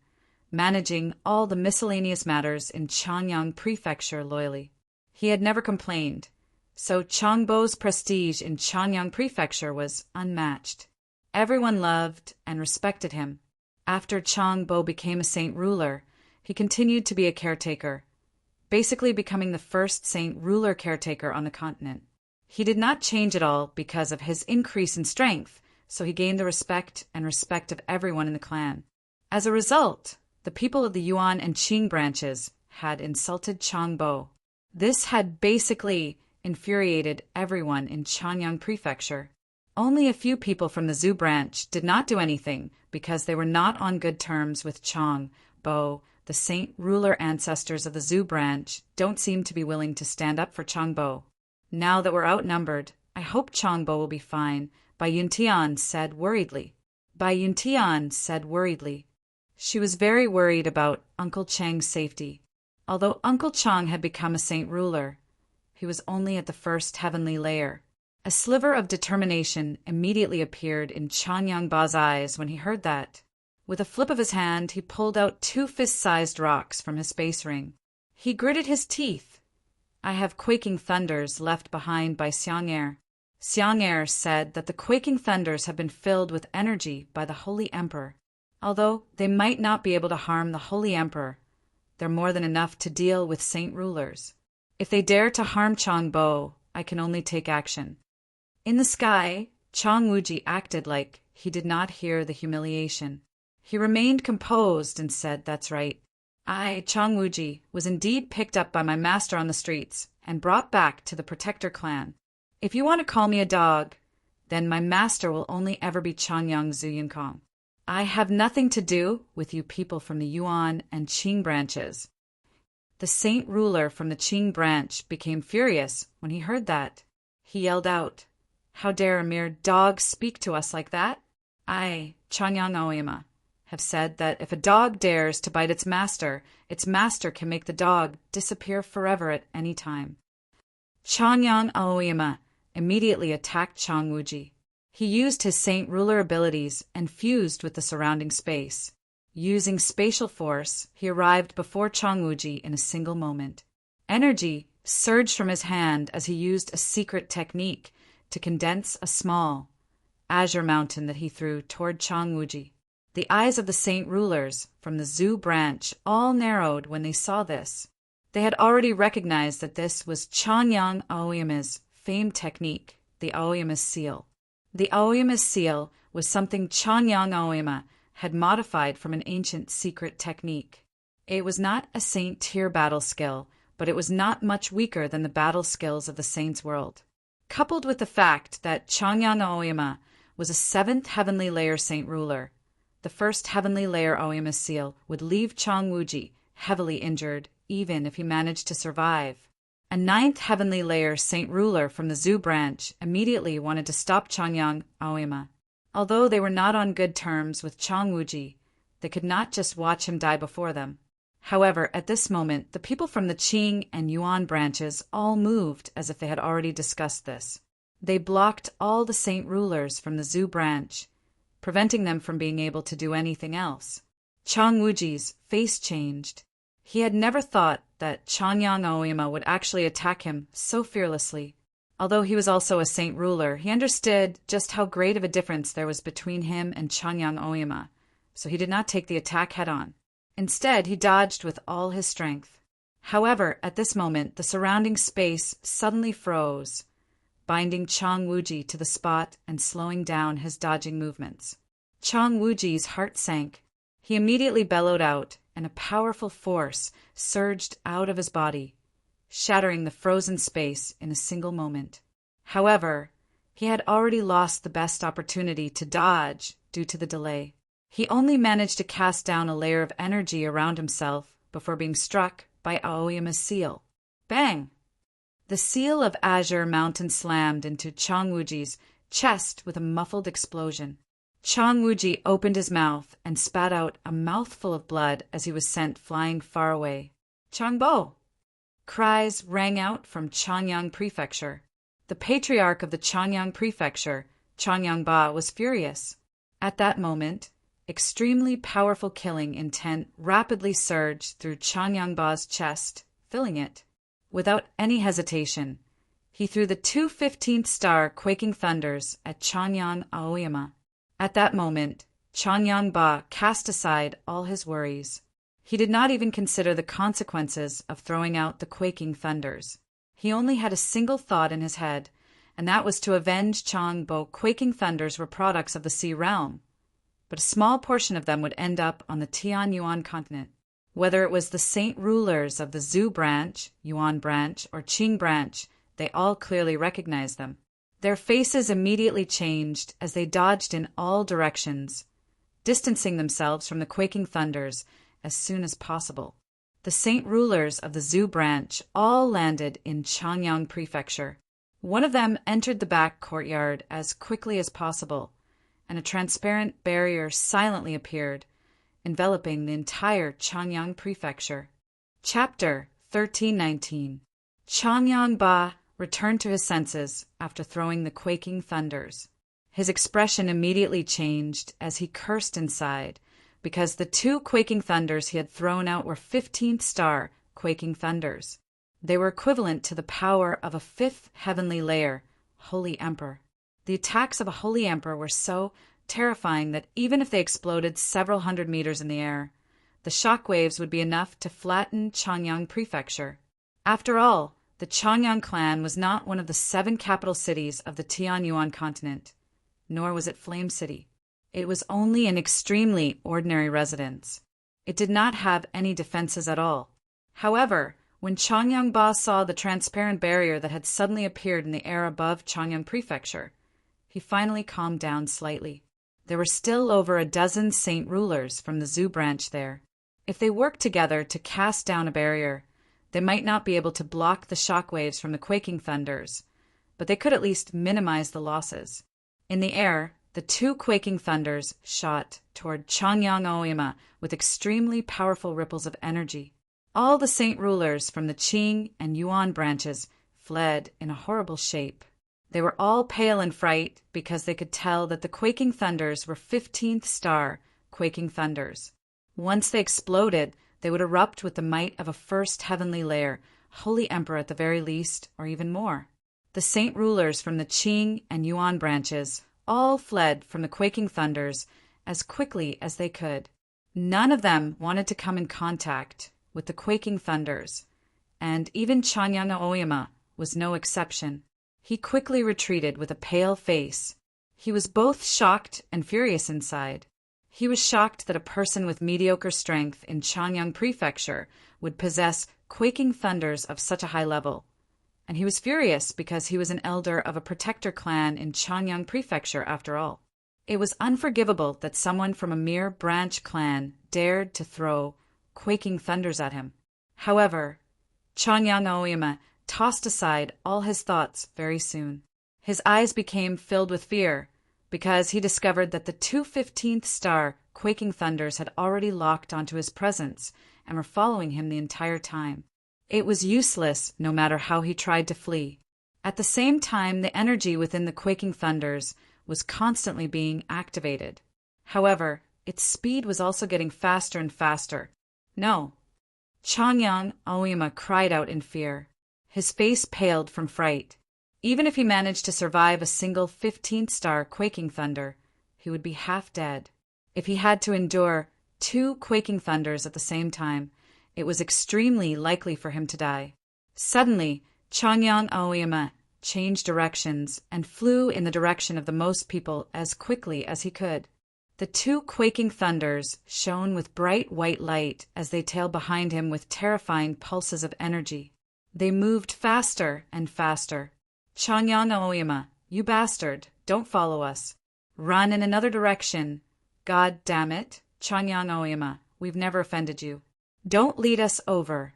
managing all the miscellaneous matters in Changyang Prefecture loyally. He had never complained, so Changbo's prestige in Changyang Prefecture was unmatched. Everyone loved and respected him. After Changbo became a saint ruler, he continued to be a caretaker, basically becoming the first saint ruler caretaker on the continent. He did not change at all because of his increase in strength, so he gained the respect of everyone in the clan. As a result, the people of the Yuan and Qing branches had insulted Changbo. This had basically infuriated everyone in Changyang Prefecture. Only a few people from the Zhu branch did not do anything because they were not on good terms with Changbo. The saint ruler ancestors of the Zhu branch don't seem to be willing to stand up for Changbo. Now that we're outnumbered, I hope Changbo will be fine, Bai Yuntian said worriedly. She was very worried about Uncle Chang's safety. Although Uncle Chang had become a saint ruler, he was only at the first heavenly layer. A sliver of determination immediately appeared in Changyang Ba's eyes when he heard that. With a flip of his hand, he pulled out 2 fist-sized rocks from his space ring. He gritted his teeth. I have quaking thunders left behind by Xiang'er. Xiang'er said that the quaking thunders have been filled with energy by the Holy Emperor. Although they might not be able to harm the Holy Emperor, they're more than enough to deal with saint rulers. If they dare to harm Changbo, I can only take action. In the sky, Chang Wuji acted like he did not hear the humiliation. He remained composed and said, "That's right. I, Chang Wuji, was indeed picked up by my master on the streets and brought back to the Protector clan. If you want to call me a dog, then my master will only ever be Changyang Zuyunkong. I have nothing to do with you people from the Yuan and Qing branches." The saint ruler from the Qing branch became furious when he heard that. He yelled out, How dare a mere dog speak to us like that? I, Chanyang Aoyama, have said that if a dog dares to bite its master can make the dog disappear forever at any time. Chanyang Aoyama immediately attacked Changwuji. He used his saint ruler abilities and fused with the surrounding space. Using spatial force, he arrived before Changwuji in a single moment. Energy surged from his hand as he used a secret technique to condense a small azure mountain that he threw toward Changwuji. The eyes of the saint rulers from the Zhu branch all narrowed when they saw this. They had already recognized that this was Chanyang Aoyama's famed technique, the Aoyama's seal. The Aoyama's seal was something Chanyang Aoyama had modified from an ancient secret technique. It was not a saint tier battle skill, but it was not much weaker than the battle skills of the saints' world. Coupled with the fact that Chanyang Aoyama was a 7th heavenly layer saint ruler, the 1st heavenly layer Aoyama seal would leave Changwuji heavily injured even if he managed to survive. A 9th heavenly layer saint ruler from the Zhu branch immediately wanted to stop Chanyang Aoyama. Although they were not on good terms with Changwuji, they could not just watch him die before them. However, at this moment, the people from the Qing and Yuan branches all moved as if they had already discussed this. They blocked all the saint rulers from the Zhu branch, preventing them from being able to do anything else. Changwuji's face changed. He had never thought that Chanyang Aoyama would actually attack him so fearlessly. Although he was also a saint ruler, he understood just how great of a difference there was between him and Chanyang Aoyama, so he did not take the attack head-on. Instead, he dodged with all his strength. However, at this moment, the surrounding space suddenly froze, binding Changwuji to the spot and slowing down his dodging movements. Changwuji's heart sank. He immediately bellowed out, and a powerful force surged out of his body, shattering the frozen space in a single moment. However, he had already lost the best opportunity to dodge due to the delay. He only managed to cast down a layer of energy around himself before being struck by Aoyama's seal. Bang! The seal of azure mountain slammed into Changwuji's chest with a muffled explosion. Changwuji opened his mouth and spat out a mouthful of blood as he was sent flying far away. Changbo! Cries rang out from Changyang Prefecture. The patriarch of the Changyang Prefecture, Changyangba, was furious. At that moment, extremely powerful killing intent rapidly surged through Changyangba's chest, filling it. Without any hesitation, he threw the 2 15th star quaking thunders at Chanyang Aoyama. At that moment, Changyangba cast aside all his worries. He did not even consider the consequences of throwing out the quaking thunders. He only had a single thought in his head, and that was to avenge Changbo. Quaking thunders were products of the Sea Realm, but a small portion of them would end up on the Tian-Yuan continent. Whether it was the saint rulers of the Zhu branch, Yuan branch, or Qing branch, they all clearly recognized them. Their faces immediately changed as they dodged in all directions, distancing themselves from the quaking thunders as soon as possible. The saint rulers of the Zhu branch all landed in Changyang Prefecture. One of them entered the back courtyard as quickly as possible, and a transparent barrier silently appeared, enveloping the entire Changyang Prefecture. Chapter 1319. Changyangba returned to his senses after throwing the quaking thunders. His expression immediately changed as he cursed inside, because the 2 quaking thunders he had thrown out were 15th star quaking thunders. They were equivalent to the power of a 5th heavenly layer, Holy Emperor. The attacks of a Holy Emperor were so terrifying that even if they exploded several hundred meters in the air, the shock waves would be enough to flatten Changyang Prefecture. After all, the Changyang clan was not one of the 7 capital cities of the Tian-Yuan continent, nor was it Flame City. It was only an extremely ordinary residence. It did not have any defenses at all. However, when Changyangba saw the transparent barrier that had suddenly appeared in the air above Changyang Prefecture, he finally calmed down slightly. There were still over a dozen saint rulers from the Zhu branch there. If they worked together to cast down a barrier, they might not be able to block the shockwaves from the quaking thunders, but they could at least minimize the losses. In the air, the two quaking thunders shot toward Changyang Oima with extremely powerful ripples of energy. All the saint rulers from the Qing and Yuan branches fled in a horrible shape. They were all pale in fright because they could tell that the quaking thunders were 15th star quaking thunders. Once they exploded, they would erupt with the might of a first heavenly layer, holy emperor at the very least, or even more. The saint rulers from the Qing and Yuan branches all fled from the quaking thunders as quickly as they could. None of them wanted to come in contact with the quaking thunders, and even Changyang Oima was no exception. He quickly retreated with a pale face. He was both shocked and furious inside. He was shocked that a person with mediocre strength in Changyang Prefecture would possess quaking thunders of such a high level. And he was furious because he was an elder of a protector clan in Changyang Prefecture after all. It was unforgivable that someone from a mere branch clan dared to throw quaking thunders at him. However, Changyang Oima tossed aside all his thoughts very soon. His eyes became filled with fear because he discovered that the two 15th star quaking thunders had already locked onto his presence and were following him the entire time. It was useless no matter how he tried to flee. At the same time, the energy within the quaking thunders was constantly being activated. However, its speed was also getting faster and faster. No. Changyang Oima cried out in fear. His face paled from fright. Even if he managed to survive a single 15th star quaking thunder, he would be half dead. If he had to endure two quaking thunders at the same time, it was extremely likely for him to die. Suddenly, Changyang Oima changed directions and flew in the direction of the most people as quickly as he could. The two quaking thunders shone with bright white light as they tailed behind him with terrifying pulses of energy. They moved faster and faster. Changyang Oima, you bastard, don't follow us. Run in another direction. God damn it, Changyang Oima, we've never offended you. Don't lead us over.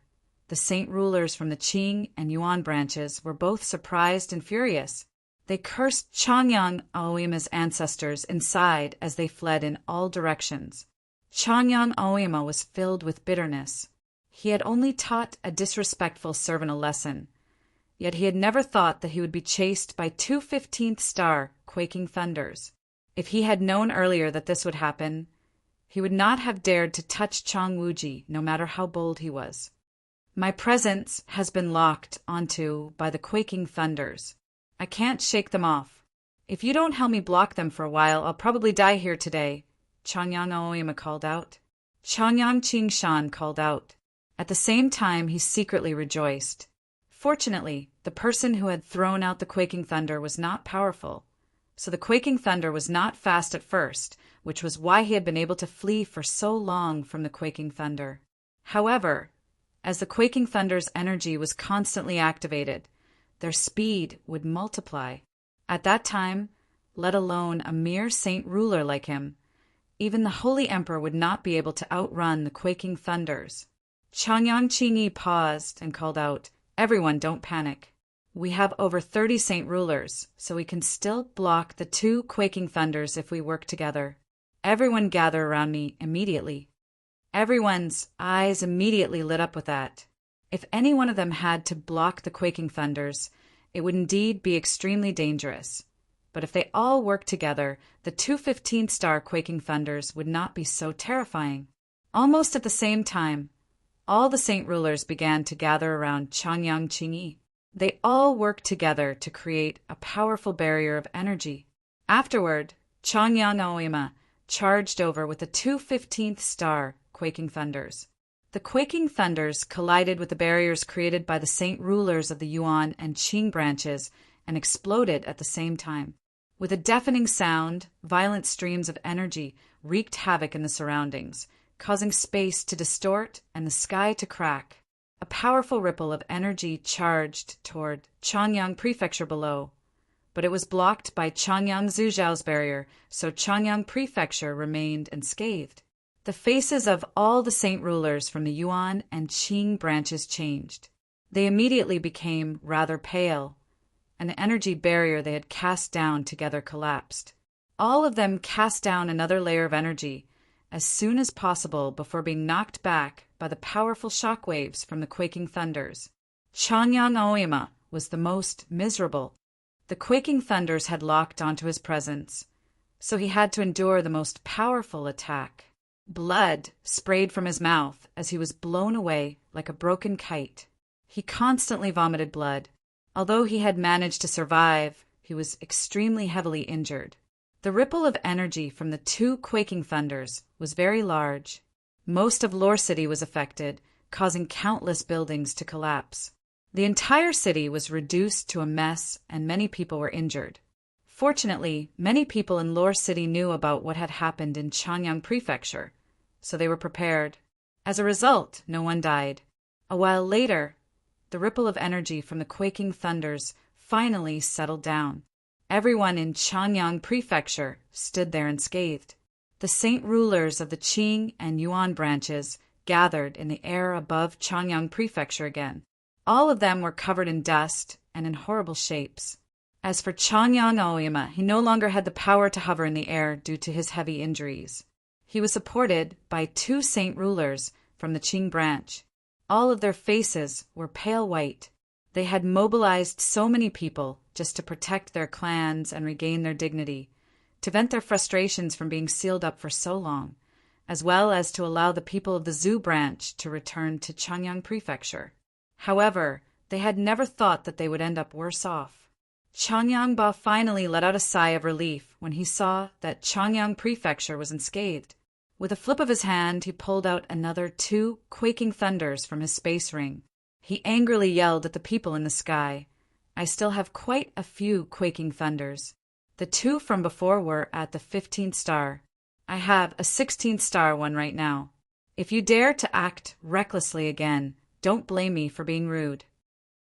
The saint rulers from the Qing and Yuan branches were both surprised and furious. They cursed Changyang Oima's ancestors inside as they fled in all directions. Changyang Oima was filled with bitterness. He had only taught a disrespectful servant a lesson, yet he had never thought that he would be chased by two 15th star quaking thunders. If he had known earlier that this would happen, he would not have dared to touch Chang Wuji, no matter how bold he was. My presence has been locked onto by the quaking thunders. I can't shake them off. If you don't help me block them for a while, I'll probably die here today, Changyang Oima called out. Changyang Qingshan called out. At the same time, he secretly rejoiced. Fortunately, the person who had thrown out the quaking thunder was not powerful, so the quaking thunder was not fast at first, which was why he had been able to flee for so long from the quaking thunder. However, as the quaking thunder's energy was constantly activated, their speed would multiply. At that time, let alone a mere saint ruler like him, even the holy emperor would not be able to outrun the quaking thunders. Changyang Qingyi paused and called out, "Everyone, don't panic. We have over 30 saint rulers, so we can still block the two quaking thunders if we work together. Everyone gather around me immediately." Everyone's eyes immediately lit up with that. If any one of them had to block the quaking thunders, it would indeed be extremely dangerous. But if they all worked together, the two 15th star quaking thunders would not be so terrifying. Almost at the same time, all the saint rulers began to gather around Changyang Qingyi. They all worked together to create a powerful barrier of energy. Afterward, Changyang Oima charged over with the two 15th star quaking thunders. The quaking thunders collided with the barriers created by the saint rulers of the Yuan and Qing branches and exploded at the same time. With a deafening sound, violent streams of energy wreaked havoc in the surroundings, causing space to distort and the sky to crack. A powerful ripple of energy charged toward Changyang Prefecture below, but it was blocked by Changyang Zhujiao's barrier, so Changyang Prefecture remained unscathed. The faces of all the saint rulers from the Yuan and Qing branches changed. They immediately became rather pale, and the energy barrier they had cast down together collapsed. All of them cast down another layer of energy as soon as possible before being knocked back by the powerful shock waves from the quaking thunders. Changyang Aoyama was the most miserable. The quaking thunders had locked onto his presence, so he had to endure the most powerful attack. Blood sprayed from his mouth as he was blown away like a broken kite. He constantly vomited blood. Although he had managed to survive, he was extremely heavily injured. The ripple of energy from the two quaking thunders was very large. Most of Lore City was affected, causing countless buildings to collapse. The entire city was reduced to a mess, and many people were injured. Fortunately, many people in Lore City knew about what had happened in Changyang Prefecture, so they were prepared. As a result, no one died. A while later, the ripple of energy from the quaking thunders finally settled down. Everyone in Changyang Prefecture stood there unscathed. The saint rulers of the Qing and Yuan branches gathered in the air above Changyang Prefecture again. All of them were covered in dust and in horrible shapes. As for Changyang Aoyama, he no longer had the power to hover in the air due to his heavy injuries. He was supported by two saint rulers from the Qing branch. All of their faces were pale white. They had mobilized so many people just to protect their clans and regain their dignity, to vent their frustrations from being sealed up for so long, as well as to allow the people of the Zhu branch to return to Changyang Prefecture. However, they had never thought that they would end up worse off. Changyang Ba finally let out a sigh of relief when he saw that Changyang Prefecture was unscathed. With a flip of his hand, he pulled out another two quaking thunders from his space ring. He angrily yelled at the people in the sky. I still have quite a few quaking thunders. The two from before were at the 15th star. I have a 16th star one right now. If you dare to act recklessly again, don't blame me for being rude.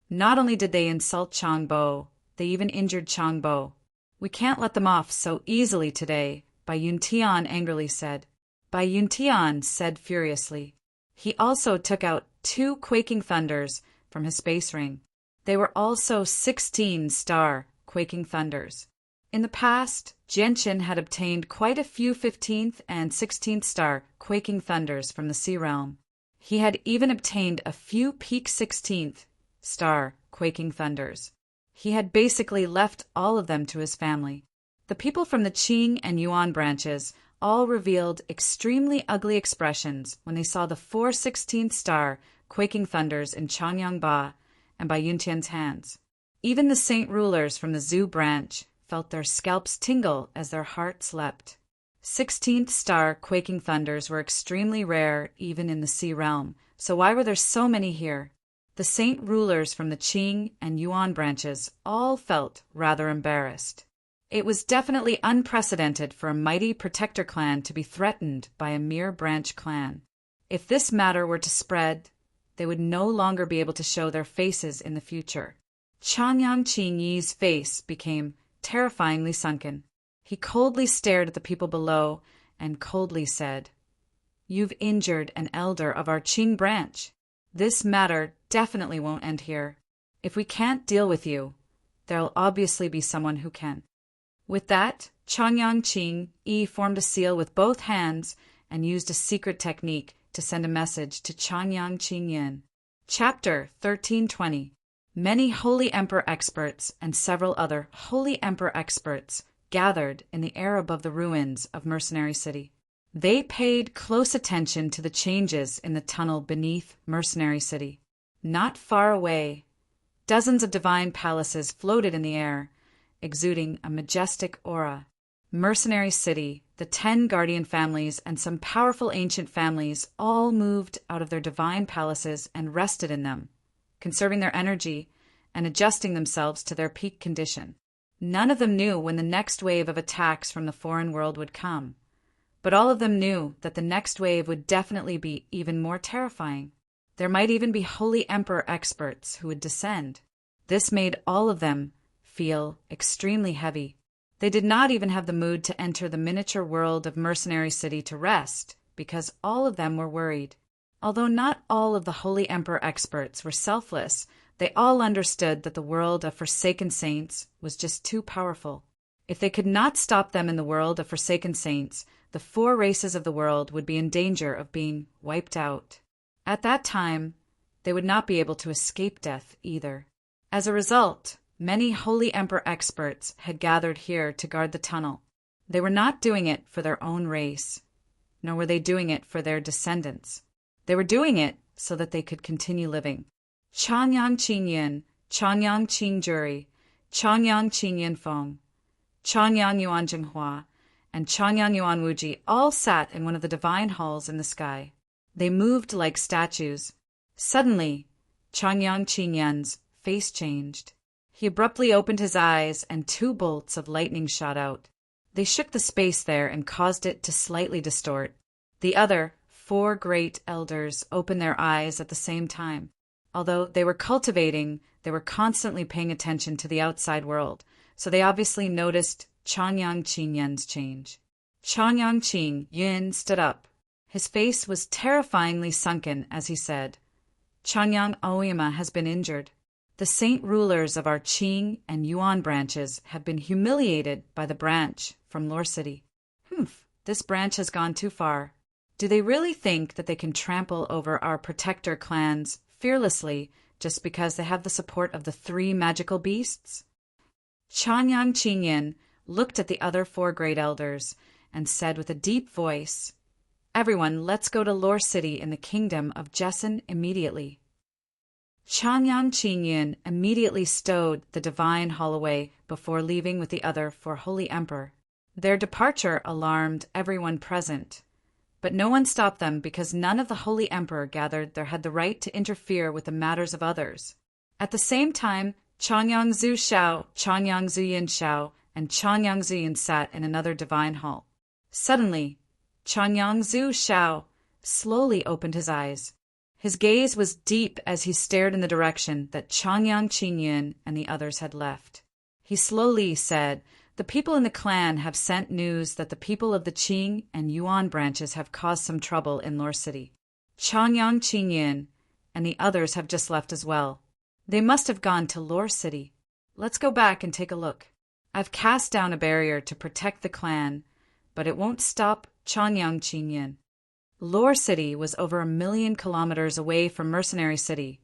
Not only did they insult Changbo, they even injured Changbo. We can't let them off so easily today, Bai Yuntian angrily said. Bai Yuntian said furiously. He also took out two quaking thunders from his space ring. They were also 16-star quaking thunders. In the past, Jianqin had obtained quite a few 15th and 16th star quaking thunders from the Sea Realm. He had even obtained a few peak 16th star quaking thunders. He had basically left all of them to his family. The people from the Qing and Yuan branches all revealed extremely ugly expressions when they saw the 4 16th star quaking thunders in Changyang Ba and Bai Yuntian's hands. Even the saint rulers from the Zhu branch felt their scalps tingle as their hearts leapt. 16th star quaking thunders were extremely rare even in the Sea Realm, so why were there so many here? The saint rulers from the Qing and Yuan branches all felt rather embarrassed. It was definitely unprecedented for a mighty protector clan to be threatened by a mere branch clan. If this matter were to spread, they would no longer be able to show their faces in the future. Changyang Qingyi's face became terrifyingly sunken. He coldly stared at the people below and coldly said, "You've injured an elder of our Qing branch. This matter definitely won't end here. If we can't deal with you, there'll obviously be someone who can." With that, Changyang Qingyi formed a seal with both hands and used a secret technique to send a message to Changyang Qingyin. Chapter 1320. Many Holy Emperor experts and several other Holy Emperor experts gathered in the air above the ruins of Mercenary City. They paid close attention to the changes in the tunnel beneath Mercenary City. Not far away, dozens of divine palaces floated in the air, exuding a majestic aura. Mercenary City, the 10 guardian families, and some powerful ancient families all moved out of their divine palaces and rested in them, conserving their energy and adjusting themselves to their peak condition. None of them knew when the next wave of attacks from the foreign world would come, but all of them knew that the next wave would definitely be even more terrifying. There might even be Holy Emperor experts who would descend. This made all of them feel extremely heavy. They did not even have the mood to enter the miniature world of Mercenary City to rest, because all of them were worried. Although not all of the Holy Emperor experts were selfless, They all understood that the world of Forsaken Saints was just too powerful. If they could not stop them in the world of Forsaken Saints, the 4 races of the world would be in danger of being wiped out. At that time, they would not be able to escape death either. As a result, many Holy Emperor experts had gathered here to guard the tunnel. They were not doing it for their own race, nor were they doing it for their descendants. They were doing it so that they could continue living. Changyang Qingyan, Changyang Qingjuri, Changyang Qingyan Feng, Changyang Yuan Jinghua, and Changyang Yuan Wuji all sat in one of the divine halls in the sky. They moved like statues. Suddenly, Changyang Qingyan's face changed. He abruptly opened his eyes, and 2 bolts of lightning shot out. They shook the space there and caused it to slightly distort. The other 4 great elders opened their eyes at the same time. Although they were cultivating, they were constantly paying attention to the outside world, so they obviously noticed Changyang Qingyan's change. Changyang Qingyan stood up. His face was terrifyingly sunken as he said, Changyang Aoyama has been injured. The saint rulers of our Qing and Yuan branches have been humiliated by the branch from Lore City. This branch has gone too far. Do they really think that they can trample over our protector clans fearlessly just because they have the support of the 3 magical beasts? Changyang Qingyan looked at the other 4 great elders and said with a deep voice, Everyone, let's go to Lore City in the kingdom of Jessen immediately. Changyang Qingyan immediately stowed the divine hall away before leaving with the other 4 Holy Emperor. Their departure alarmed everyone present, but no one stopped them because none of the Holy Emperor gathered there had the right to interfere with the matters of others. At the same time, Changyang Zhu Shao, Changyang Zuyin Shao, and Changyang Zuyin sat in another divine hall. Suddenly, Changyang Zhu Shao slowly opened his eyes. His gaze was deep as he stared in the direction that Changyang Qingyan and the others had left. He slowly said, The people in the clan have sent news that the people of the Qing and Yuan branches have caused some trouble in Lore City. Changyang Qingyan and the others have just left as well. They must have gone to Lore City. Let's go back and take a look. I've cast down a barrier to protect the clan, but it won't stop Changyang Qingyan. Lore City was over 1 million kilometers away from Mercenary City,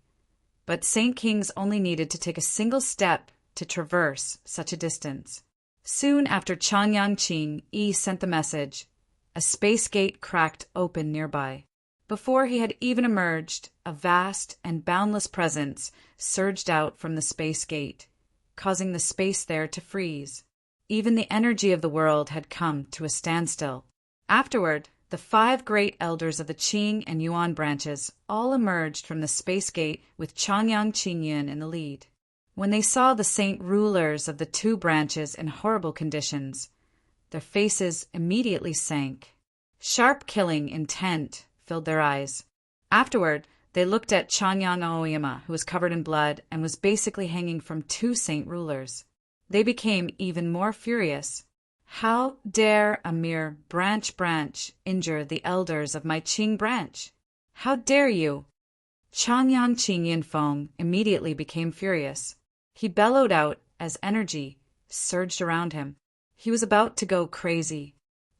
but Saint Kings only needed to take a single step to traverse such a distance. Soon after Changyang Qing sent the message, a space gate cracked open nearby. Before he had even emerged, a vast and boundless presence surged out from the space gate, causing the space there to freeze. Even the energy of the world had come to a standstill. Afterward, the 5 great elders of the Qing and Yuan branches all emerged from the space gate with Changyang Qingyan in the lead. When they saw the saint rulers of the 2 branches in horrible conditions, their faces immediately sank. Sharp killing intent filled their eyes. Afterward, they looked at Changyang Aoyama, who was covered in blood and was basically hanging from 2 saint rulers. They became even more furious. How dare a mere branch injure the elders of my Qing branch? How dare you? Changyang Qingyan Feng immediately became furious. He bellowed out as energy surged around him. He was about to go crazy.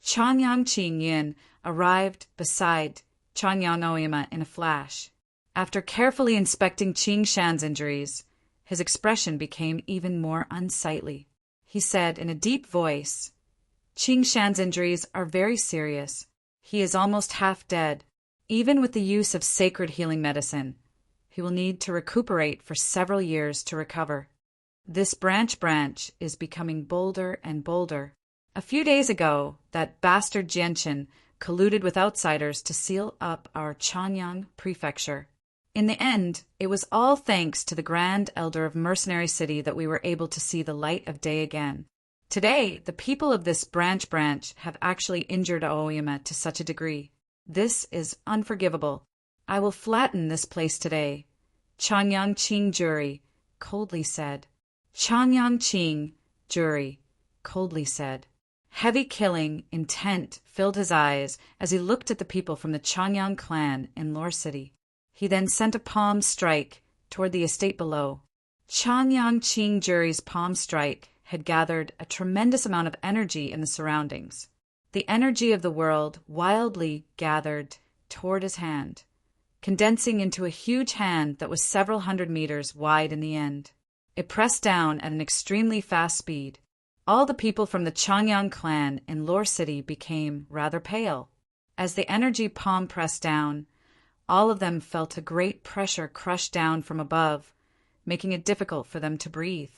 Changyang Qingyan arrived beside Changyang Aoyama in a flash. After carefully inspecting Qing Shan's injuries, his expression became even more unsightly. He said in a deep voice, Qing Shan's injuries are very serious. He is almost half dead. Even with the use of sacred healing medicine, he will need to recuperate for several years to recover. This branch is becoming bolder and bolder. A few days ago, that bastard Jianchen colluded with outsiders to seal up our Changyang prefecture. In the end, it was all thanks to the Grand Elder of Mercenary City that we were able to see the light of day again. Today, the people of this branch have actually injured Aoyama to such a degree. This is unforgivable. I will flatten this place today, Changyang Qing Jury coldly said. Changyang Qing Jury coldly said. Heavy killing intent filled his eyes as he looked at the people from the Changyang clan in Lore City. He then sent a palm strike toward the estate below. Changyang Qing Jury's palm strike had gathered a tremendous amount of energy in the surroundings. The energy of the world wildly gathered toward his hand, condensing into a huge hand that was several hundred meters wide in the end. It pressed down at an extremely fast speed. All the people from the Changyang clan in Lore City became rather pale. As the energy palm pressed down, all of them felt a great pressure crush down from above, making it difficult for them to breathe.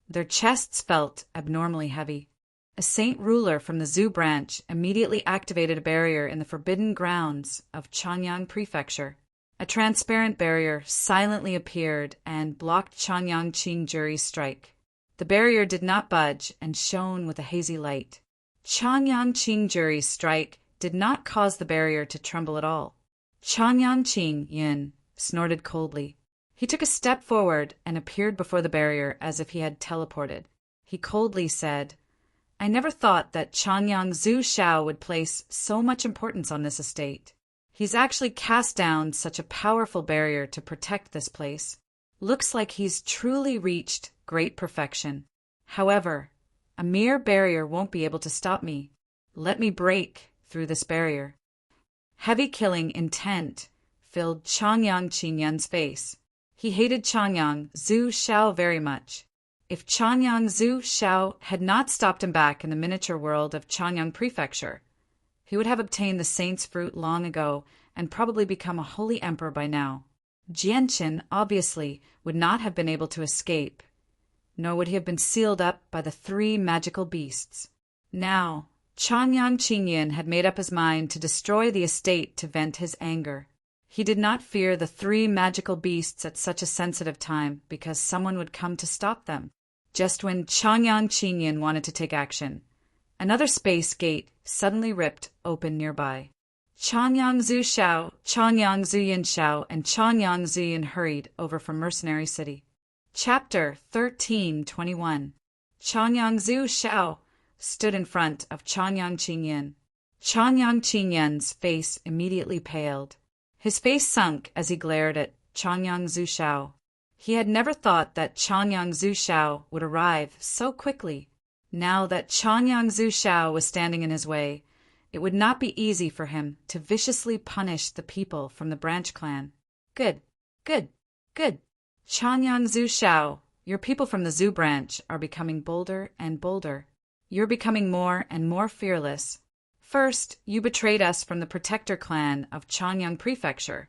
Their chests felt abnormally heavy. A saint ruler from the Zhu branch immediately activated a barrier in the forbidden grounds of Changyang Prefecture. A transparent barrier silently appeared and blocked Changyang Qing Jury's strike. The barrier did not budge and shone with a hazy light. Changyang Qing Jury's strike did not cause the barrier to tremble at all. Changyang Qing Yin snorted coldly. He took a step forward and appeared before the barrier as if he had teleported. He coldly said, "I never thought that Changyang Zhu Xiao would place so much importance on this estate. He's actually cast down such a powerful barrier to protect this place. Looks like he's truly reached great perfection. However, a mere barrier won't be able to stop me. Let me break through this barrier." Heavy killing intent filled Changyang Qingyun's face. He hated Changyang Zhu Xiao very much. If Changyang Zhu Xiao had not stopped him back in the miniature world of Changyang Prefecture, he would have obtained the saint's fruit long ago and probably become a holy emperor by now. Jianqin obviously would not have been able to escape, nor would he have been sealed up by the 3 magical beasts. Now, Changyang Qingyin had made up his mind to destroy the estate to vent his anger. He did not fear the 3 magical beasts at such a sensitive time because someone would come to stop them. Just when Changyang Qingyin wanted to take action, another space gate suddenly ripped open nearby. Changyang Zhu Xiao, Changyang Zuyin Xiao, and Changyang Zuyin hurried over from Mercenary City. Chapter 13:21. Changyang Zhu Xiao stood in front of Changyang Qingyin. Changyang Qingyun's face immediately paled. His face sunk as he glared at Changyang Zhu Xiao. He had never thought that Changyang Zhu Xiao would arrive so quickly. Now that Changyang Zhu Xiao was standing in his way, it would not be easy for him to viciously punish the people from the branch clan. Good, good, good. Changyang Zhu Xiao, your people from the Zhu branch are becoming bolder and bolder. You're becoming more and more fearless. First, you betrayed us from the protector clan of Changyang Prefecture.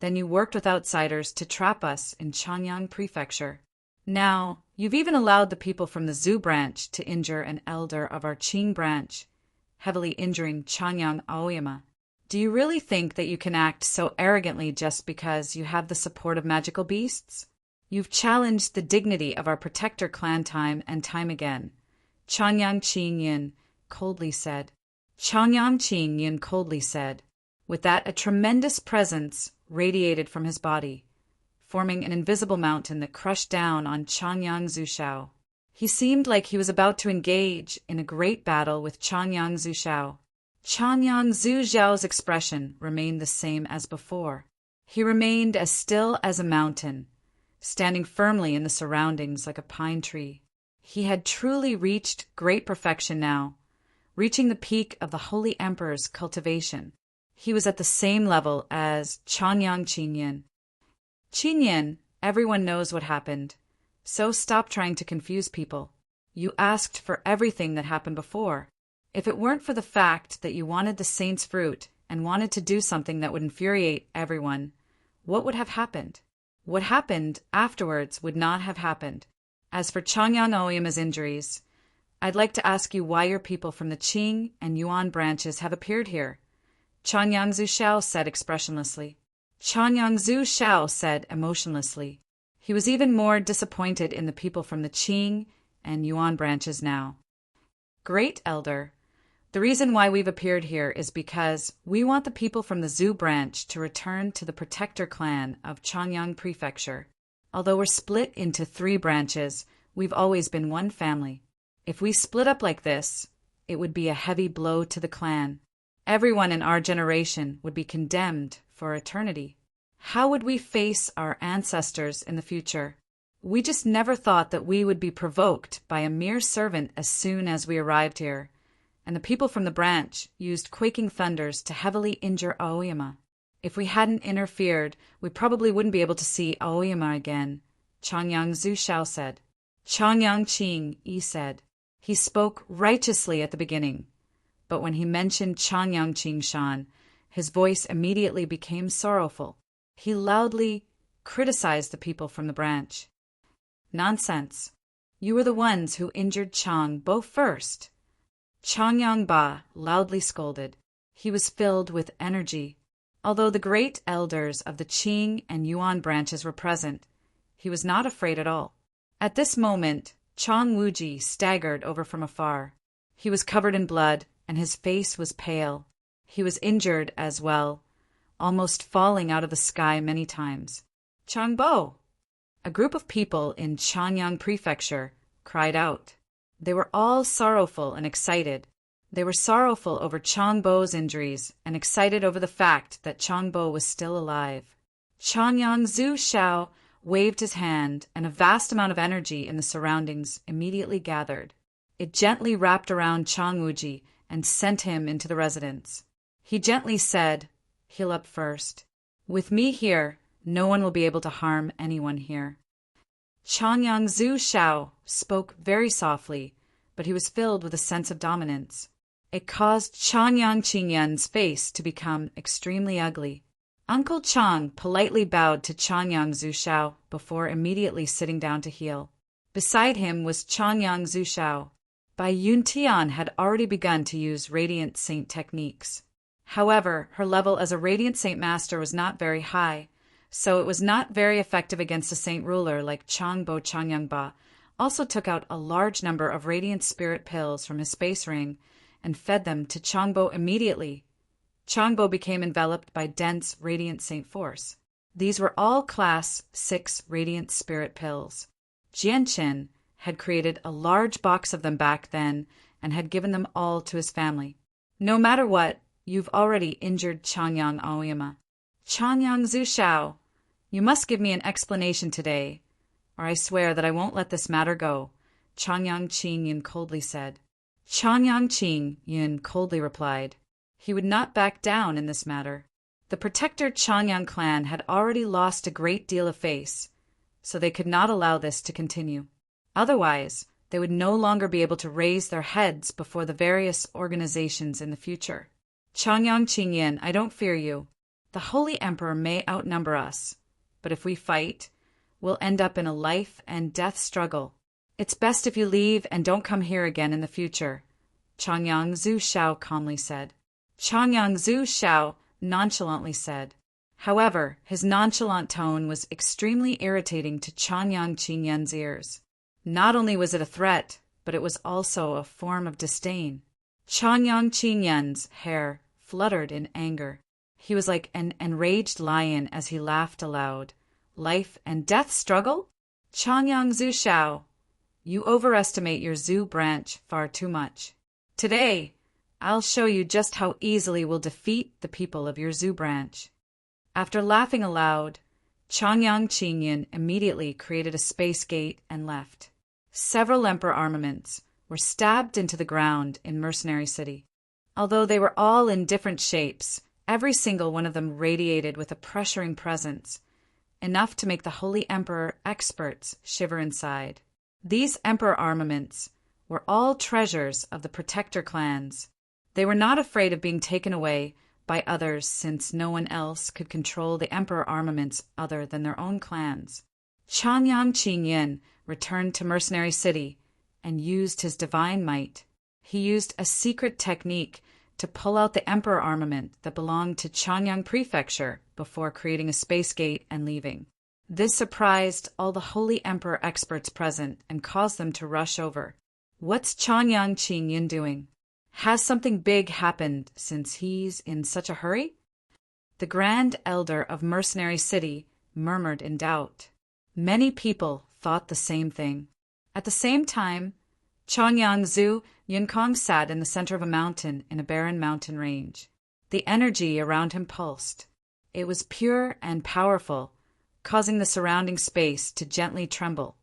Then you worked with outsiders to trap us in Changyang Prefecture. Now, you've even allowed the people from the Zhu branch to injure an elder of our Qing branch, heavily injuring Changyang Aoyama. Do you really think that you can act so arrogantly just because you have the support of magical beasts? You've challenged the dignity of our protector clan time and time again, Changyang Qingyin coldly said. Changyang Qingyin coldly said. With that, a tremendous presence radiated from his body, forming an invisible mountain that crushed down on Changyang Zhu Xiao. He seemed like he was about to engage in a great battle with Changyang Zhu Xiao. Changyang Zhu Xiao's expression remained the same as before. He remained as still as a mountain, standing firmly in the surroundings like a pine tree. He had truly reached great perfection now, reaching the peak of the Holy Emperor's cultivation. He was at the same level as Changyang Qingyin. Qingyin, everyone knows what happened, so stop trying to confuse people. You asked for everything that happened before. If it weren't for the fact that you wanted the saint's fruit and wanted to do something that would infuriate everyone, what would have happened? What happened afterwards would not have happened. As for Changyang Aoyama's injuries, I'd like to ask you why your people from the Qing and Yuan branches have appeared here. Changyang Zhu Xiao said expressionlessly. Changyang Zhu Xiao said emotionlessly. He was even more disappointed in the people from the Qing and Yuan branches now. Great Elder, the reason why we've appeared here is because we want the people from the Zhu branch to return to the protector clan of Changyang Prefecture. Although we're split into 3 branches, we've always been one family. If we split up like this, it would be a heavy blow to the clan. Everyone in our generation would be condemned for eternity. How would we face our ancestors in the future? We just never thought that we would be provoked by a mere servant as soon as we arrived here, and the people from the branch used quaking thunders to heavily injure Aoyama. If we hadn't interfered, we probably wouldn't be able to see Aoyama again, Changyang Zushao said. Changyang Qing Yi said. He spoke righteously at the beginning, but when he mentioned Changyang Qing Shan, his voice immediately became sorrowful. He loudly criticized the people from the branch. Nonsense. You were the ones who injured Chang Bo first. Changyang Ba loudly scolded. He was filled with energy. Although the great elders of the Qing and Yuan branches were present, he was not afraid at all. At this moment, Chang Wuji staggered over from afar. He was covered in blood, and his face was pale. He was injured as well, almost falling out of the sky many times. Changbo! A group of people in Changyang Prefecture cried out. They were all sorrowful and excited. They were sorrowful over Changbo's injuries and excited over the fact that Changbo was still alive. Changyang Zushao waved his hand, and a vast amount of energy in the surroundings immediately gathered. It gently wrapped around Chang Wuji and sent him into the residence. He gently said, "Heal up first. With me here, no one will be able to harm anyone here." Changyang Zushao spoke very softly, but he was filled with a sense of dominance. It caused Changyang Qingyan's face to become extremely ugly. Uncle Chang politely bowed to Changyang Zushao before immediately sitting down to heal. Beside him was Changyang Zushao. Bai Yuntian had already begun to use Radiant Saint techniques. However, her level as a Radiant Saint Master was not very high, so it was not very effective against a Saint Ruler like Changbo Changyangba. Also took out a large number of Radiant Spirit pills from his space ring and fed them to Changbo immediately. Changbo became enveloped by dense Radiant Saint force. These were all Class 6 Radiant Spirit pills. Jianchen had created a large box of them back then and had given them all to his family. No matter what, you've already injured Changyang Aoyama. Changyang Zushao, you must give me an explanation today, or I swear that I won't let this matter go, Changyang Qingyan coldly said. Changyang Qingyan coldly replied. He would not back down in this matter. The protector Changyang clan had already lost a great deal of face, so they could not allow this to continue. Otherwise, they would no longer be able to raise their heads before the various organizations in the future. Changyang Qingyan, I don't fear you. The Holy Emperor may outnumber us, but if we fight, we'll end up in a life and death struggle. It's best if you leave and don't come here again in the future, Changyang Zushao calmly said. Changyang Zushao nonchalantly said. However, his nonchalant tone was extremely irritating to Changyang Qingyan's ears. Not only was it a threat, but it was also a form of disdain. Changyang Qingyan's hair fluttered in anger. He was like an enraged lion as he laughed aloud. Life and death struggle? Changyang Zushao, you overestimate your Zhu branch far too much. Today, I'll show you just how easily we'll defeat the people of your Zhu branch. After laughing aloud, Changyang Qingyan immediately created a space gate and left. Several Emperor armaments were stabbed into the ground in Mercenary City. Although they were all in different shapes, every single one of them radiated with a pressuring presence, enough to make the Holy Emperor experts shiver inside. These Emperor armaments were all treasures of the Protector clans. They were not afraid of being taken away by others since no one else could control the Emperor armaments other than their own clans. Changyang Qingyan returned to Mercenary City and used his divine might. He used a secret technique to pull out the Emperor armament that belonged to Changyang Prefecture before creating a space gate and leaving. This surprised all the Holy Emperor experts present and caused them to rush over. What's Changyang Qingyan doing? Has something big happened since he's in such a hurry? The Grand Elder of Mercenary City murmured in doubt. Many people thought the same thing. At the same time, Changyang Zhu Yunkong sat in the center of a mountain in a barren mountain range. The energy around him pulsed. It was pure and powerful, causing the surrounding space to gently tremble.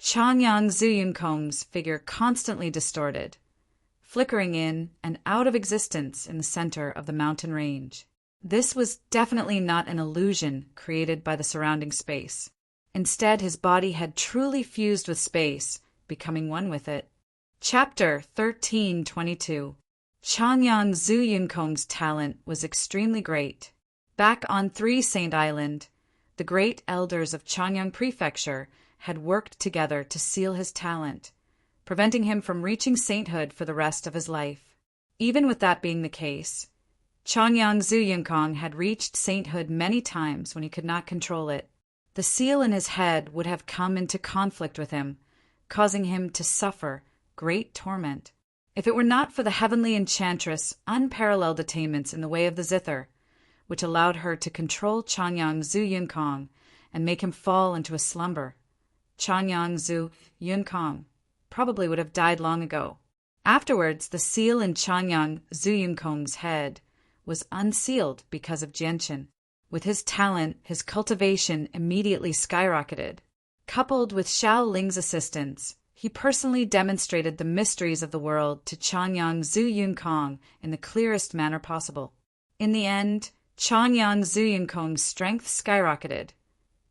Changyang Zuyunkong's figure constantly distorted, flickering in and out of existence in the center of the mountain range. This was definitely not an illusion created by the surrounding space. Instead, his body had truly fused with space, becoming one with it. Chapter 1322. Changyang Zuyunkong's talent was extremely great. Back on Three Saint Island, the great elders of Changyang Prefecture had worked together to seal his talent, preventing him from reaching sainthood for the rest of his life. Even with that being the case, Changyang Zuyunkong had reached sainthood many times when he could not control it. The seal in his head would have come into conflict with him, causing him to suffer great torment. If it were not for the heavenly enchantress' unparalleled attainments in the way of the zither, which allowed her to control Changyang Zuyunkong and make him fall into a slumber, Changyang Zuyunkong probably would have died long ago. Afterwards, the seal in Changyang Zuyunkong's head was unsealed because of Jianshin. With his talent, his cultivation immediately skyrocketed. Coupled with Xiao Ling's assistance, he personally demonstrated the mysteries of the world to Changyang Zuyunkong in the clearest manner possible. In the end, Changyang Zuyunkong's strength skyrocketed,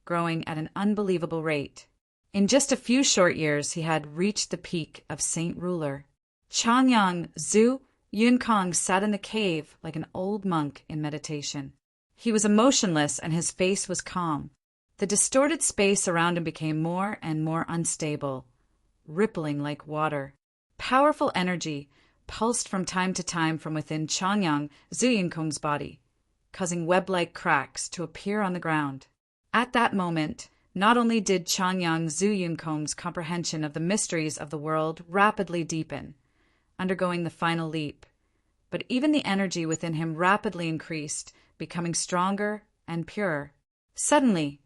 growing at an unbelievable rate. In just a few short years, he had reached the peak of Saint Ruler. Changyang Zuyunkong sat in the cave like an old monk in meditation. He was emotionless and his face was calm. The distorted space around him became more and more unstable, rippling like water. Powerful energy pulsed from time to time from within Changyang Zuyunkong's body, causing web-like cracks to appear on the ground. At that moment, not only did Changyang Zuyunkong's comprehension of the mysteries of the world rapidly deepen, undergoing the final leap, but even the energy within him rapidly increased, becoming stronger and purer. Suddenly,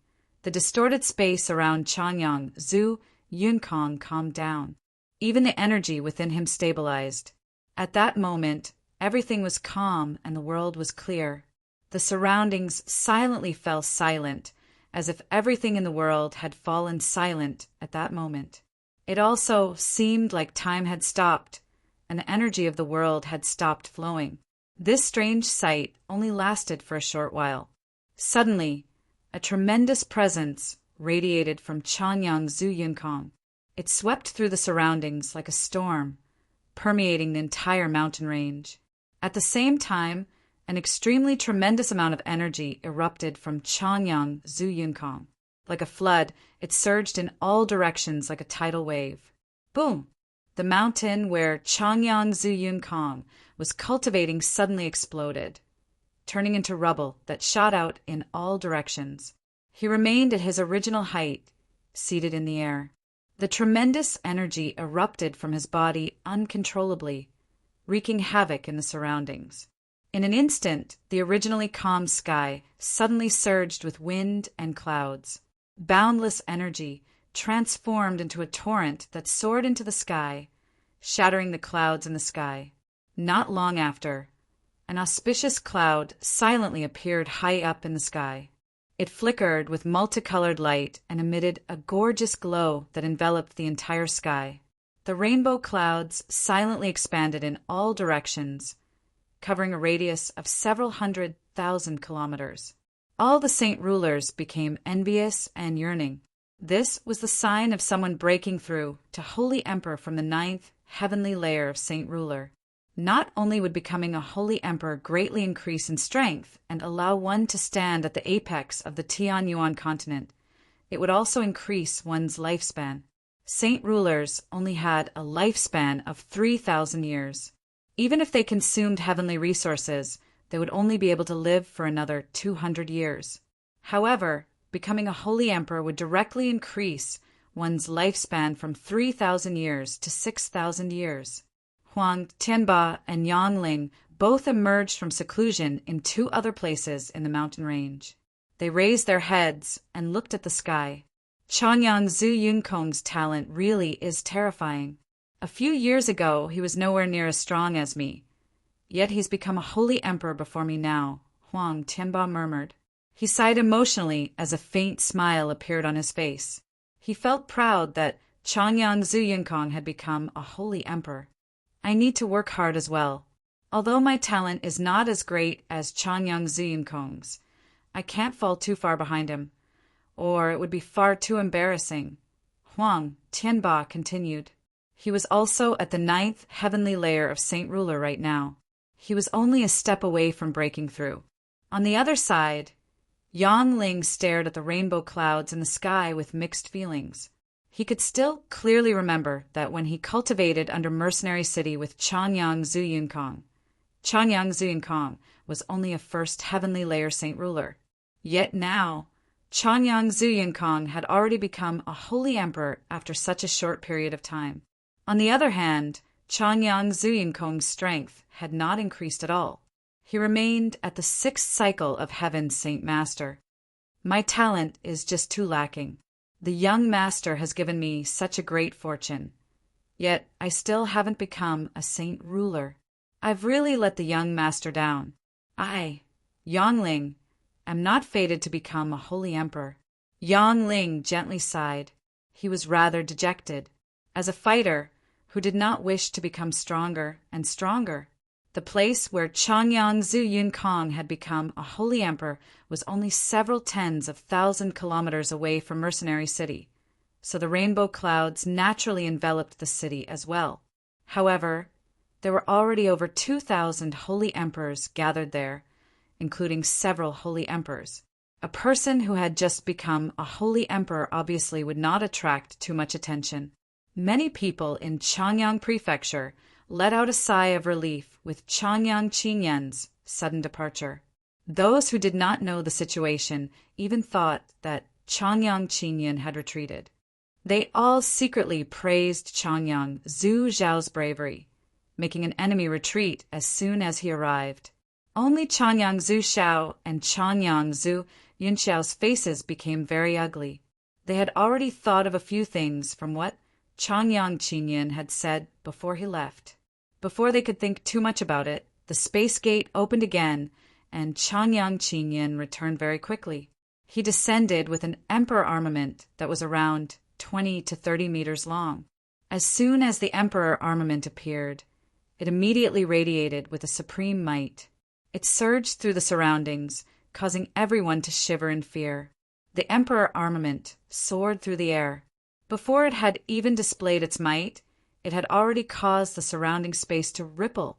the distorted space around Changyang Zuyunkong calmed down. Even the energy within him stabilized. At that moment, everything was calm and the world was clear. The surroundings silently fell silent, as if everything in the world had fallen silent at that moment. It also seemed like time had stopped, and the energy of the world had stopped flowing. This strange sight only lasted for a short while. Suddenly, a tremendous presence radiated from Changyang Zuyunkong. It swept through the surroundings like a storm, permeating the entire mountain range. At the same time, an extremely tremendous amount of energy erupted from Changyang Zuyunkong. Like a flood, it surged in all directions like a tidal wave. Boom! The mountain where Changyang Zuyunkong was cultivating suddenly exploded, turning into rubble that shot out in all directions. He remained at his original height, seated in the air. The tremendous energy erupted from his body uncontrollably, wreaking havoc in the surroundings. In an instant, the originally calm sky suddenly surged with wind and clouds. Boundless energy transformed into a torrent that soared into the sky, shattering the clouds in the sky. Not long after, an auspicious cloud silently appeared high up in the sky. It flickered with multicolored light and emitted a gorgeous glow that enveloped the entire sky. The rainbow clouds silently expanded in all directions, covering a radius of several 100,000 kilometers. All the saint rulers became envious and yearning. This was the sign of someone breaking through to Holy Emperor from the 9th heavenly layer of Saint Ruler. Not only would becoming a Holy Emperor greatly increase in strength and allow one to stand at the apex of the Tianyuan continent, it would also increase one's lifespan. Saint Rulers only had a lifespan of 3,000 years. Even if they consumed heavenly resources, they would only be able to live for another 200 years. However, becoming a Holy Emperor would directly increase one's lifespan from 3,000 years to 6,000 years. Huang Tianba and Yang Ling both emerged from seclusion in 2 other places in the mountain range. They raised their heads and looked at the sky. Changyang Zuyunkong's talent really is terrifying. A few years ago, he was nowhere near as strong as me. Yet he's become a holy emperor before me now, Huang Tianba murmured. He sighed emotionally as a faint smile appeared on his face. He felt proud that Changyang Zuyinkong had become a holy emperor. I need to work hard as well. Although my talent is not as great as Changyang Zuyinkong's, I can't fall too far behind him, or it would be far too embarrassing. Huang Tianba continued. He was also at the 9th heavenly layer of Saint Ruler right now. He was only a step away from breaking through. On the other side, Yang Ling stared at the rainbow clouds in the sky with mixed feelings. He could still clearly remember that when he cultivated under Mercenary City with Changyang Zuyinkong was only a first heavenly layer Saint Ruler. Yet now, Changyang Zuyinkong had already become a holy emperor after such a short period of time. On the other hand, Changyang Zuyinkong's strength had not increased at all. He remained at the 6th cycle of Heaven's Saint Master. My talent is just too lacking. The young master has given me such a great fortune. Yet I still haven't become a Saint Ruler. I've really let the young master down. I, Yang Ling, am not fated to become a holy emperor. Yang Ling gently sighed. He was rather dejected. As a fighter who did not wish to become stronger and stronger, the place where Changyang Zuyinkong had become a holy emperor was only several tens of thousand kilometers away from Mercenary City, so the rainbow clouds naturally enveloped the city as well. However, there were already over 2,000 holy emperors gathered there, including several holy emperors. A person who had just become a holy emperor obviously would not attract too much attention. Many people in Changyang Prefecture let out a sigh of relief with Changyang Qinyan's sudden departure. Those who did not know the situation even thought that Changyang Qinyan had retreated. They all secretly praised Changyang Zhu Zhao's bravery, making an enemy retreat as soon as he arrived. Only Changyang Zhu Xiao and Changyang Zhu Yunxiao's faces became very ugly. They had already thought of a few things from what Changyang Qinyan had said before he left. Before they could think too much about it, the space gate opened again, and Changyang Qinyan returned very quickly. He descended with an emperor armament that was around 20 to 30 meters long. As soon as the emperor armament appeared, it immediately radiated with a supreme might. It surged through the surroundings, causing everyone to shiver in fear. The emperor armament soared through the air. Before it had even displayed its might, it had already caused the surrounding space to ripple,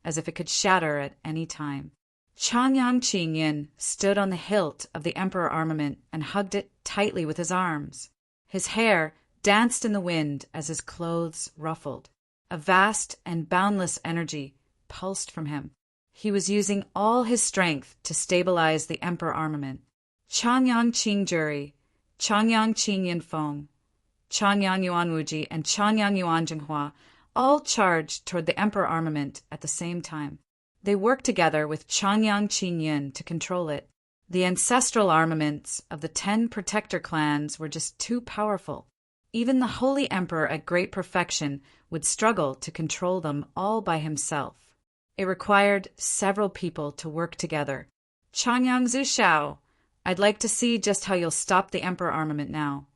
as if it could shatter at any time. Changyang Qinyan stood on the hilt of the emperor armament and hugged it tightly with his arms. His hair danced in the wind as his clothes ruffled. A vast and boundless energy pulsed from him. He was using all his strength to stabilize the emperor armament. Changyang Qingjuri, Changyang Qinyanfeng, Changyang Yuanwuji, and Changyang Yuanjinghua all charged toward the emperor armament at the same time. They worked together with Changyang Qinyan to control it. The ancestral armaments of the 10 protector clans were just too powerful. Even the holy emperor at great perfection would struggle to control them all by himself. It required several people to work together. Changyang Zuxiao, I'd like to see just how you'll stop the emperor armament now.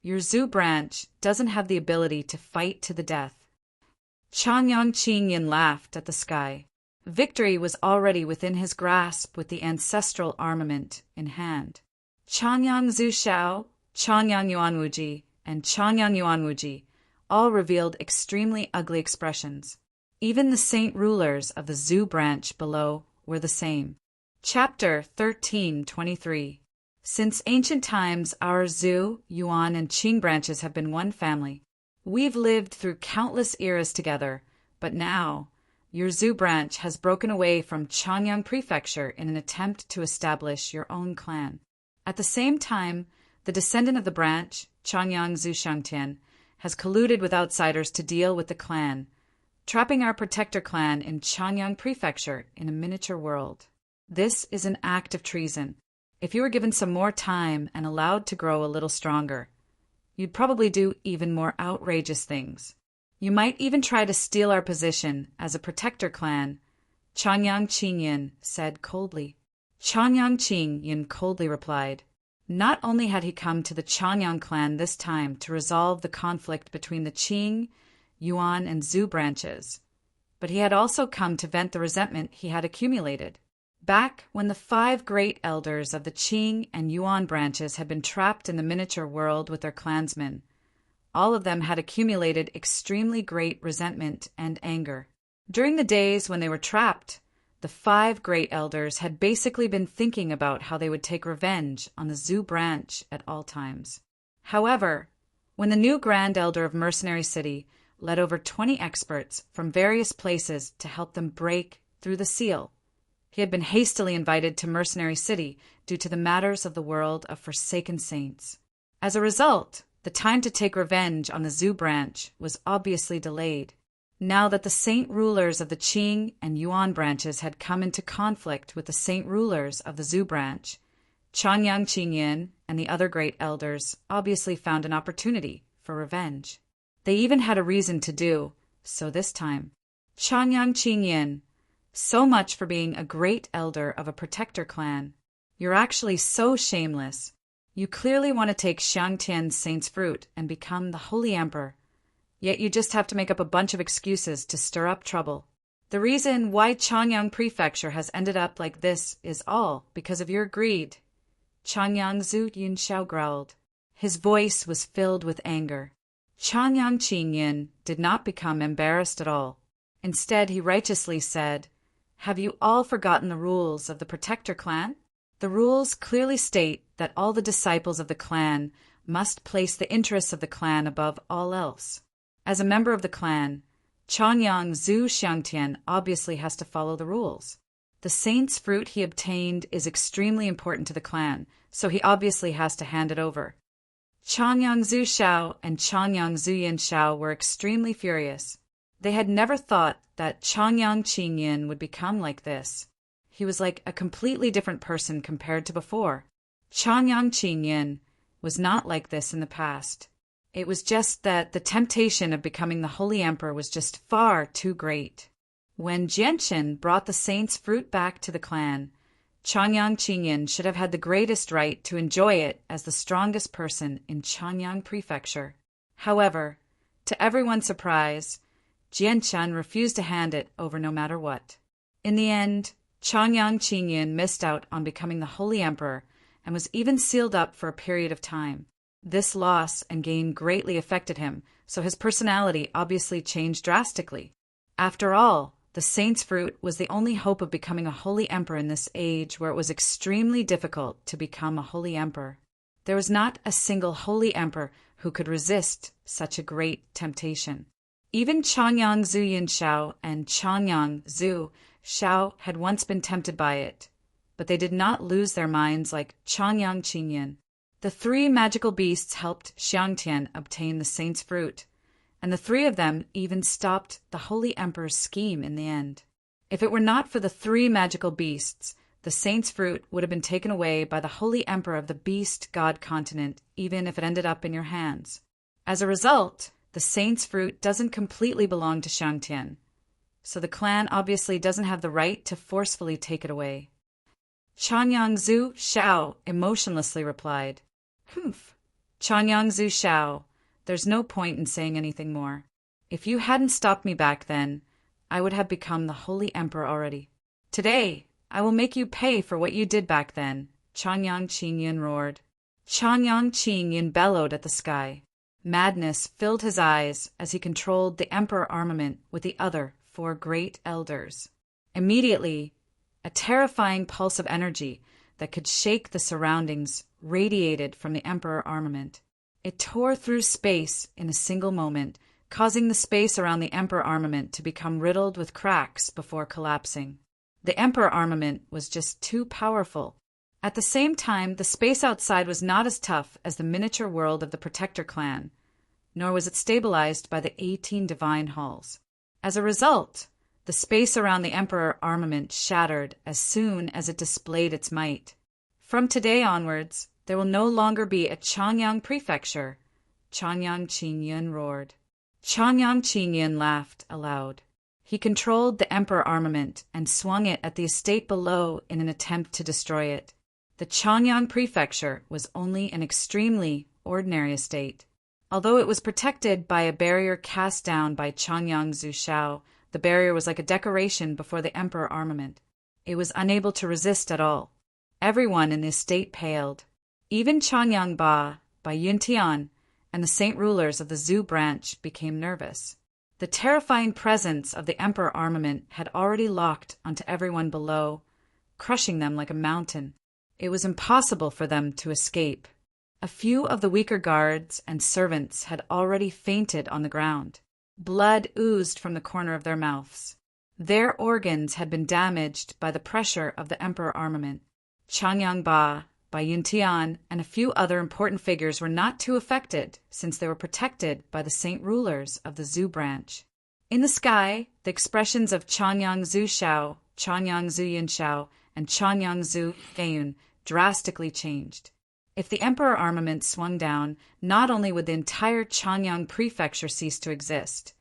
Your Zhu branch doesn't have the ability to fight to the death. Changyang Qinyan laughed at the sky. Victory was already within his grasp with the ancestral armament in hand. Changyang Zuxiao, Changyang Yuanwuji, and Changyang Yuanwuji all revealed extremely ugly expressions. Even the saint rulers of the Zhu branch below were the same. Chapter 13:23. Since ancient times, our Zhu, Yuan, and Qing branches have been one family. We've lived through countless eras together, but now your Zhu branch has broken away from Changyang Prefecture in an attempt to establish your own clan. At the same time, the descendant of the branch, Changyang Zushangtian, has colluded with outsiders to deal with the clan, trapping our protector clan in Changyang Prefecture in a miniature world. This is an act of treason. If you were given some more time and allowed to grow a little stronger, you'd probably do even more outrageous things. You might even try to steal our position as a protector clan, Changyang Qinyan said coldly. Changyang Qingyin coldly replied. Not only had he come to the Changyang clan this time to resolve the conflict between the Qing, Yuan, and Zhou branches, but he had also come to vent the resentment he had accumulated. Back when the 5 great elders of the Qing and Yuan branches had been trapped in the miniature world with their clansmen, all of them had accumulated extremely great resentment and anger. During the days when they were trapped, the 5 great elders had basically been thinking about how they would take revenge on the Zhou branch at all times. However, when the new Grand Elder of Mercenary City led over 20 experts from various places to help them break through the seal, he had been hastily invited to Mercenary City due to the matters of the world of Forsaken Saints. As a result, the time to take revenge on the Zhou branch was obviously delayed. Now that the saint rulers of the Qing and Yuan branches had come into conflict with the saint rulers of the Zhou branch, Changyang Qingyin and the other great elders obviously found an opportunity for revenge. They even had a reason to do so this time. Changyang Qingyin, so much for being a great elder of a protector clan. You're actually so shameless. You clearly want to take Xiangtian's saint's fruit and become the holy emperor. Yet you just have to make up a bunch of excuses to stir up trouble. The reason why Changyang Prefecture has ended up like this is all because of your greed. Changyang Zhu Yunxiao growled. His voice was filled with anger. Changyang Qingyin did not become embarrassed at all. Instead, he righteously said, "Have you all forgotten the rules of the Protector clan? The rules clearly state that all the disciples of the clan must place the interests of the clan above all else. As a member of the clan, Changyang Zhu Xiangtian obviously has to follow the rules. The saint's fruit he obtained is extremely important to the clan, so he obviously has to hand it over." Changyang Zhu Xiao and Changyang Zuyin Xiao were extremely furious. They had never thought that Changyang Qingyin would become like this. He was like a completely different person compared to before. Changyang Qingyin was not like this in the past. It was just that the temptation of becoming the Holy Emperor was just far too great. When Jianchen brought the saint's fruit back to the clan, Changyang Qingyin should have had the greatest right to enjoy it as the strongest person in Changyang Prefecture. However, to everyone's surprise, Jianchen refused to hand it over no matter what. In the end, Changyang Qingyin missed out on becoming the Holy Emperor and was even sealed up for a period of time. This loss and gain greatly affected him, so his personality obviously changed drastically. After all, the saint's fruit was the only hope of becoming a holy emperor in this age where it was extremely difficult to become a holy emperor. There was not a single holy emperor who could resist such a great temptation. Even Changyang Zuyin Xiao and Changyang Zhu Xiao had once been tempted by it, but they did not lose their minds like Changyang Qingyin. The 3 magical beasts helped Xiangtian obtain the saint's fruit, and the 3 of them even stopped the Holy Emperor's scheme in the end. If it were not for the 3 magical beasts, the saint's fruit would have been taken away by the Holy Emperor of the Beast God continent, even if it ended up in your hands. As a result, the saint's fruit doesn't completely belong to Xiangtian, so the clan obviously doesn't have the right to forcefully take it away. Changyang Zhu Xiao emotionlessly replied, "Humph, Changyang Zhu Xiao, there's no point in saying anything more. If you hadn't stopped me back then, I would have become the Holy Emperor already. Today, I will make you pay for what you did back then," Changyang Qingyin roared. Changyang Qingyin bellowed at the sky. Madness filled his eyes as he controlled the Emperor armament with the other 4 great elders. Immediately, a terrifying pulse of energy that could shake the surroundings radiated from the Emperor armament. It tore through space in a single moment, causing the space around the Emperor armament to become riddled with cracks before collapsing. The Emperor armament was just too powerful. At the same time, the space outside was not as tough as the miniature world of the Protector clan, nor was it stabilized by the 18 divine halls. As a result, the space around the Emperor armament shattered as soon as it displayed its might. From today onwards, there will no longer be a Changyang Prefecture, Changyang Qingyin roared. Changyang Qingyin laughed aloud. He controlled the Emperor armament and swung it at the estate below in an attempt to destroy it. The Changyang Prefecture was only an extremely ordinary estate. Although it was protected by a barrier cast down by Changyang Zushao, the barrier was like a decoration before the Emperor armament. It was unable to resist at all. Everyone in the estate paled. Even Changyang Ba, by Yuntian, and the saint rulers of the Zhu branch became nervous. The terrifying presence of the Emperor armament had already locked onto everyone below, crushing them like a mountain. It was impossible for them to escape. A few of the weaker guards and servants had already fainted on the ground. Blood oozed from the corner of their mouths. Their organs had been damaged by the pressure of the Emperor armament. Changyang Ba, by Yuntian, and a few other important figures were not too affected since they were protected by the saint rulers of the Zhu branch. In the sky, the expressions of Changyang Zushao, Changyang Zuyinshao, and Changyang Zhu Gayun drastically changed. If the Emperor armament swung down, not only would the entire Changyang Prefecture cease to exist,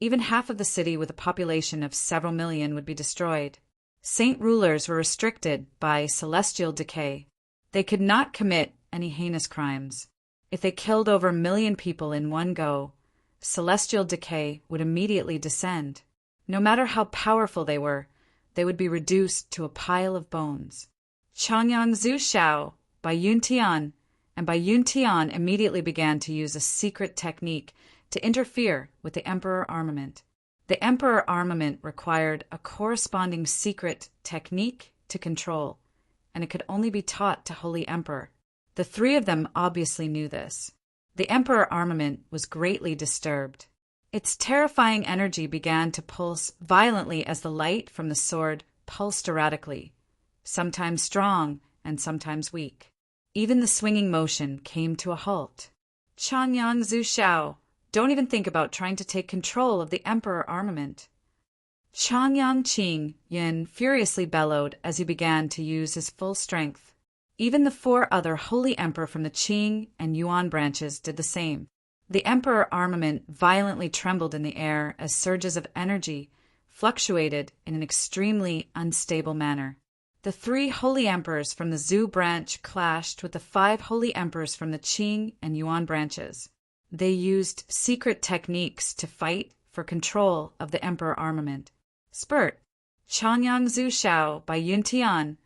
even half of the city with a population of several million would be destroyed. Saint rulers were restricted by celestial decay. They could not commit any heinous crimes. If they killed over 1 million people in one go, celestial decay would immediately descend. No matter how powerful they would be reduced to a pile of bones. Changyang Zushao, by Yuntian, and by Yuntian immediately began to use a secret technique to interfere with the Emperor armament. The Emperor armament required a corresponding secret technique to control, and it could only be taught to Holy Emperor. The three of them obviously knew this. The Emperor armament was greatly disturbed. Its terrifying energy began to pulse violently as the light from the sword pulsed erratically, sometimes strong and sometimes weak. Even the swinging motion came to a halt. Changyang Zushao, don't even think about trying to take control of the Emperor armament. Changyang Qing Yin furiously bellowed as he began to use his full strength. Even the 4 other holy emperor from the Qing and Yuan branches did the same. The Emperor armament violently trembled in the air as surges of energy fluctuated in an extremely unstable manner. The 3 holy emperors from the Zhu branch clashed with the 5 holy emperors from the Qing and Yuan branches. They used secret techniques to fight for control of the Emperor armament. Spurt, Changyang Zushao by Yuntian,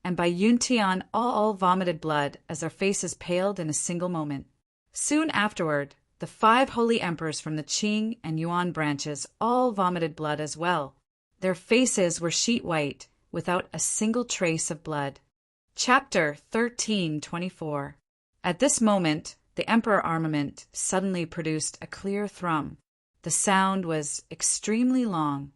and by Yuntian all vomited blood as their faces paled in a single moment. Soon afterward, the 5 holy emperors from the Qing and Yuan branches all vomited blood as well. Their faces were sheet white, without a single trace of blood. Chapter 13:24. At this moment, the Emperor armament suddenly produced a clear thrum. The sound was extremely long,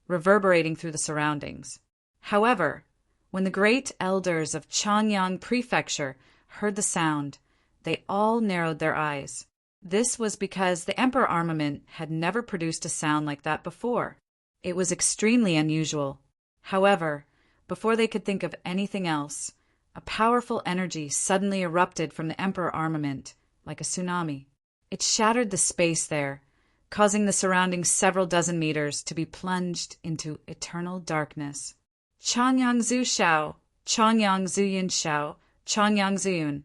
reverberating through the surroundings. However, when the great elders of Changyang Prefecture heard the sound, they all narrowed their eyes. This was because the Emperor armament had never produced a sound like that before. It was extremely unusual. However, before they could think of anything else, a powerful energy suddenly erupted from the Emperor armament, like a tsunami. It shattered the space there, causing the surrounding several dozen meters to be plunged into eternal darkness. Changyang Zushao, Changyang Zuyinshao, Changyang Zuyun,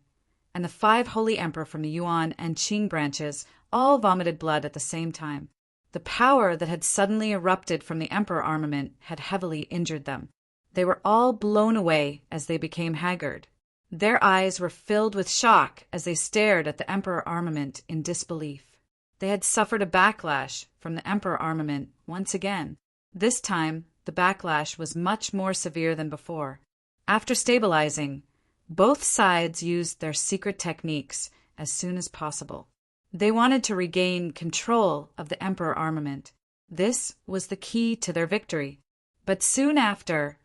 and the 5 holy emperor from the Yuan and Qing branches all vomited blood at the same time. The power that had suddenly erupted from the Emperor armament had heavily injured them. They were all blown away as they became haggard. Their eyes were filled with shock as they stared at the Emperor armament in disbelief. They had suffered a backlash from the Emperor armament once again. This time, the backlash was much more severe than before. After stabilizing, both sides used their secret techniques as soon as possible. They wanted to regain control of the Emperor armament. This was the key to their victory. But soon after,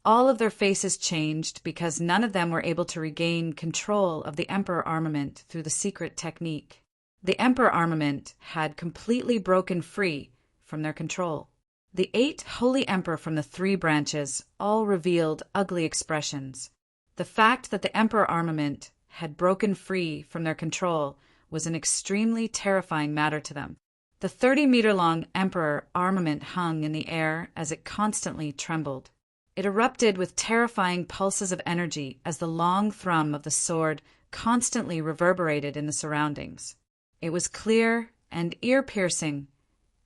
all of their faces changed because none of them were able to regain control of the Emperor armament through the secret technique. The Emperor armament had completely broken free from their control. The 8 holy emperor from the 3 branches all revealed ugly expressions. The fact that the Emperor armament had broken free from their control was an extremely terrifying matter to them. The 30-meter-long Emperor armament hung in the air as it constantly trembled. It erupted with terrifying pulses of energy as the long thrum of the sword constantly reverberated in the surroundings. It was clear and ear-piercing,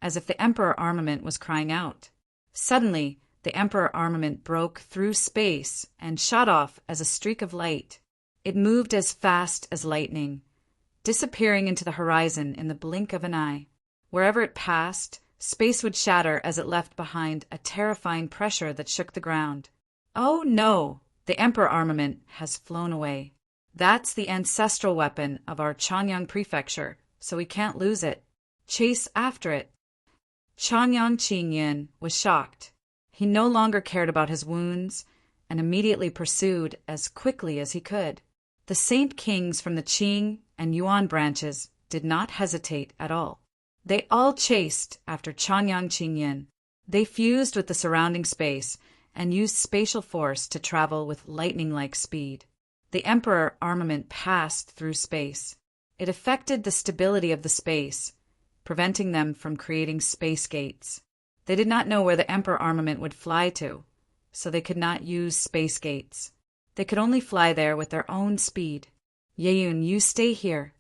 as if the Emperor armament was crying out. Suddenly, the Emperor armament broke through space and shot off as a streak of light. It moved as fast as lightning, disappearing into the horizon in the blink of an eye. Wherever it passed, space would shatter as it left behind a terrifying pressure that shook the ground. Oh no! The Emperor armament has flown away. That's the ancestral weapon of our Changyang prefecture, so we can't lose it. Chase after it. Changyang Qingyin was shocked. He no longer cared about his wounds and immediately pursued as quickly as he could. The Saint Kings from the Qing and Yuan branches did not hesitate at all. They all chased after Changyang Qingyin. They fused with the surrounding space and used spatial force to travel with lightning-like speed. The Emperor armament passed through space. It affected the stability of the space, preventing them from creating space gates. They did not know where the Emperor armament would fly to, so they could not use space gates. They could only fly there with their own speed. Yeyun, you stay here.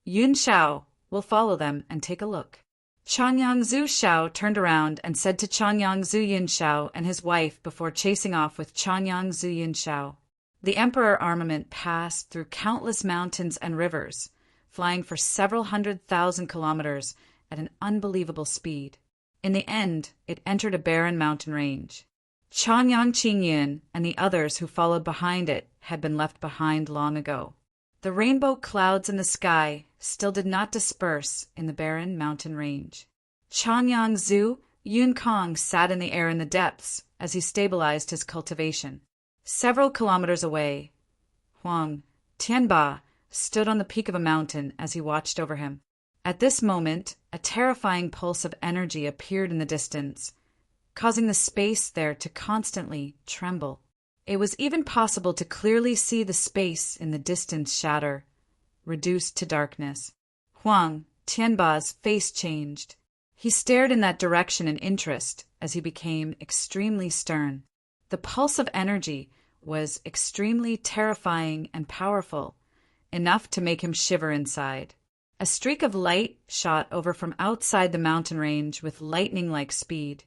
Yun Xiao will follow them and take a look. Changyang Zhu Xiao turned around and said to Changyang Zhu Yin Xiao and his wife before chasing off with Changyang Zhu Yin Xiao. The Emperor armament passed through countless mountains and rivers, flying for several 100,000 kilometers at an unbelievable speed. In the end, it entered a barren mountain range. Changyang Qingyin and the others who followed behind it had been left behind long ago. The rainbow clouds in the sky still did not disperse in the barren mountain range. Changyang Zhu Yunkong sat in the air in the depths as he stabilized his cultivation. Several kilometers away, Huang Tianba stood on the peak of a mountain as he watched over him. At this moment, a terrifying pulse of energy appeared in the distance, causing the space there to constantly tremble. It was even possible to clearly see the space in the distance shatter, reduced to darkness. Huang Tianba's face changed. He stared in that direction in interest as he became extremely stern. The pulse of energy was extremely terrifying and powerful, enough to make him shiver inside. A streak of light shot over from outside the mountain range with lightning-like speed,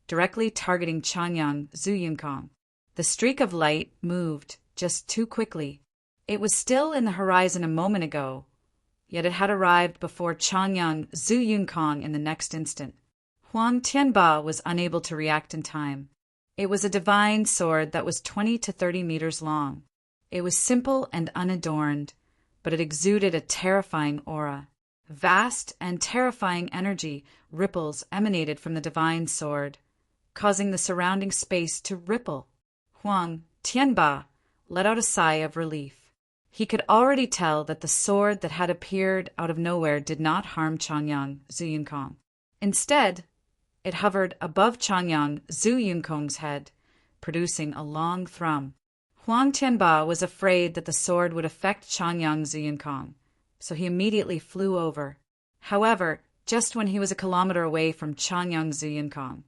directly targeting Changyang Zuyunkong. The streak of light moved just too quickly. It was still in the horizon a moment ago, yet it had arrived before Changyang Zuyunkong in the next instant. Huang Tianba was unable to react in time. It was a divine sword that was 20 to 30 meters long. It was simple and unadorned, but it exuded a terrifying aura. Vast and terrifying energy ripples emanated from the divine sword, causing the surrounding space to ripple. Huang Tianba let out a sigh of relief. He could already tell that the sword that had appeared out of nowhere did not harm Changyang Zuyunkong. Instead, it hovered above Changyang Zuyunkong's head, producing a long thrum. Huang Tianba was afraid that the sword would affect Changyang Zuyunkong, so he immediately flew over. However, just when he was a kilometer away from Changyang Zuyunkong,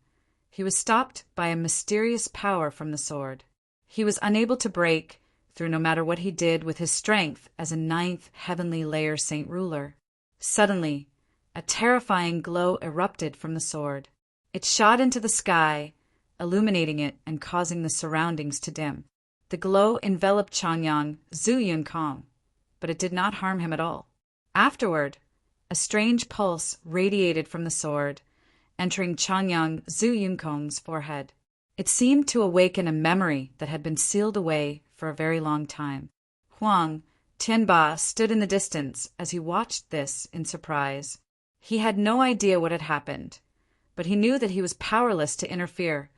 he was stopped by a mysterious power from the sword. He was unable to break through no matter what he did with his strength as a 9th heavenly layer saint ruler. Suddenly, a terrifying glow erupted from the sword. It shot into the sky, illuminating it and causing the surroundings to dim. The glow enveloped Changyang Zuyunkong, but it did not harm him at all. Afterward, a strange pulse radiated from the sword, entering Changyang Zuyunkong's forehead. It seemed to awaken a memory that had been sealed away for a very long time. Huang Tianba stood in the distance as he watched this in surprise. He had no idea what had happened, but he knew that he was powerless to interfere,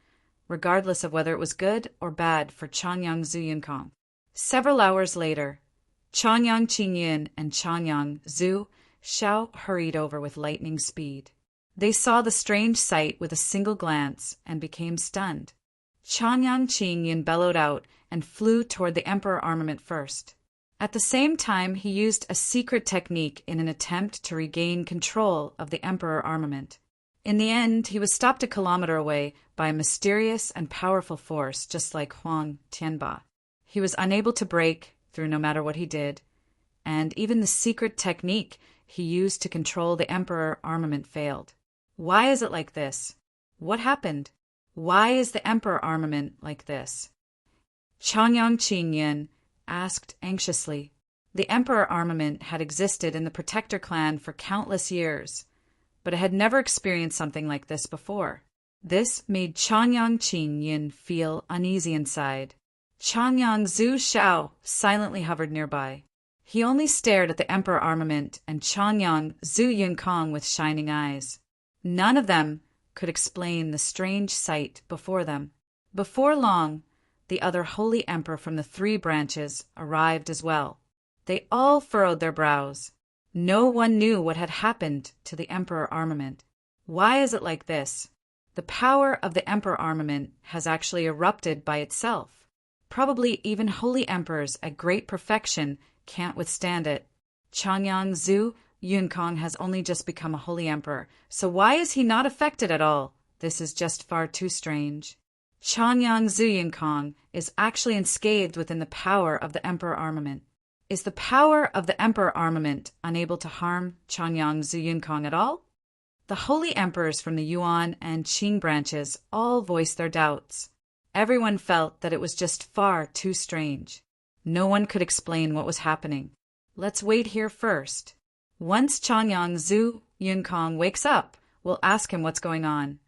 regardless of whether it was good or bad for Changyang Zuyunkong. Several hours later, Changyang Qingyin and Changyang Zhu Xiao hurried over with lightning speed. They saw the strange sight with a single glance and became stunned. Changyang Qingyin bellowed out and flew toward the Emperor armament first. At the same time, he used a secret technique in an attempt to regain control of the Emperor armament. In the end, he was stopped a kilometer away by a mysterious and powerful force, just like Huang Tianba. He was unable to break through no matter what he did, and even the secret technique he used to control the Emperor armament failed. Why is it like this? What happened? Why is the Emperor armament like this? Changyang Qingyan asked anxiously. The Emperor armament had existed in the Protector clan for countless years, but it had never experienced something like this before. This made Changyang Qingyan feel uneasy inside. Changyang Zhu Shao silently hovered nearby. He only stared at the Emperor armament and Changyang Zhu Yunkong with shining eyes. None of them could explain the strange sight before them. Before long, the other holy emperor from the 3 branches arrived as well. They all furrowed their brows. No one knew what had happened to the Emperor armament. Why is it like this? The power of the Emperor armament has actually erupted by itself. Probably even holy emperors at great perfection can't withstand it. Changyang Zhu Yunkong has only just become a holy emperor, so why is he not affected at all? This is just far too strange. Changyang Zhu Yunkong is actually enscathed within the power of the Emperor armament. Is the power of the Emperor armament unable to harm Changyang Zhu Yunkong at all? The holy emperors from the Yuan and Qing branches all voiced their doubts. Everyone felt that it was just far too strange. No one could explain what was happening. Let's wait here first. Once Changyang Zhu Yunkong wakes up, we'll ask him what's going on.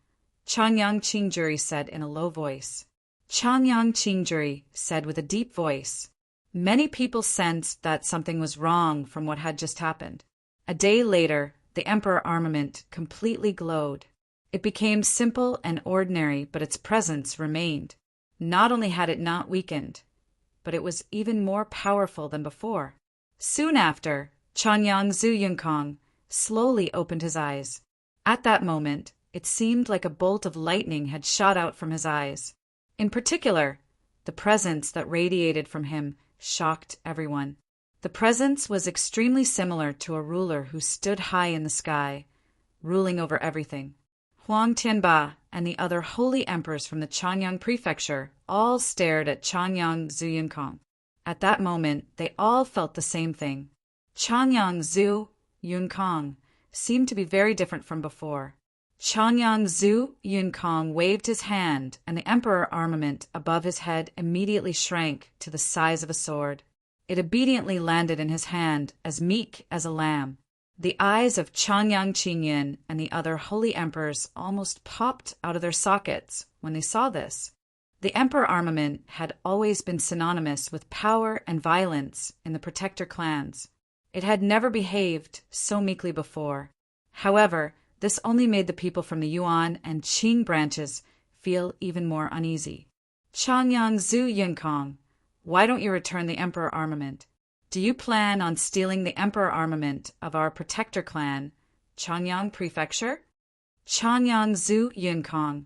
Changyang Qingjuri said in a low voice. Changyang Qingjuri said with a deep voice. Many people sensed that something was wrong from what had just happened. A day later, the Emperor armament completely glowed. It became simple and ordinary, but its presence remained. Not only had it not weakened, but it was even more powerful than before. Soon after, Changyang Zhu Yunkong slowly opened his eyes. At that moment, it seemed like a bolt of lightning had shot out from his eyes. In particular, the presence that radiated from him shocked everyone. The presence was extremely similar to a ruler who stood high in the sky, ruling over everything. Huang Tianba and the other holy emperors from the Changyang prefecture all stared at Changyang Zhu Yunkong. At that moment, they all felt the same thing. Changyang Zhu Yunkong seemed to be very different from before. Changyang Zhu Yunkong waved his hand, and the Emperor armament above his head immediately shrank to the size of a sword. It obediently landed in his hand, as meek as a lamb. The eyes of Changyang Qingyan and the other holy emperors almost popped out of their sockets when they saw this. The Emperor armament had always been synonymous with power and violence in the Protector clans. It had never behaved so meekly before. However, this only made the people from the Yuan and Qing branches feel even more uneasy. Changyang Zhu Yunkong, why don't you return the Emperor armament? Do you plan on stealing the Emperor armament of our Protector clan, Changyang Prefecture? Changyang Zhu Yunkong,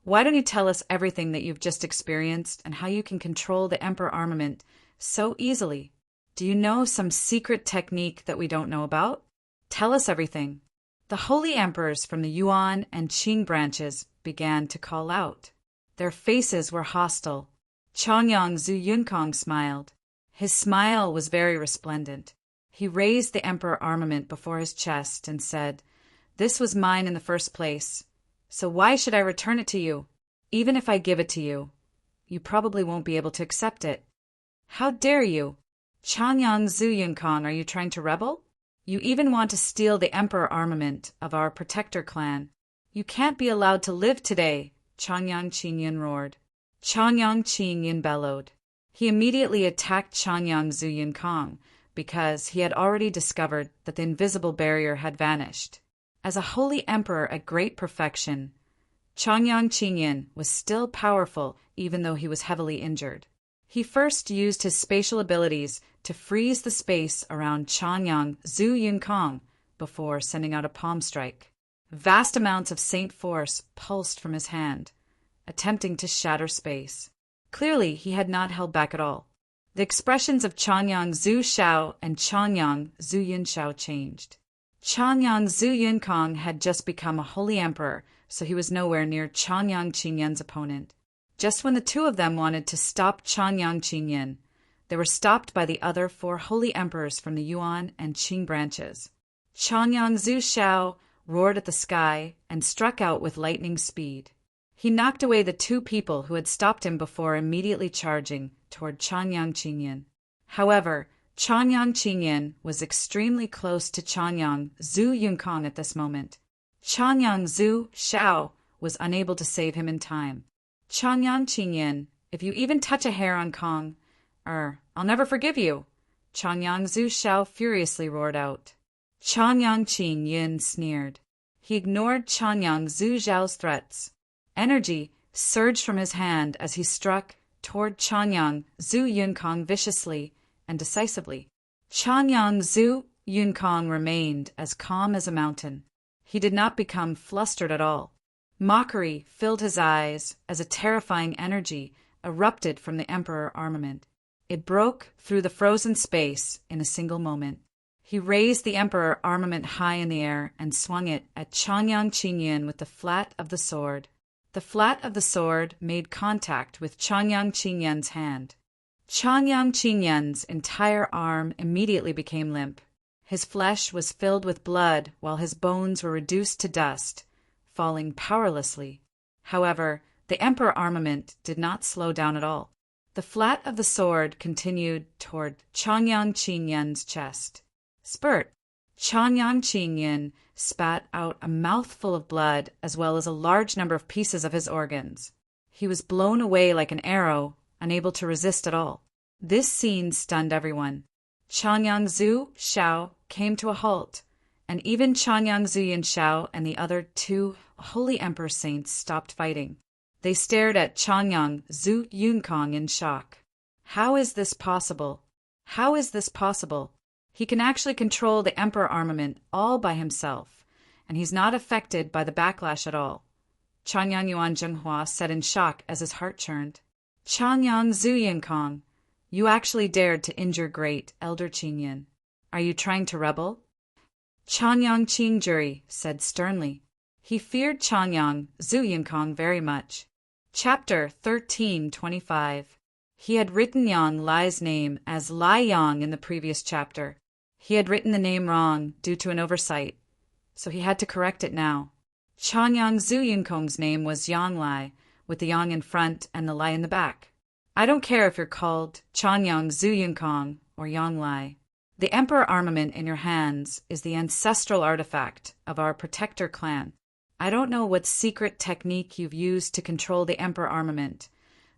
why don't you tell us everything that you've just experienced and how you can control the Emperor armament so easily? Do you know some secret technique that we don't know about? Tell us everything. The holy emperors from the Yuan and Qing branches began to call out. Their faces were hostile. Changyang Zhu Yunkong smiled. His smile was very resplendent. He raised the Emperor armament before his chest and said, "This was mine in the first place, so why should I return it to you? Even if I give it to you, you probably won't be able to accept it. How dare you? Changyang Zhu Yunkong, are you trying to rebel? You even want to steal the Emperor armament of our Protector clan. You can't be allowed to live today," Changyang Qingyan roared. Changyang Qingyan bellowed. He immediately attacked Changyang Zhu Yunkong because he had already discovered that the invisible barrier had vanished. As a holy emperor at great perfection, Changyang Qingyan was still powerful even though he was heavily injured. He first used his spatial abilities to freeze the space around Changyang Zhu Yunkong before sending out a palm strike. Vast amounts of saint force pulsed from his hand, attempting to shatter space. Clearly, he had not held back at all. The expressions of Changyang Zhu Shao and Changyang Zhu Yun Shao changed. Changyang Zhu Yunkong had just become a holy emperor, so he was nowhere near Changyang Qingyan's opponent. Just when the two of them wanted to stop Changyang Qingyan, they were stopped by the other 4 holy emperors from the Yuan and Qing branches. Changyang Zhu Shao roared at the sky and struck out with lightning speed. He knocked away the 2 people who had stopped him before immediately charging toward Changyang Qingyan. However, Changyang Qingyan was extremely close to Changyang Zhu Yunkong at this moment. Changyang Zhu Shao was unable to save him in time. Changyang Qingyan, if you even touch a hair on Kong, I'll never forgive you, Changyang Zhu Shao furiously roared out. Changyang Qingyan sneered. He ignored Changyang Zhu Zhao's threats. Energy surged from his hand as he struck toward Changyang Zhu Yunkong viciously and decisively. Changyang Zhu Yunkong remained as calm as a mountain. He did not become flustered at all. Mockery filled his eyes as a terrifying energy erupted from the Emperor armament. It broke through the frozen space in a single moment. He raised the Emperor armament high in the air and swung it at Changyang Qingyan with the flat of the sword. The flat of the sword made contact with Changyang Qingyan's hand. Changyang Qingyan's entire arm immediately became limp. His flesh was filled with blood while his bones were reduced to dust, falling powerlessly. However, the Emperor armament did not slow down at all. The flat of the sword continued toward Changyang Qingyan's chest. Spurt! Changyang Qingyan spat out a mouthful of blood as well as a large number of pieces of his organs. He was blown away like an arrow, unable to resist at all. This scene stunned everyone. Changyang Zhu Shao came to a halt, and even Changyang Zhu Yun Shao and the other 2 holy emperor saints stopped fighting. They stared at Changyang Zhu Yunkong in shock. How is this possible? How is this possible? He can actually control the Emperor armament all by himself, and he's not affected by the backlash at all. Changyang Yuan Zhenghua said in shock as his heart churned. Changyang Zhu Yunkong, you actually dared to injure great Elder Qingyan. Are you trying to rebel? Changyang Qingjuri said sternly. He feared Changyang Zhu Yunkong very much. Chapter 1325. He had written Yang Lai's name as Lai Yang in the previous chapter. He had written the name wrong due to an oversight, so he had to correct it now. Changyang Zhu Yunkong's name was Yang Lai, with the Yang in front and the Lai in the back. I don't care if you're called Changyang Zhu Yunkong or Yang Lai. The Emperor armament in your hands is the ancestral artifact of our protector clan. I don't know what secret technique you've used to control the Emperor armament,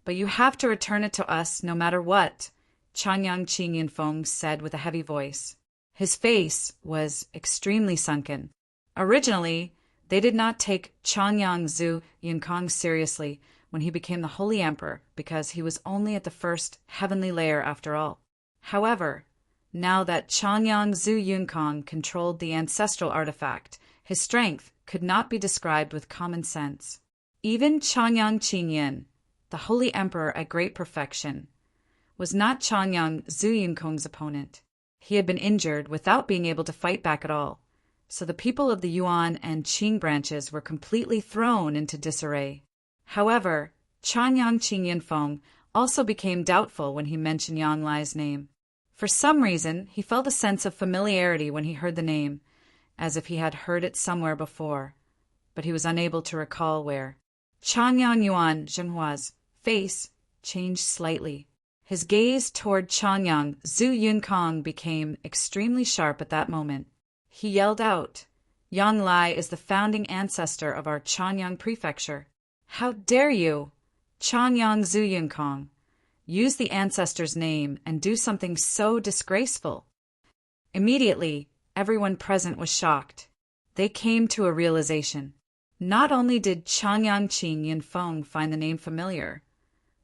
but you have to return it to us no matter what, Changyang Qingyanfeng said with a heavy voice. His face was extremely sunken. Originally, they did not take Changyang Zhu Yunkong seriously when he became the Holy Emperor because he was only at the first heavenly layer after all. However, now that Changyang Zhu Yunkong controlled the ancestral artifact, his strength could not be described with common sense. Even Changyang Qingyan, the Holy Emperor at great perfection, was not Changyang Zhu Yunkong's opponent. He had been injured without being able to fight back at all, so the people of the Yuan and Qing branches were completely thrown into disarray. However, Changyang Qingyanfeng also became doubtful when he mentioned Yang Lai's name. For some reason, he felt a sense of familiarity when he heard the name, as if he had heard it somewhere before, but he was unable to recall where. Changyang Yuan Zhenghua's face changed slightly. His gaze toward Changyang Zhu Yunkong became extremely sharp at that moment. He yelled out, Yang Lai is the founding ancestor of our Changyang prefecture. How dare you, Changyang Zhu Yunkong, use the ancestor's name and do something so disgraceful? Immediately, everyone present was shocked. They came to a realization. Not only did Changyang Qingyanfeng find the name familiar,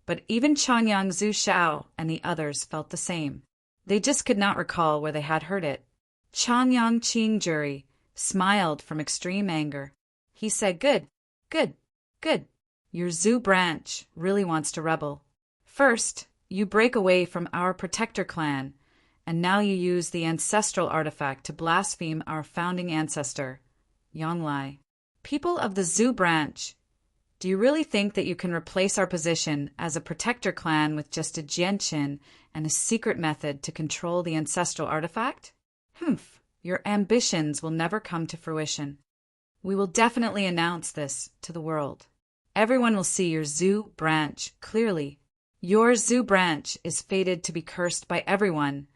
but even Changyang Zhu Shao and the others felt the same. They just could not recall where they had heard it. Changyang Qingjuri smiled from extreme anger. He said, Good. Your Zhu branch really wants to rebel. First, you break away from our protector clan, and now you use the ancestral artifact to blaspheme our founding ancestor, Yonglai. People of the Zhu branch, do you really think that you can replace our position as a protector clan with just a jianqin and a secret method to control the ancestral artifact? Humph, your ambitions will never come to fruition. We will definitely announce this to the world. Everyone will see your Zhu branch clearly. Your Zhu branch is fated to be cursed by everyone,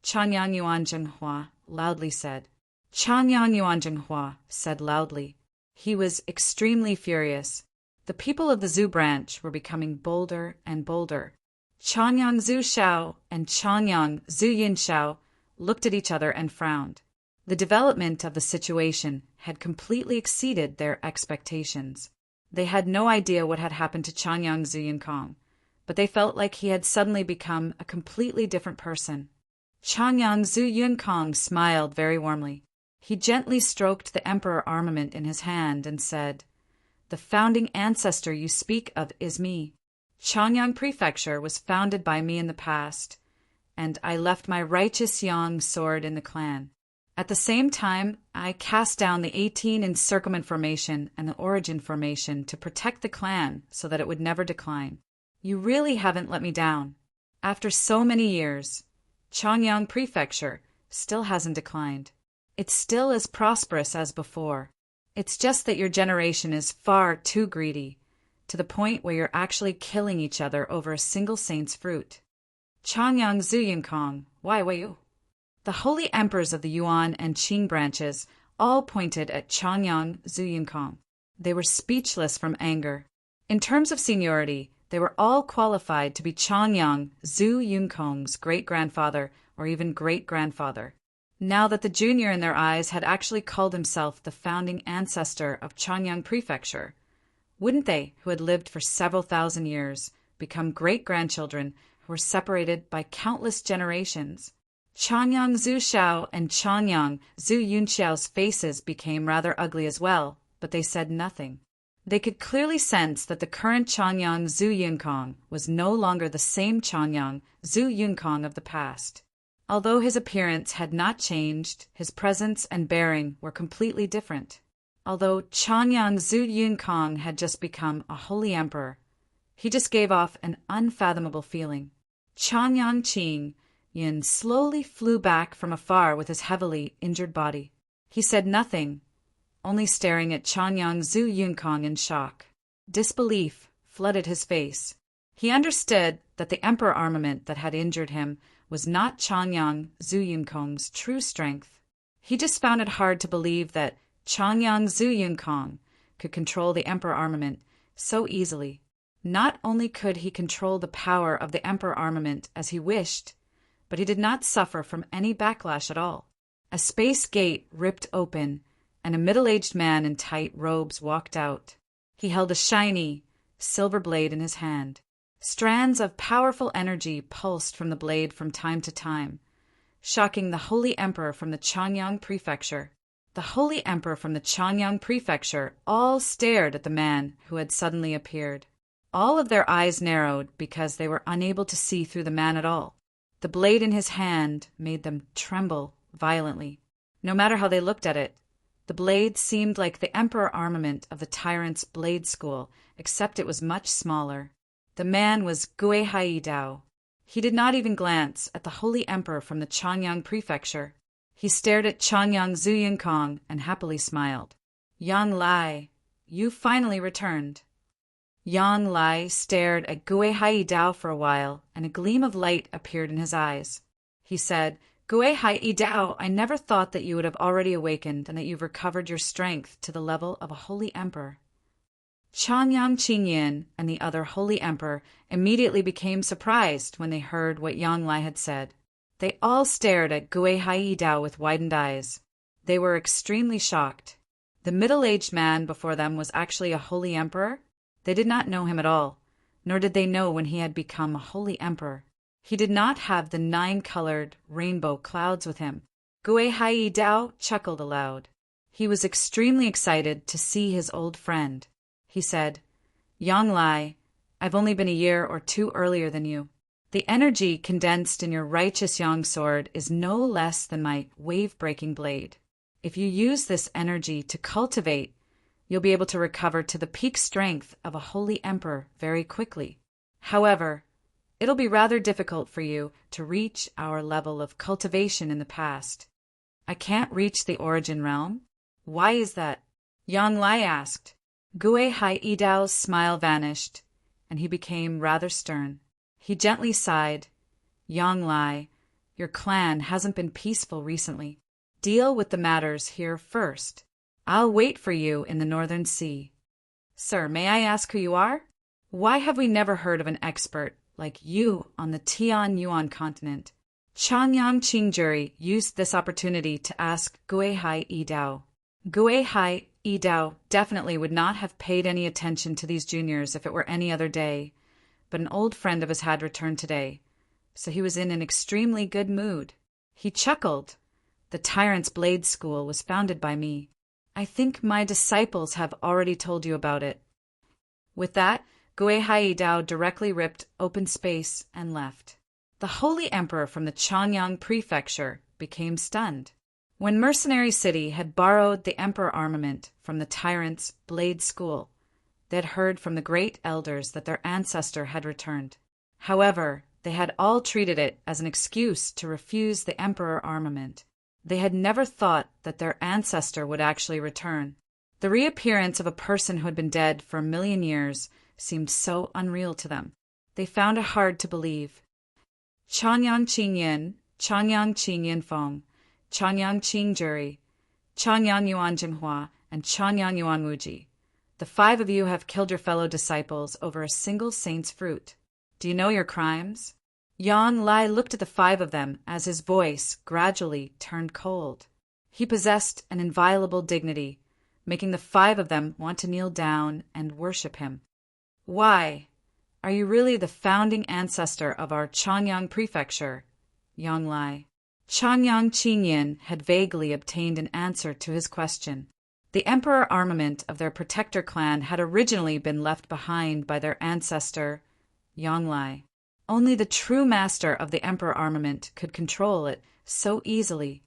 Chanyang Yuan Zhenghua loudly said. Chanyang Yuan Zhenghua said loudly. He was extremely furious. The people of the Zhu branch were becoming bolder and bolder. Chanyang Zhu Xiao and Chanyang Zhu Yin Xiao looked at each other and frowned. The development of the situation had completely exceeded their expectations. They had no idea what had happened to Chanyang Zhu Yinkong, but they felt like he had suddenly become a completely different person. Chanyang Zhu Yinkong smiled very warmly. He gently stroked the emperor armament in his hand and said, "The founding ancestor you speak of is me. Chanyang Prefecture was founded by me in the past, and I left my righteous Yang sword in the clan. At the same time, I cast down the 18 encirclement formation and the origin formation to protect the clan so that it would never decline. You really haven't let me down. After so many years, Chanyang Prefecture still hasn't declined. It's still as prosperous as before. It's just that your generation is far too greedy, to the point where you're actually killing each other over a single saint's fruit." Chanyang Zhu Yinkong, why were you? The holy emperors of the Yuan and Qing branches all pointed at Chanyang Zhu Yinkong. They were speechless from anger. In terms of seniority, they were all qualified to be Chanyang Zhu Yinkong's great-grandfather or even great-grandfather. Now that the junior in their eyes had actually called himself the founding ancestor of Chanyang Prefecture, wouldn't they, who had lived for several thousand years, become great-grandchildren who were separated by countless generations? Chanyang Zhu Xiao and Chanyang Zhu Yunxiao's faces became rather ugly as well, but they said nothing. They could clearly sense that the current Chanyang Zhu Yinkong was no longer the same Chanyang Zhu Yinkong of the past. Although his appearance had not changed, his presence and bearing were completely different. Although Chanyang Zhu Yinkong had just become a holy emperor, he just gave off an unfathomable feeling. Chanyang Qing Yin slowly flew back from afar with his heavily injured body. He said nothing, only staring at Chanyang Zhu Yinkong in shock. Disbelief flooded his face. He understood that the emperor armament that had injured him was not Chanyang Zhu Yinkong's true strength. He just found it hard to believe that Chanyang Zhu Yinkong could control the emperor armament so easily. Not only could he control the power of the emperor armament as he wished, but he did not suffer from any backlash at all. A space gate ripped open, and a middle-aged man in tight robes walked out. He held a shiny, silver blade in his hand. Strands of powerful energy pulsed from the blade from time to time, shocking the holy emperor from the Chanyang Prefecture. The holy emperor from the Chanyang Prefecture all stared at the man who had suddenly appeared. All of their eyes narrowed because they were unable to see through the man at all. The blade in his hand made them tremble violently. No matter how they looked at it, the blade seemed like the emperor armament of the tyrant's blade school, except it was much smaller. The man was Gui Hai Dao. He did not even glance at the holy emperor from the Chanyang Prefecture. He stared at Chanyang Zhu Yinkong and happily smiled. "Yang Lai, you finally returned." Yang Lai stared at Gui Hai Dao for a while, and a gleam of light appeared in his eyes. He said, "Gui Hai Dao, I never thought that you would have already awakened and that you've recovered your strength to the level of a holy emperor." Chanyang Qingyin and the other holy emperor immediately became surprised when they heard what Yang Lai had said. They all stared at Gui Hai Dao with widened eyes. They were extremely shocked. The middle-aged man before them was actually a holy emperor? They did not know him at all, nor did they know when he had become a holy emperor. He did not have the 9-colored rainbow clouds with him. Gui Hai Dao chuckled aloud. He was extremely excited to see his old friend. He said, "Yang Lai, I've only been a year or two earlier than you. The energy condensed in your righteous yang sword is no less than my wave-breaking blade. If you use this energy to cultivate, you'll be able to recover to the peak strength of a holy emperor very quickly. However, it'll be rather difficult for you to reach our level of cultivation in the past. I can't reach the origin realm? Why is that? Yang Lai asked. Gue Hai Idao's smile vanished, and he became rather stern. He gently sighed. Yang Lai, your clan hasn't been peaceful recently. Deal with the matters here first. I'll wait for you in the Northern Sea. Sir, may I ask who you are? Why have we never heard of an expert like you on the Tianyuan continent? Changyang Qingjuri used this opportunity to ask Gue Hai Idao. Gue Hai Idao definitely would not have paid any attention to these juniors if it were any other day, but an old friend of his had returned today, so he was in an extremely good mood. He chuckled. The Tyrant's Blade School was founded by me. I think my disciples have already told you about it. With that, Gue Hai Dao directly ripped open space and left. The Holy Emperor from the Changyang Prefecture became stunned. When Mercenary City had borrowed the Emperor armament from the Tyrant's Blade School, they had heard from the great elders that their ancestor had returned. However, they had all treated it as an excuse to refuse the Emperor armament. They had never thought that their ancestor would actually return. The reappearance of a person who had been dead for 1,000,000 years seemed so unreal to them. They found it hard to believe. Changyang Qinyin Feng, Changyang Qingjuri, Changyang Yuan Jinhua, and Changyang Yuan Wuji. The 5 of you have killed your fellow disciples over a single saint's fruit. Do you know your crimes? Yang Lai looked at the 5 of them as his voice gradually turned cold. He possessed an inviolable dignity, making the 5 of them want to kneel down and worship him. Why? Are you really the founding ancestor of our Changyang Prefecture? Yang Lai. Changyang Qinyin had vaguely obtained an answer to his question. The emperor armament of their protector clan had originally been left behind by their ancestor, Yang Lai. Only the true master of the emperor armament could control it so easily.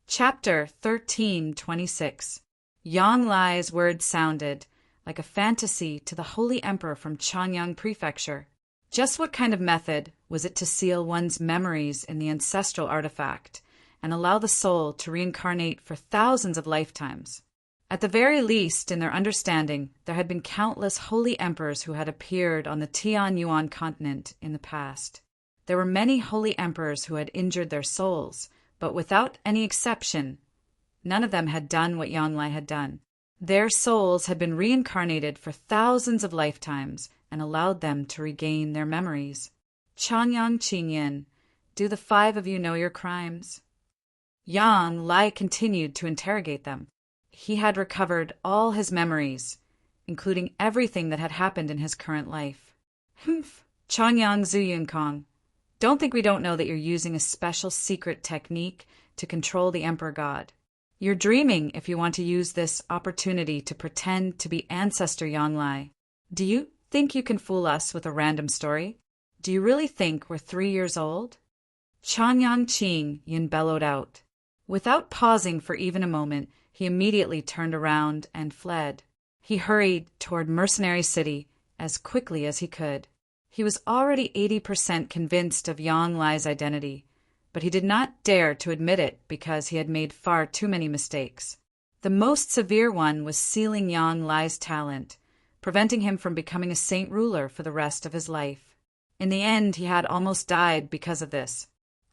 Chapter 1326. Yang Lai's words sounded like a fantasy to the holy emperor from Changyang Prefecture. Just what kind of method was it to seal one's memories in the ancestral artifact and allow the soul to reincarnate for thousands of lifetimes? At the very least, in their understanding, there had been countless holy emperors who had appeared on the Tianyuan continent in the past. There were many holy emperors who had injured their souls, but without any exception, none of them had done what Yang Lai had done. Their souls had been reincarnated for thousands of lifetimes and allowed them to regain their memories. Changyang Qinyin, do the 5 of you know your crimes? Yang Lai continued to interrogate them. He had recovered all his memories, including everything that had happened in his current life. Humph! Changyang Zuyunkong, don't think we don't know that you're using a special secret technique to control the Emperor God. You're dreaming if you want to use this opportunity to pretend to be Ancestor Yang Lai. Do you think you can fool us with a random story? Do you really think we're 3 years old? Changyang Qinyin bellowed out. Without pausing for even a moment, he immediately turned around and fled. He hurried toward Mercenary City as quickly as he could. He was already 80% convinced of Yang Lai's identity, but he did not dare to admit it because he had made far too many mistakes. The most severe one was sealing Yang Lai's talent, preventing him from becoming a saint ruler for the rest of his life. In the end, he had almost died because of this.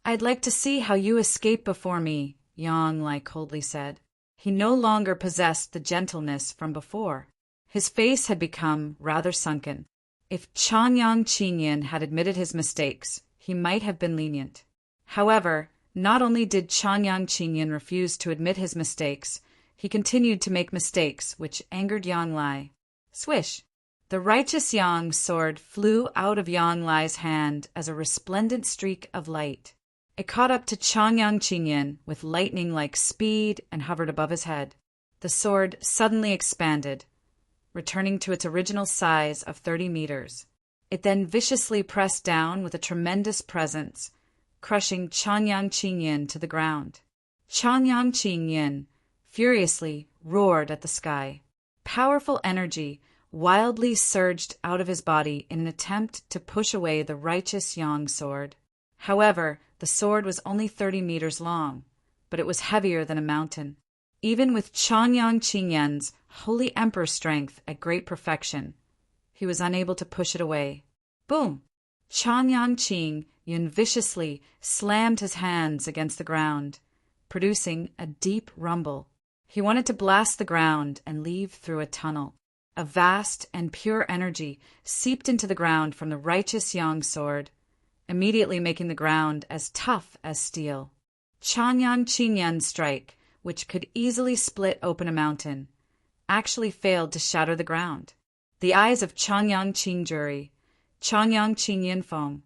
I'd like to see how you escape before me, Yang Lai coldly said. He no longer possessed the gentleness from before. His face had become rather sunken. If Changyang Qinyin had admitted his mistakes, he might have been lenient. However, not only did Changyang Qinyin refuse to admit his mistakes, he continued to make mistakes which angered Yang Lai. Swish! The righteous Yang sword flew out of Yang Lai's hand as a resplendent streak of light. It caught up to Changyang Qinyin with lightning-like speed and hovered above his head. The sword suddenly expanded, returning to its original size of 30 meters. It then viciously pressed down with a tremendous presence, crushing Chanyang Qingyin to the ground. Chanyang Qingyin furiously roared at the sky. Powerful energy wildly surged out of his body in an attempt to push away the righteous Yang sword. However, the sword was only 30 meters long, but it was heavier than a mountain. Even with Chanyang Qingyin's holy emperor strength at great perfection, he was unable to push it away. Boom! Chanyang Qingyin viciously slammed his hands against the ground, producing a deep rumble. He wanted to blast the ground and leave through a tunnel. A vast and pure energy seeped into the ground from the righteous Yang sword, immediately making the ground as tough as steel. Chanyang Qingyin's strike, which could easily split open a mountain, actually failed to shatter the ground. The eyes of Chanyang Qingjuri, Chanyang Qingyin Feng,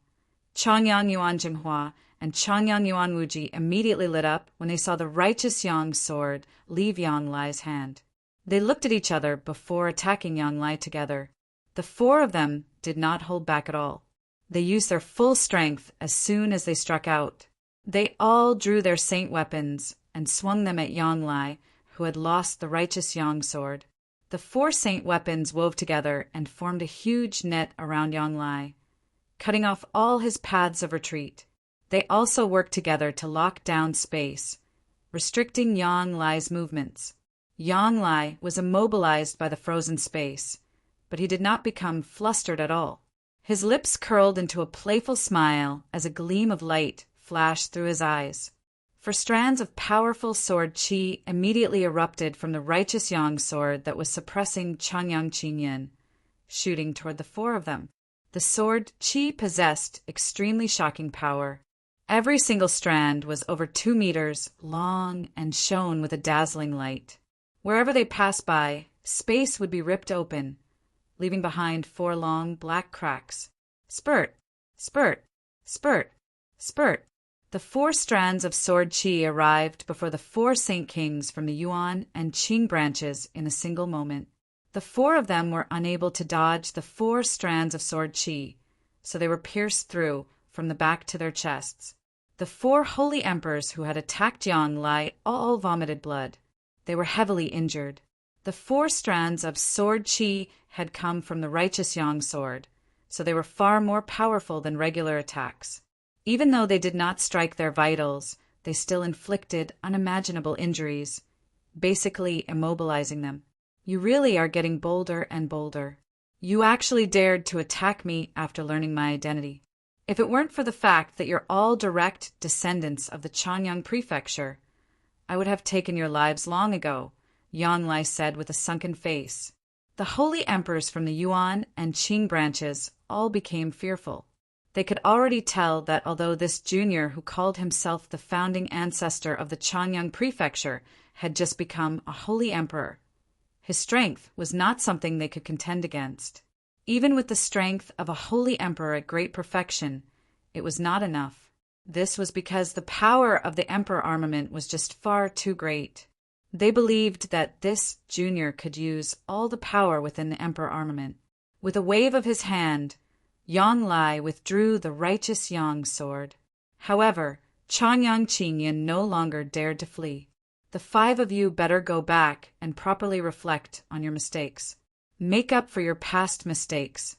Chanyang Yuan Jinghua, and Chanyang Yuan Wuji immediately lit up when they saw the righteous Yang sword leave Yang Lai's hand. They looked at each other before attacking Yang Lai together. The four of them did not hold back at all. They used their full strength as soon as they struck out. They all drew their saint weapons and swung them at Yang Lai, who had lost the righteous Yang sword. The four saint weapons wove together and formed a huge net around Yang Lai, cutting off all his paths of retreat. They also worked together to lock down space, restricting Yang Lai's movements. Yang Lai was immobilized by the frozen space, but he did not become flustered at all. His lips curled into a playful smile as a gleam of light flashed through his eyes. For strands of powerful sword qi immediately erupted from the righteous Yang sword that was suppressing Chanyang Qingyun, shooting toward the four of them. The sword qi possessed extremely shocking power. Every single strand was over 2 meters long and shone with a dazzling light. Wherever they passed by, space would be ripped open, leaving behind 4 long black cracks. Spurt, spurt, spurt, spurt. The 4 strands of sword qi arrived before the 4 saint kings from the Yuan and Qing branches in a single moment. The 4 of them were unable to dodge the 4 strands of sword qi, so they were pierced through from the back to their chests. The 4 holy emperors who had attacked Yang Lai all vomited blood. They were heavily injured. The 4 strands of sword qi had come from the righteous Yang sword, so they were far more powerful than regular attacks. Even though they did not strike their vitals, they still inflicted unimaginable injuries, basically immobilizing them. You really are getting bolder and bolder. You actually dared to attack me after learning my identity. If it weren't for the fact that you're all direct descendants of the Chanyang prefecture, I would have taken your lives long ago, Yang Lai said with a sunken face. The holy emperors from the Yuan and Qing branches all became fearful. They could already tell that although this junior who called himself the founding ancestor of the Chanyang prefecture had just become a holy emperor, his strength was not something they could contend against. Even with the strength of a holy emperor at great perfection, it was not enough. This was because the power of the emperor armament was just far too great. They believed that this junior could use all the power within the emperor armament. With a wave of his hand, Yang Lai withdrew the righteous Yang sword. However, Chanyang Qingyun no longer dared to flee. The 5 of you better go back and properly reflect on your mistakes. Make up for your past mistakes.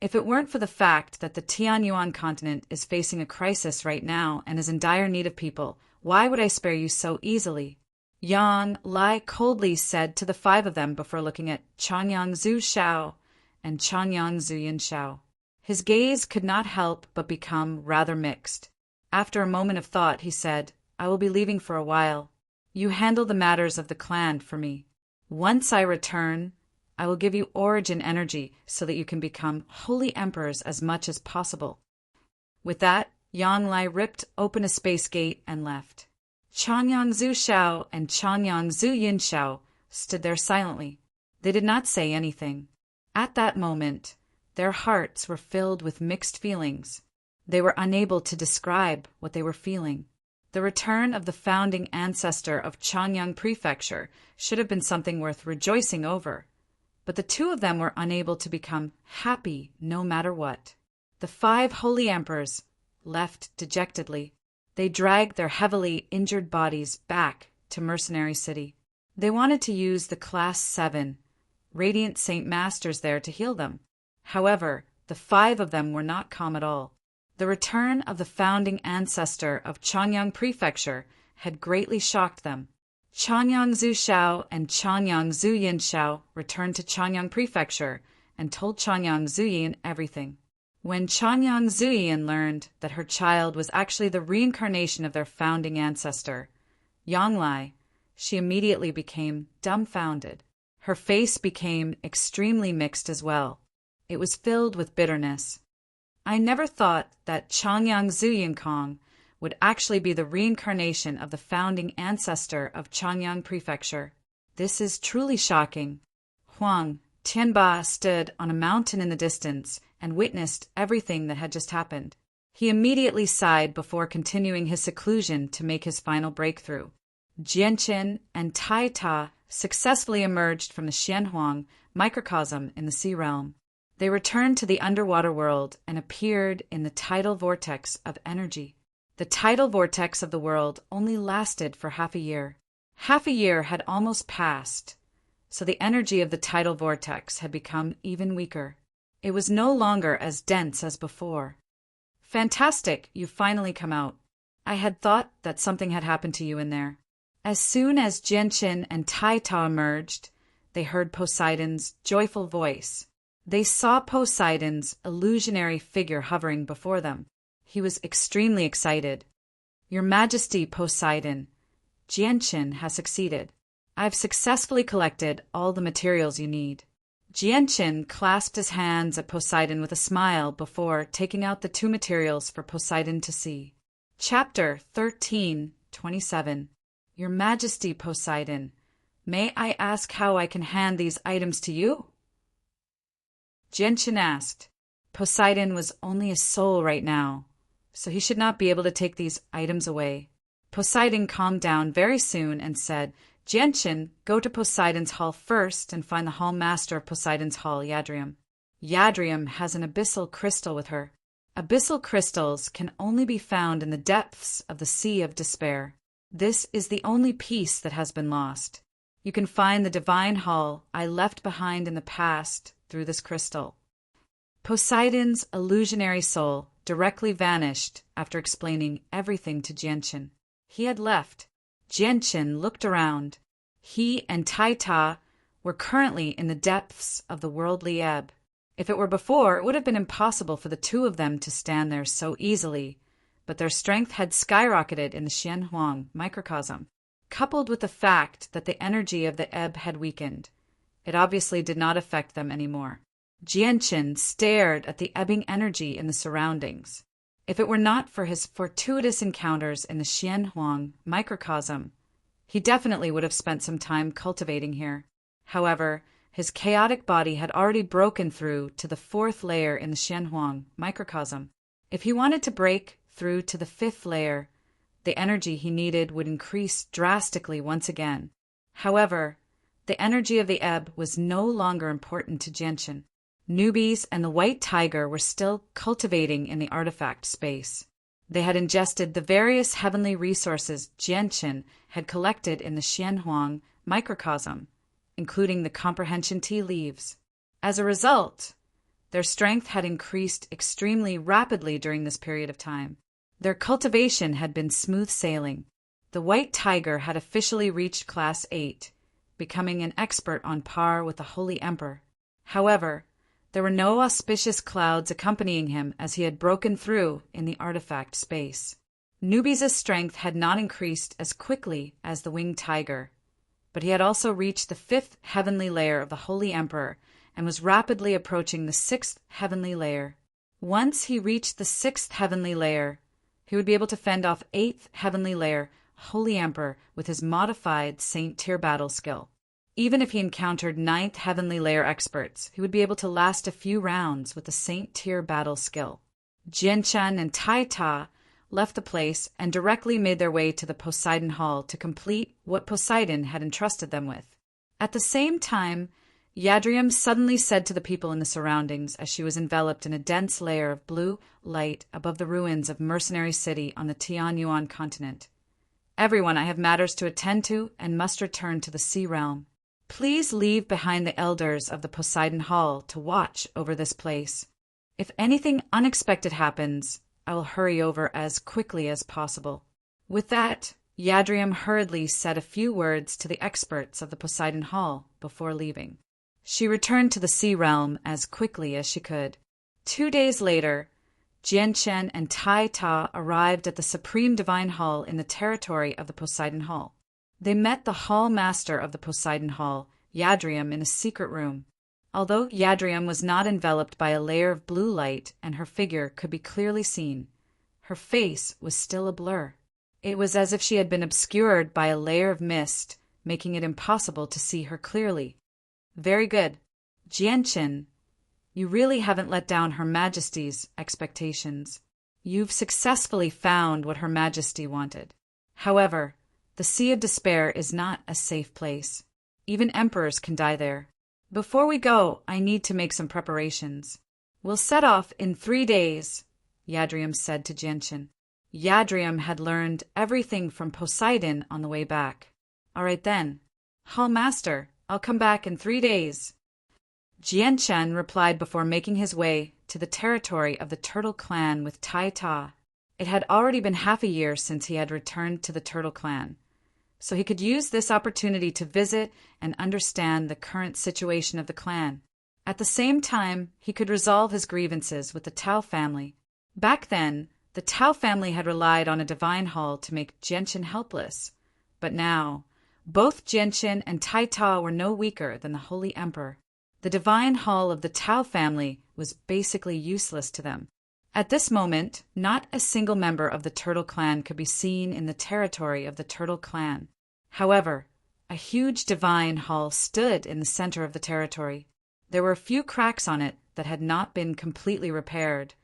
If it weren't for the fact that the Tianyuan continent is facing a crisis right now and is in dire need of people, why would I spare you so easily? Yang Lai coldly said to the 5 of them before looking at Chanyang Zhu Shao and Chanyang Zuyin Shao. His gaze could not help but become rather mixed. After a moment of thought, he said, I will be leaving for a while. You handle the matters of the clan for me. Once I return, I will give you origin energy so that you can become holy emperors as much as possible. With that, Yang Lai ripped open a space gate and left. Chanyang Zhu Shao and Chanyang Zuyin Shao stood there silently. They did not say anything. At that moment, their hearts were filled with mixed feelings. They were unable to describe what they were feeling. The return of the founding ancestor of Chanyang Prefecture should have been something worth rejoicing over. but the two of them were unable to become happy no matter what. The 5 holy emperors left dejectedly. They dragged their heavily injured bodies back to Mercenary City. They wanted to use the Class 7 Radiant Saint Masters there to heal them. However, the 5 of them were not calm at all. The return of the founding ancestor of Changyang Prefecture had greatly shocked them. Changyang Zuxiao and Changyang Zuyin returned to Changyang Prefecture and told Changyang Zuyin everything. When Changyang Zuyin learned that her child was actually the reincarnation of their founding ancestor, Yanglai, she immediately became dumbfounded. Her face became extremely mixed as well. It was filled with bitterness. I never thought that Changyang Zuyin Kong would actually be the reincarnation of the founding ancestor of Changyang Prefecture. This is truly shocking. Huang Tianba stood on a mountain in the distance and witnessed everything that had just happened. He immediately sighed before continuing his seclusion to make his final breakthrough. Jianqin and Tai Ta successfully emerged from the Xianhuang microcosm in the Sea Realm. They returned to the underwater world and appeared in the tidal vortex of energy. The tidal vortex of the world only lasted for half a year. Half a year had almost passed, so the energy of the tidal vortex had become even weaker. It was no longer as dense as before. Fantastic, you've finally come out. I had thought that something had happened to you in there. As soon as Jianqin and Tai Ta emerged, they heard Poseidon's joyful voice. They saw Poseidon's illusionary figure hovering before them. He was extremely excited. Your Majesty, Poseidon, Jianqin has succeeded. I've successfully collected all the materials you need. Jianqin clasped his hands at Poseidon with a smile before taking out the 2 materials for Poseidon to see. Chapter 13:27. Your Majesty, Poseidon, may I ask how I can hand these items to you? Jianqin asked. Poseidon was only a soul right now, so he should not be able to take these items away. Poseidon calmed down very soon and said, Jianqin, go to Poseidon's hall first and find the hall master of Poseidon's hall, Yadrium. Yadrium has an abyssal crystal with her. Abyssal crystals can only be found in the depths of the Sea of Despair. This is the only piece that has been lost. You can find the divine hall I left behind in the past through this crystal. Poseidon's illusionary soul directly vanished after explaining everything to Jianqin. He had left. Jianqin looked around. He and Tai Ta were currently in the depths of the worldly ebb. If it were before, it would have been impossible for the 2 of them to stand there so easily, but their strength had skyrocketed in the Xianhuang microcosm. Coupled with the fact that the energy of the ebb had weakened, it obviously did not affect them anymore. Jianqin stared at the ebbing energy in the surroundings. If it were not for his fortuitous encounters in the Xianhuang microcosm, he definitely would have spent some time cultivating here. However, his chaotic body had already broken through to the 4th layer in the Xianhuang microcosm. If he wanted to break through to the 5th layer, the energy he needed would increase drastically once again. However, the energy of the ebb was no longer important to Jianqin. Newbies and the White Tiger were still cultivating in the artifact space. They had ingested the various heavenly resources Jianqin had collected in the Xianhuang microcosm, including the comprehension tea leaves. As a result, their strength had increased extremely rapidly during this period of time. Their cultivation had been smooth sailing. The White Tiger had officially reached Class 8, becoming an expert on par with the Holy Emperor. However, there were no auspicious clouds accompanying him as he had broken through in the artifact space. Newbies' strength had not increased as quickly as the Winged Tiger, but he had also reached the 5th heavenly layer of the Holy Emperor and was rapidly approaching the 6th heavenly layer. Once he reached the 6th heavenly layer, he would be able to fend off 8th heavenly layer Holy Emperor with his modified Saint Tier battle skill. Even if he encountered 9th heavenly layer experts, he would be able to last a few rounds with the Saint Tier battle skill. Jianqin and Tai Ta left the place and directly made their way to the Poseidon Hall to complete what Poseidon had entrusted them with. At the same time, Yadrium suddenly said to the people in the surroundings as she was enveloped in a dense layer of blue light above the ruins of Mercenary City on the Tianyuan continent. Everyone, I have matters to attend to and must return to the Sea Realm. Please leave behind the elders of the Poseidon Hall to watch over this place. If anything unexpected happens, I will hurry over as quickly as possible. With that, Yadrium hurriedly said a few words to the experts of the Poseidon Hall before leaving. She returned to the Sea Realm as quickly as she could. 2 days later, Jianchen and Tai Ta arrived at the Supreme Divine Hall in the territory of the Poseidon Hall. They met the Hall Master of the Poseidon Hall, Yadrium, in a secret room. Although Yadrium was not enveloped by a layer of blue light and her figure could be clearly seen, her face was still a blur. It was as if she had been obscured by a layer of mist, making it impossible to see her clearly. Very good. Jianchen, you really haven't let down Her Majesty's expectations. You've successfully found what Her Majesty wanted. However, the Sea of Despair is not a safe place. Even emperors can die there. Before we go, I need to make some preparations. We'll set off in 3 days, Yadrium said to Jianchen. Yadrium had learned everything from Poseidon on the way back. All right then. Hall Master, I'll come back in 3 days. Jianchen replied before making his way to the territory of the Turtle Clan with Tai Ta. It had already been half a year since he had returned to the Turtle Clan, so he could use this opportunity to visit and understand the current situation of the clan. At the same time, he could resolve his grievances with the Tao family. Back then, the Tao family had relied on a divine hall to make Jianchen helpless, but now, both Jianchen and Tai Ta were no weaker than the Holy Emperor. The divine hall of the Tao family was basically useless to them. At this moment, not a single member of the Turtle Clan could be seen in the territory of the Turtle Clan. However, a huge divine hall stood in the center of the territory. There were a few cracks on it that had not been completely repaired,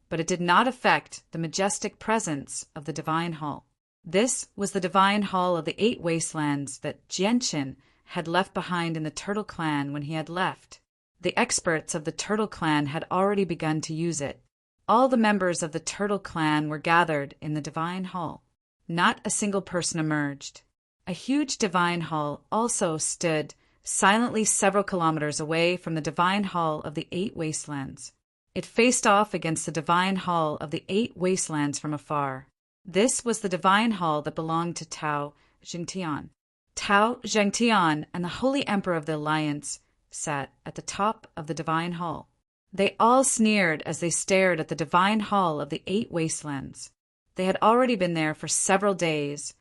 but it did not affect the majestic presence of the divine hall. This was the divine hall of the 8 wastelands that Jianchen had left behind in the Turtle Clan when he had left. The experts of the Turtle Clan had already begun to use it. All the members of the Turtle Clan were gathered in the divine hall. Not a single person emerged. A huge divine hall also stood silently several kilometers away from the divine hall of the 8 wastelands. It faced off against the divine hall of the 8 wastelands from afar. This was the divine hall that belonged to Tao Jingtian. Tao Zhengtian and the Holy Emperor of the Alliance sat at the top of the divine hall. They all sneered as they stared at the divine hall of the 8 wastelands. They had already been there for several days,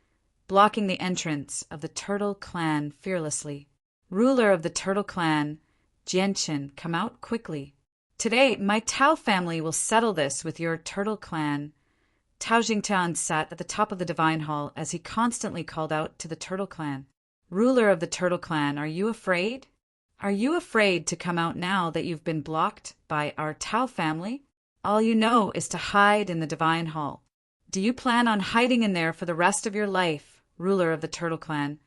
blocking the entrance of the Turtle Clan fearlessly. Ruler of the Turtle Clan, Jianchen, come out quickly. Today, my Tao family will settle this with your Turtle Clan. Tao Jingtian sat at the top of the divine hall as he constantly called out to the Turtle Clan. Ruler of the Turtle Clan, are you afraid? Are you afraid to come out now that you've been blocked by our Tao family? All you know is to hide in the divine hall. Do you plan on hiding in there for the rest of your life, ruler of the Turtle Clan?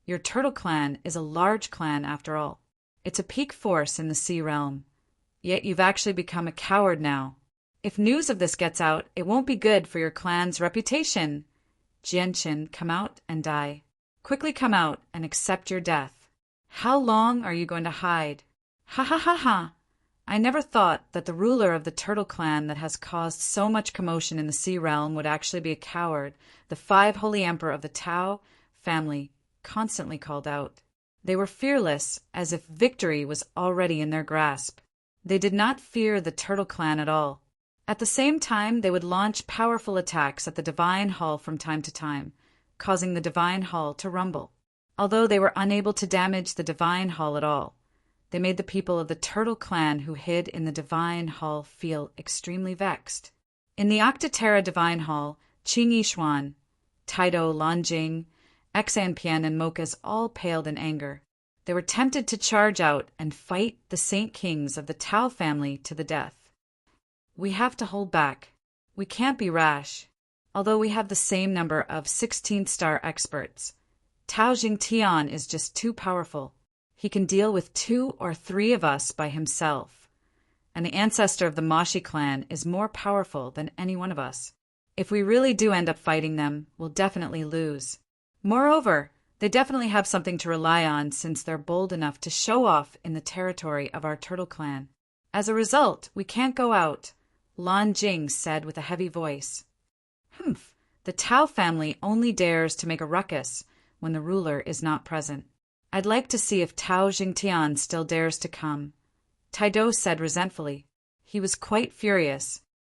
Your Turtle Clan is a large clan after all. It's a peak force in the Sea Realm. Yet you've actually become a coward now. If news of this gets out, it won't be good for your clan's reputation. Jianchen, come out and die. Quickly come out and accept your death. How long are you going to hide? Ha ha ha ha! I never thought that the ruler of the Turtle Clan that has caused so much commotion in the Sea Realm would actually be a coward, the 5 Holy Emperor of the Tao family constantly called out. They were fearless, as if victory was already in their grasp. They did not fear the Turtle Clan at all. At the same time, they would launch powerful attacks at the Divine Hall from time to time, causing the Divine Hall to rumble. Although they were unable to damage the Divine Hall at all, they made the people of the Turtle Clan who hid in the Divine Hall feel extremely vexed. In the Octaterra Divine Hall, Qing Yishuan, Taido, Lanjing, Xanpian, and Mokas all paled in anger. They were tempted to charge out and fight the Saint Kings of the Tao family to the death. We have to hold back. We can't be rash. Although we have the same number of 16-star experts, Tao Jingtian is just too powerful. He can deal with 2 or 3 of us by himself. And the ancestor of the Moshi clan is more powerful than any one of us. If we really do end up fighting them, we'll definitely lose. Moreover, they definitely have something to rely on since they're bold enough to show off in the territory of our turtle clan. As a result, we can't go out, Lan Jing said with a heavy voice. Humph, the Tao family only dares to make a ruckus when the ruler is not present. I'd like to see if Tao Jingtian still dares to come, Taido said resentfully. He was quite furious.